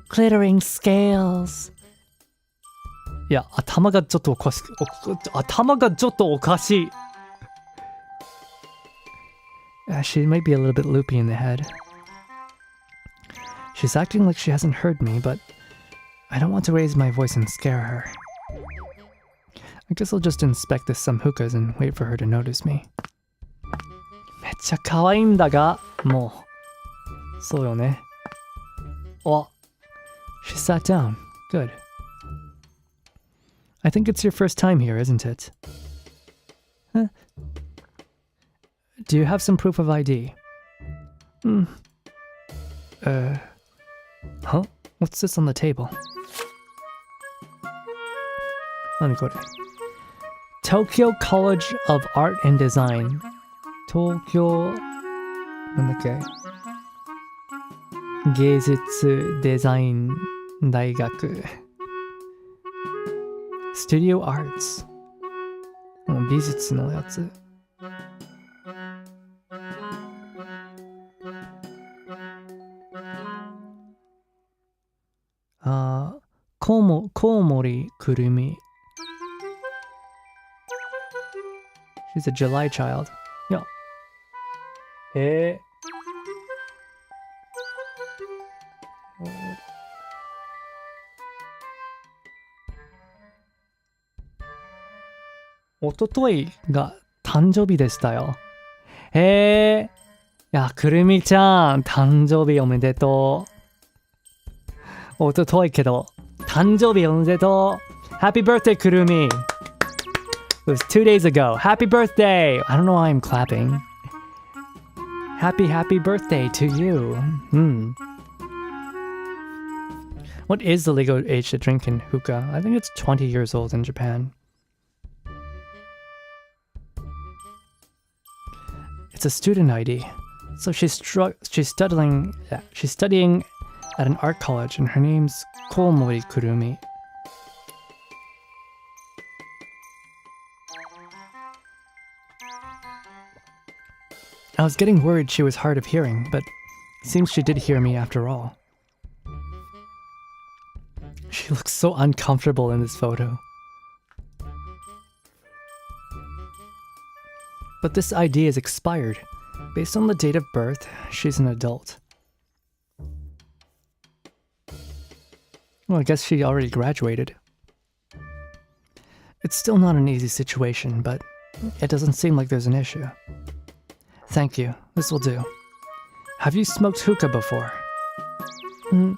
glittering scales. いや、頭がちょっとおかしい。She might be a little bit loopy in the head. She's acting like she hasn't heard me, but I don't want to raise my voice and scare her. I guess I'll just inspect this some hookahs and wait for her to notice me. めっちゃ可愛いんだが、もう、そうよね。Oh, she sat down. Good. I think it's your first time here, isn't it? Huh? Do you have some proof of ID? Huh? What's this on the table? 何これ? Tokyo College of Art and Design. 東京なんだっけ芸術デザイン大学 Studio Arts 美術のやつコウモリくるみ She's a July child いやおとといが誕生日でしたよ。へえ。いや、くるみちゃん、誕生日おめでとう。おとといけど、誕生日おめでとう。Happy birthday, くるみ。It was 2 days ago. Happy birthday! I don't know why I'm clapping. Happy birthday to you. What is the legal age to drink in hookah? I think it's 20 years old in Japan. It's a student ID. So she's studying at an art college, and her name's Komori Kurumi. I was getting worried she was hard of hearing, but it seems she did hear me after all. She looks so uncomfortable in this photo. But this ID is expired. Based on the date of birth, she's an adult. Well, I guess she already graduated. It's still not an easy situation, but it doesn't seem like there's an issue. Thank you. This will do. Have you smoked hookah before? Do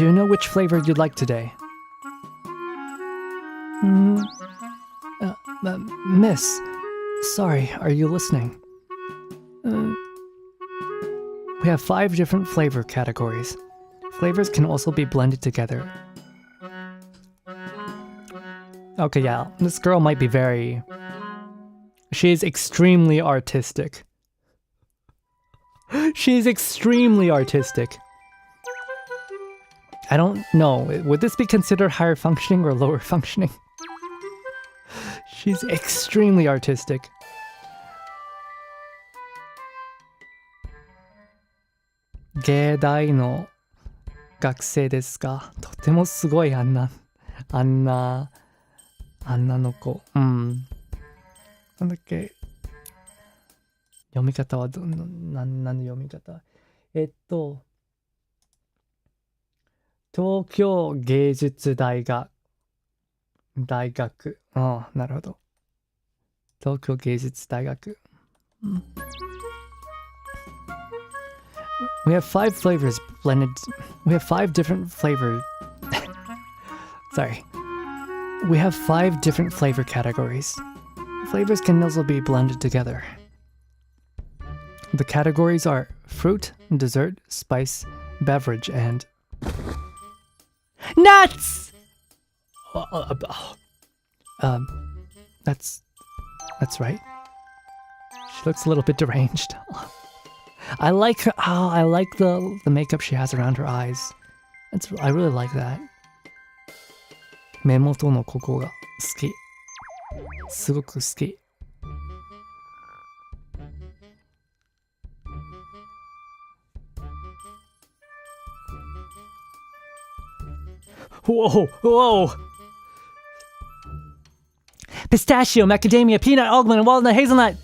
you know which flavor you'd like today? Miss, sorry, are you listening? We have 5 different flavor categories. Flavors can also be blended together. Okay, yeah, this girl might be very... She's extremely artistic. She's extremely artistic. I don't know, would this be considered higher functioning or lower functioning? She's extremely artistic. Geidai no gakusei desu ka? Totemo sugoi anna no ko. なんだっけ読み方は何の読み方東京芸術大学ああ、なるほど。東京芸術大学。We have 5 flavors blended. We have 5 different flavors. Sorry. We have 5 different flavor categories. Flavors can also be blended together. The categories are fruit, dessert, spice, beverage, and nuts! That's right. She looks a little bit deranged. I like her. Oh, I like the makeup she has around her eyes. I really like that. 目元のここが好き。すごく好き。Whoa! Pistachio, macadamia, peanut, almond, walnut, hazelnut.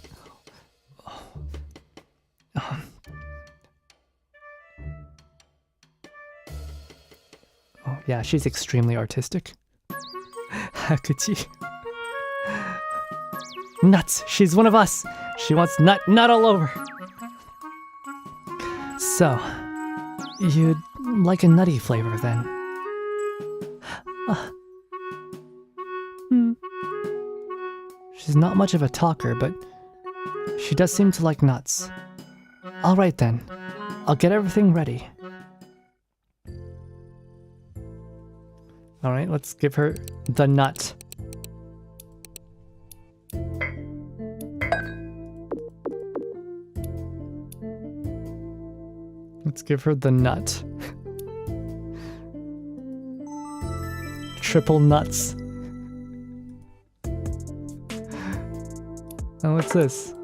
Oh, yeah, she's extremely artistic. Hakuchi. Nuts. She's one of us. She wants nut all over. So, you'd like a nutty flavor then? She's not much of a talker, but she does seem to like nuts. All right then. I'll get everything ready. All right, let's give her the nut. Let's give her the nut. Triple nuts. Oh, what's this?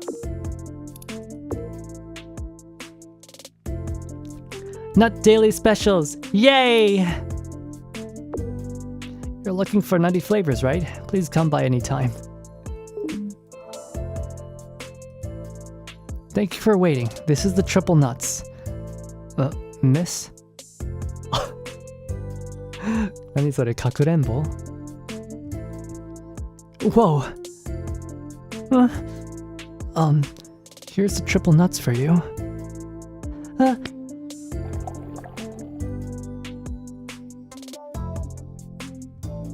Nut Daily Specials! Yay! You're looking for nutty flavors, right? Please come by any time. Thank you for waiting. This is the triple nuts. Miss? 何それ、かくれんぼ? Whoa. Here's the triple nuts for you.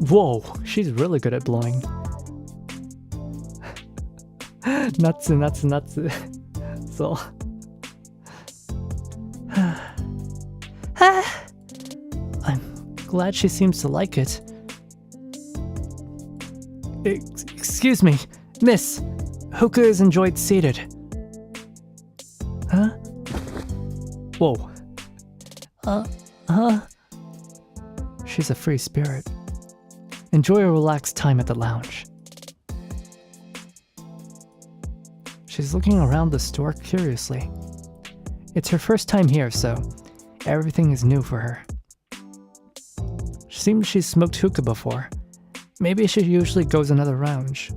Whoa, she's really good at blowing. Nuts. So. I'm glad she seems to like it. Excuse me, miss. Hookah is enjoyed seated. Huh? Whoa. She's a free spirit. Enjoy a relaxed time at the lounge. She's looking around the store curiously. It's her first time here, so everything is new for her. Seems she's smoked hookah before. Maybe she usually goes another lounge.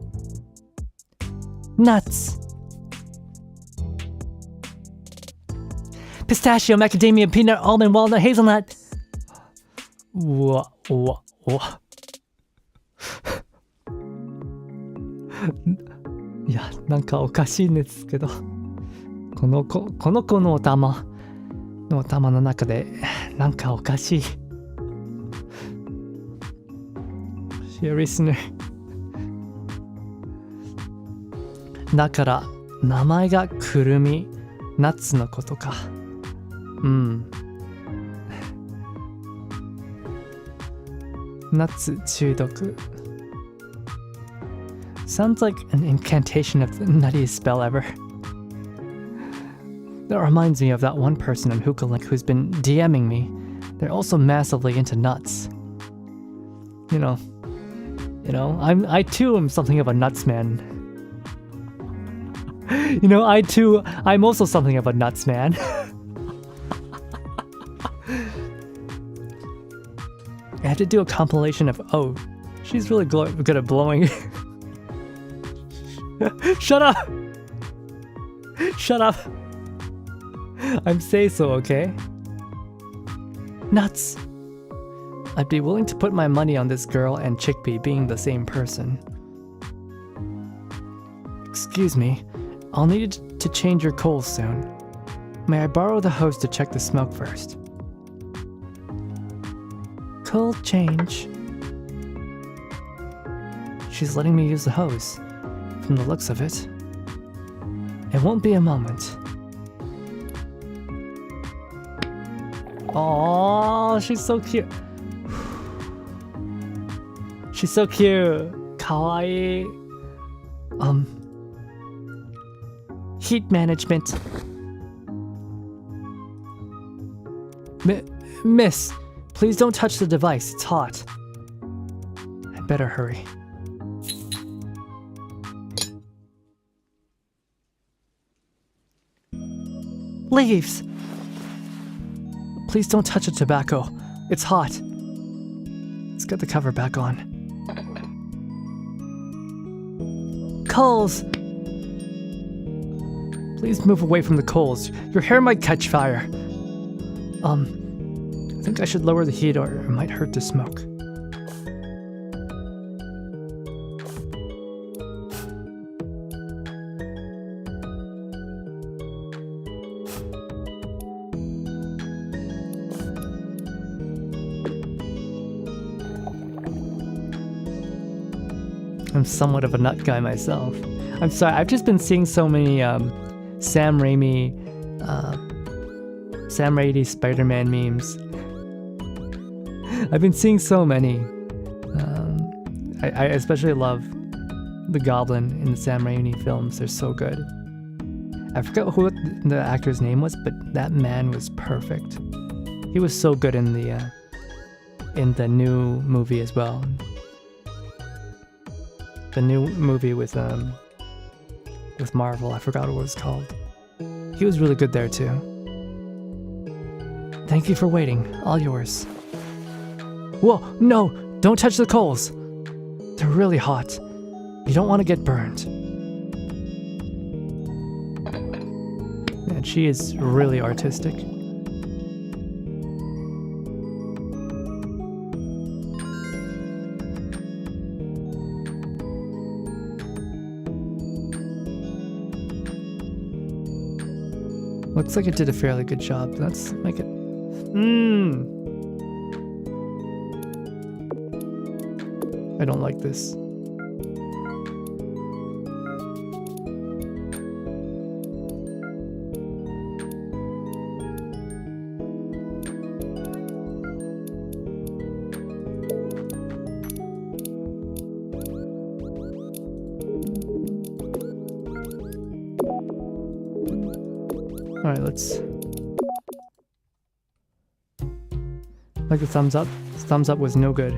Nuts! Pistachio, macadamia, peanut, almond, walnut, hazelnut. Whoa. いや、なんかおかしいんですけど、この子のお玉の中でなんかおかしい。She a listener. だから名前がくるみ、ナッツのことか。ナッツ中毒。Sounds like an incantation of the nuttiest spell ever. That reminds me of that one person on Hookah Link who's been DMing me. They're also massively into nuts. You know, I too am something of a nuts man. I'm also something of a nuts man. I had to do a compilation of, she's really good at blowing. Shut up! Shut up! I'm say so, okay? Nuts! I'd be willing to put my money on this girl and Chickpea being the same person. Excuse me, I'll need to change your coals soon. May I borrow the hose to check the smoke first? Coal change. She's letting me use the hose. From the looks of it. It won't be a moment. Oh, she's so cute. She's so cute. Kawaii. Heat management. Miss, please don't touch the device. It's hot. I'd better hurry. Leaves! Please don't touch the tobacco. It's hot. Let's get the cover back on. Coals! Please move away from the coals. Your hair might catch fire. I think I should lower the heat or it might hurt the smoke. I'm somewhat of a nut guy myself. I'm sorry, I've just been seeing so many Sam Raimi Spider-Man memes. I've been seeing so many. I especially love the Goblin in the Sam Raimi films. They're so good. I forgot who the actor's name was, but that man was perfect. He was so good in the new movie as well. The new movie with Marvel, I forgot what it was called. He was really good there too. Thank you for waiting. All yours. Whoa, no! Don't touch the coals! They're really hot. You don't want to get burned. And she is really artistic. Looks like it did a fairly good job. Let's make it. I don't like this. All right, let's like the thumbs up. Thumbs up was no good.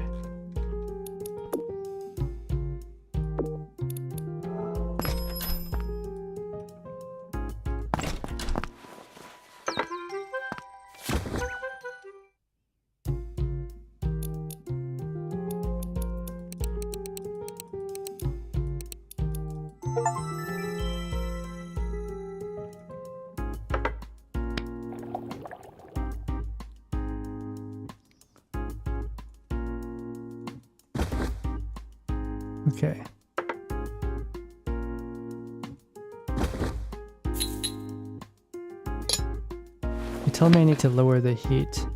Okay. You told me I need to lower the heat.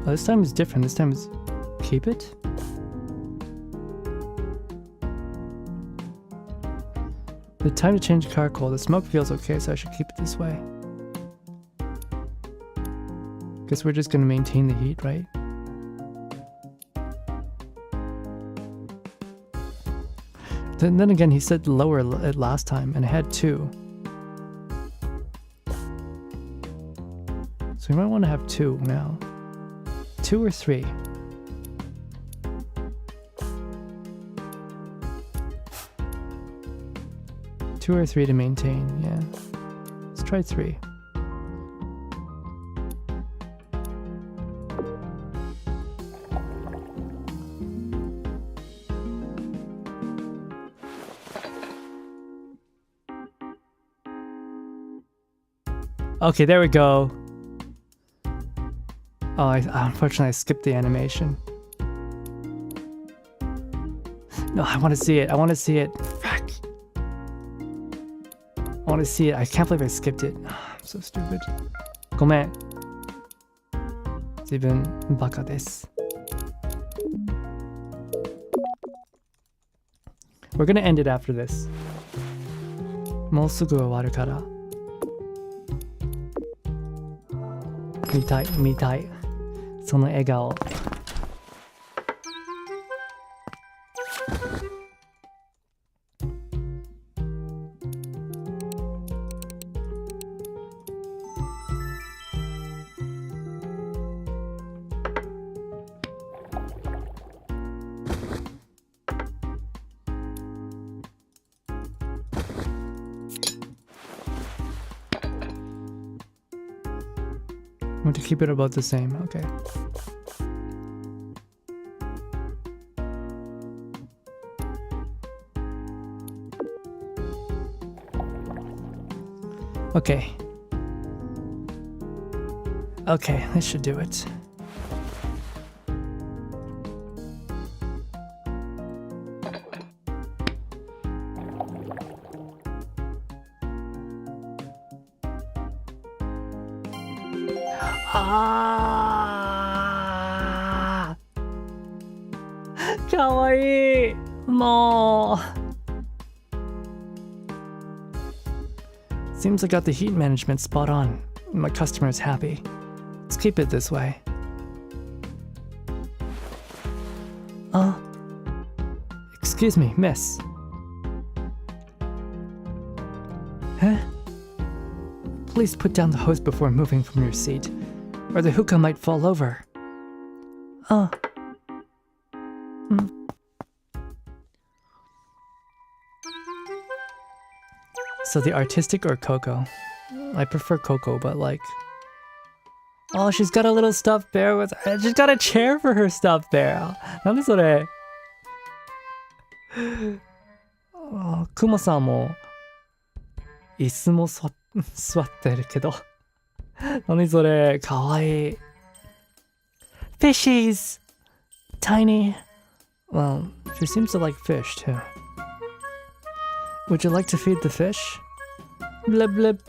Oh, this time is different. This time is keep it. The time to change charcoal. The smoke feels okay, so I should keep it this way. Guess we're just gonna maintain the heat, right? Then again, he said lower it last time, and it had 2. So we might want to have 2 now. 2 or 3? Two or 3 to maintain, yeah. Let's try 3. Okay, there we go. Oh, unfortunately I skipped the animation. No, I want to see it. I want to see it. Frack. I want to see it. I can't believe I skipped it. I'm so stupid. ごめん。自分バカです。We're gonna end it after this. もうすぐ終わるから。見たい、見たい。その笑顔。I want to keep it about the same, okay. Okay. Okay, this should do it. Ah! かわいい。もう。Seems I got the heat management spot on. My customer is happy. Let's keep it this way. Excuse me, miss. Huh? Please put down the hose before moving from your seat, or the hookah might fall over. So the artistic or Coco? I prefer Coco, but like... Oh, she's got a little stuffed bear with... She's got a chair for her stuffed bear. なんでそれ? クモさんも椅子も座ってるけど。何それ? かわいい。Fishies! Tiny. Well, she seems to like fish too. Would you like to feed the fish? Blip blip.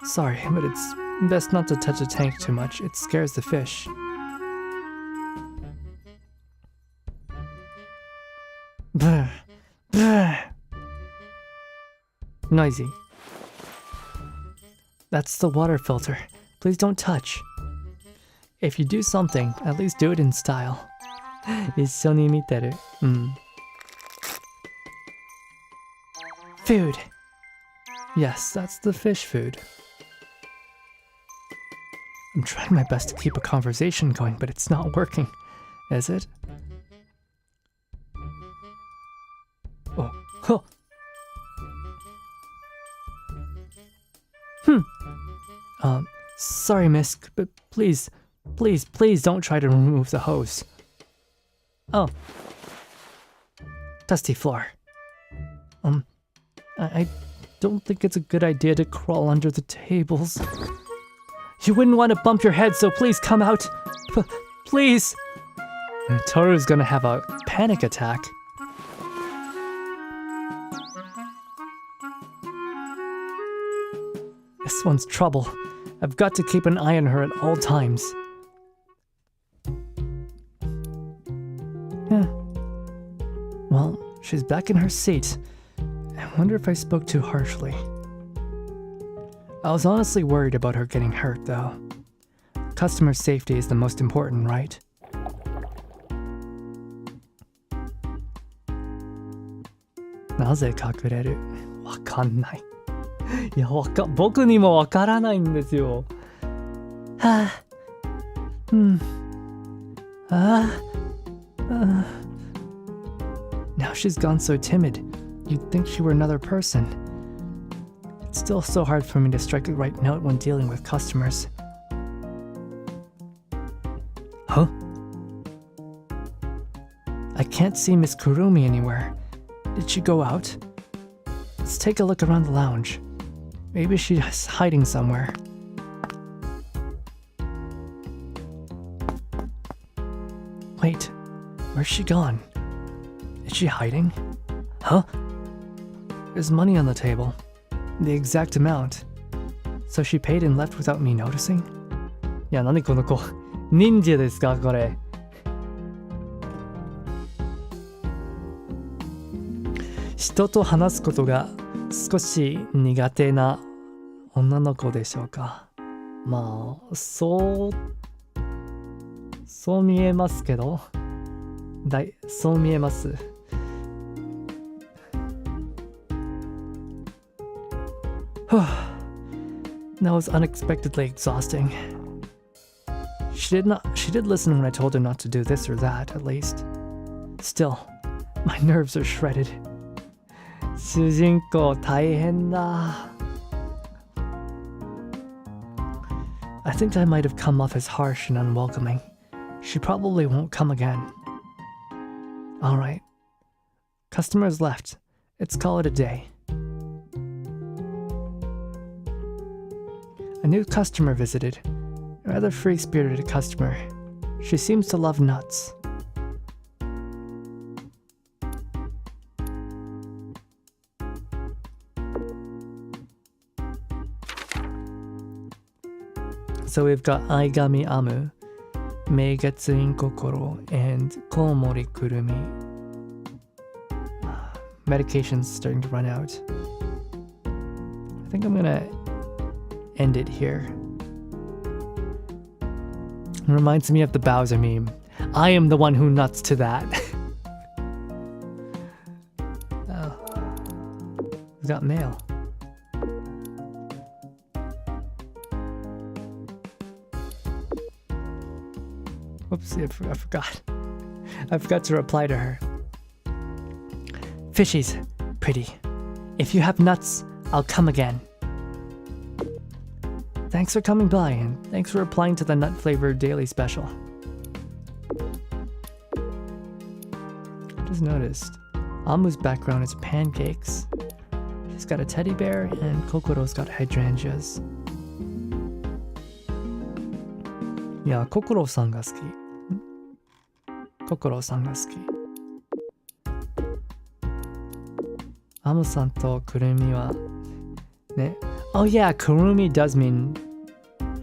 Sorry, but it's best not to touch the tank too much. It scares the fish. Brr, brr. Noisy. That's the water filter. Please don't touch. If you do something, at least do it in style. 一緒に見てる。Food. Yes, that's the fish food. I'm trying my best to keep a conversation going, but it's not working. Is it? Oh. Huh. Sorry, miss, but please don't try to remove the hose. Oh. Dusty floor. I don't think it's a good idea to crawl under the tables. You wouldn't want to bump your head, so please come out. Please. Toru's gonna have a panic attack. This one's trouble. I've got to keep an eye on her at all times. Well, she's back in her seat. I wonder if I spoke too harshly. I was honestly worried about her getting hurt, though. Customer safety is the most important, right? Naze kakureru? Wakannai. いや、僕にもわからないんですよ。はあ。Now she's gone so timid. You'd think she were another person. It's still so hard for me to strike the right note when dealing with customers. Huh? I can't see Miss Kurumi anywhere. Did she go out? Let's take a look around the lounge. Maybe she's hiding somewhere. Wait, where's she gone? Is she hiding? Huh? There's money on the table. The exact amount. So she paid and left without me noticing? いや、何この子。忍者ですかこれ。人と話すことが少し苦手な女の子でしょうか。まあ、そう見えますけど。そう見えます。That was unexpectedly exhausting. She did listen when I told her not to do this or that, at least. Still, my nerves are shredded. 主人公大変だ。I think I might have come off as harsh and unwelcoming. She probably won't come again. All right. Customers left. Let's call it a day. A new customer visited. A rather free-spirited customer. She seems to love nuts. So we've got Aigami Amu, Meigatsuin Kokoro, and Komori Kurumi. Medication's starting to run out. I think I'm gonna end it here. It reminds me of the Bowser meme. I am the one who nuts to that. Oh. We've got mail. Whoopsie, I forgot. I forgot to reply to her. Fishies, pretty. If you have nuts, I'll come again. Thanks for coming by, and thanks for replying to the nut-flavored daily special. I just noticed, Amu's background is pancakes. She's got a teddy bear, and Kokoro's got hydrangeas. Yeah, Kokoro-sanが好き. Kokoro-sanが好き. Amu-san to Kurumi wa ne. Oh yeah, Kurumi does mean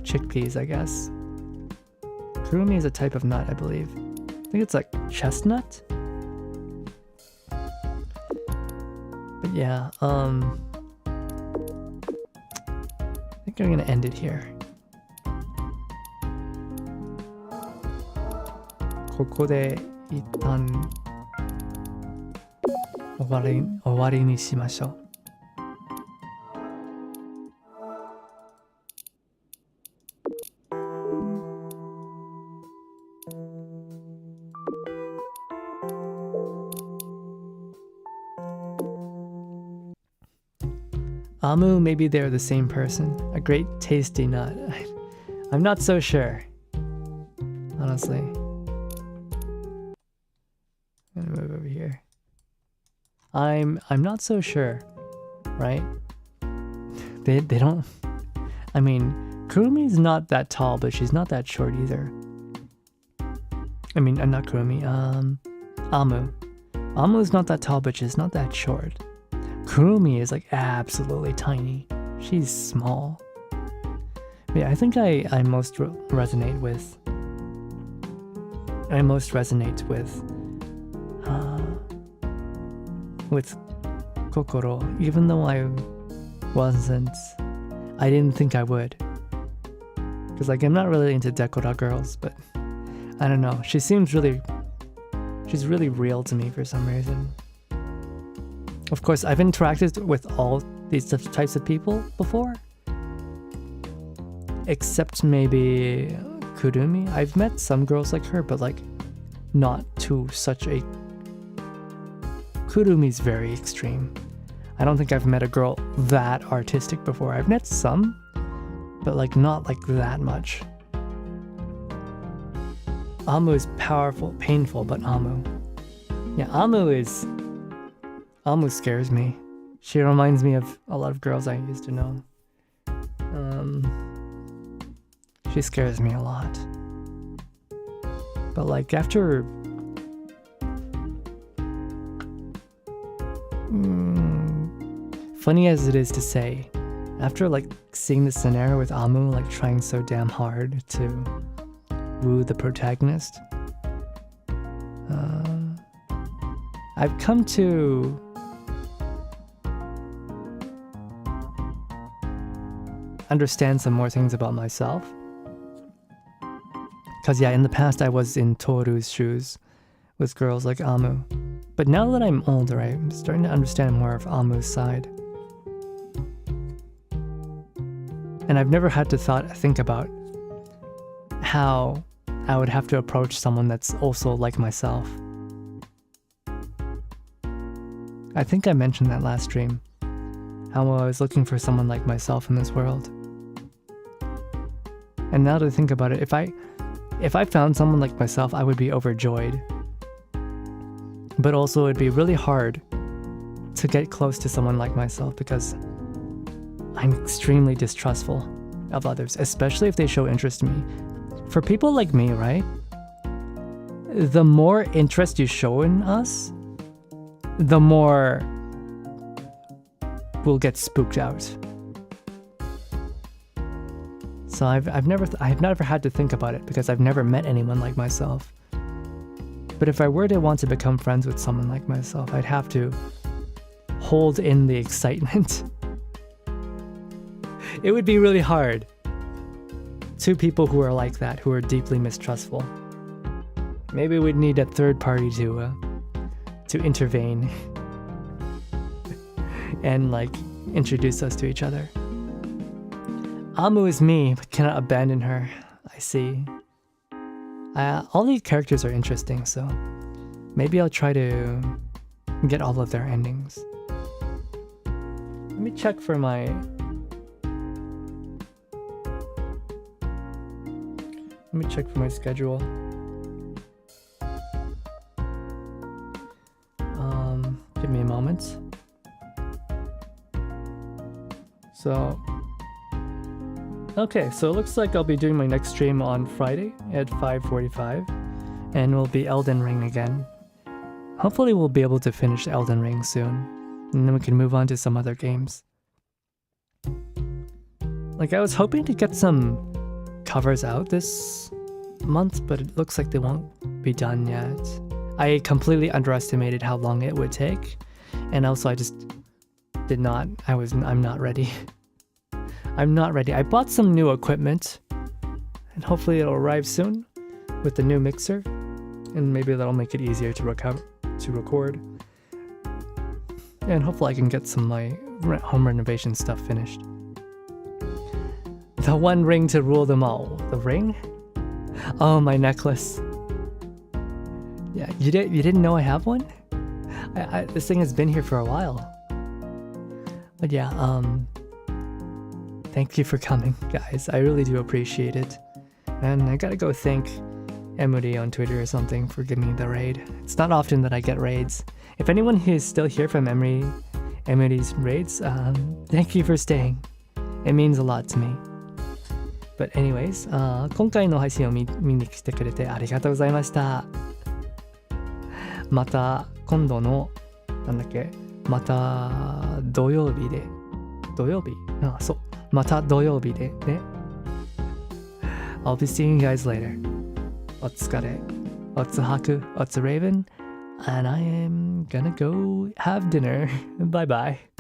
chickpeas, I guess. Kurumi is a type of nut, I believe. I think it's like chestnut. But yeah, I think I'm gonna end it here. ここで一旦終わりにしましょう。Amu, maybe they're the same person. A great tasty nut. I'm not so sure. Honestly. I'm gonna move over here. I'm not so sure, right? They don't. I mean, Kurumi's not that tall, but she's not that short either. I mean, not Kurumi. Amu. Amu's not that tall, but she's not that short. Kurumi is like absolutely tiny. She's small. But yeah, I think I most resonate with. With Kokoro, even though I didn't think I would. Because like I'm not really into Dekora girls, but I don't know. She's really real to me for some reason. Of course, I've interacted with all these types of people before. Except maybe Kurumi. I've met some girls like her, but like not to such a... Kurumi's very extreme. I don't think I've met a girl that artistic before. I've met some, but like not like that much. Amu is powerful, painful, but Amu. Yeah, Amu scares me. She reminds me of a lot of girls I used to know. She scares me a lot. But like after... funny as it is to say, after like seeing the scenario with Amu like trying so damn hard to woo the protagonist, I've come to understand some more things about myself. Because yeah, in the past I was in Toru's shoes with girls like Amu. But now that I'm older, I'm starting to understand more of Amu's side. And I've never had to think about how I would have to approach someone that's also like myself. I think I mentioned that last stream, how I was looking for someone like myself in this world. And now to think about it, if I found someone like myself, I would be overjoyed. But also it'd be really hard to get close to someone like myself because I'm extremely distrustful of others, especially if they show interest in me. For people like me, right? The more interest you show in us, the more we'll get spooked out. So I've never had to think about it because I've never met anyone like myself. But if I were to want to become friends with someone like myself, I'd have to hold in the excitement. It would be really hard. Two people who are like that, who are deeply mistrustful. Maybe we'd need a third party to intervene and like introduce us to each other. Amu is me, but cannot abandon her. I see. All these characters are interesting, so maybe I'll try to get all of their endings. Let me check for my... schedule. Give me a moment. Okay, so it looks like I'll be doing my next stream on Friday at 5:45, and we'll be Elden Ring again. Hopefully we'll be able to finish Elden Ring soon. and then we can move on to some other games. Like, I was hoping to get some covers out this month, but it looks like they won't be done yet. I completely underestimated how long it would take, and also I just did not. I'm not ready. I'm not ready. I bought some new equipment, and hopefully it'll arrive soon with the new mixer, and maybe that'll make it easier to record. And hopefully I can get some my home renovation stuff finished. The one ring to rule them all. The ring? Oh, my necklace. Yeah, you didn't know I have one? This thing has been here for a while. But yeah, thank you for coming, guys. I really do appreciate it. And I gotta go thank Emily on Twitter or something for giving me the raid. It's not often that I get raids. If anyone who is still here from Emily's raids, thank you for staying. It means a lot to me. But anyways, 今回の配信を見に来てくれてありがとうございました。また今度のまた土曜日でそうまた土曜日でね。I'll be seeing you guys later. お疲れ。おつはく。おつ Raven. And I am gonna go have dinner. Bye bye.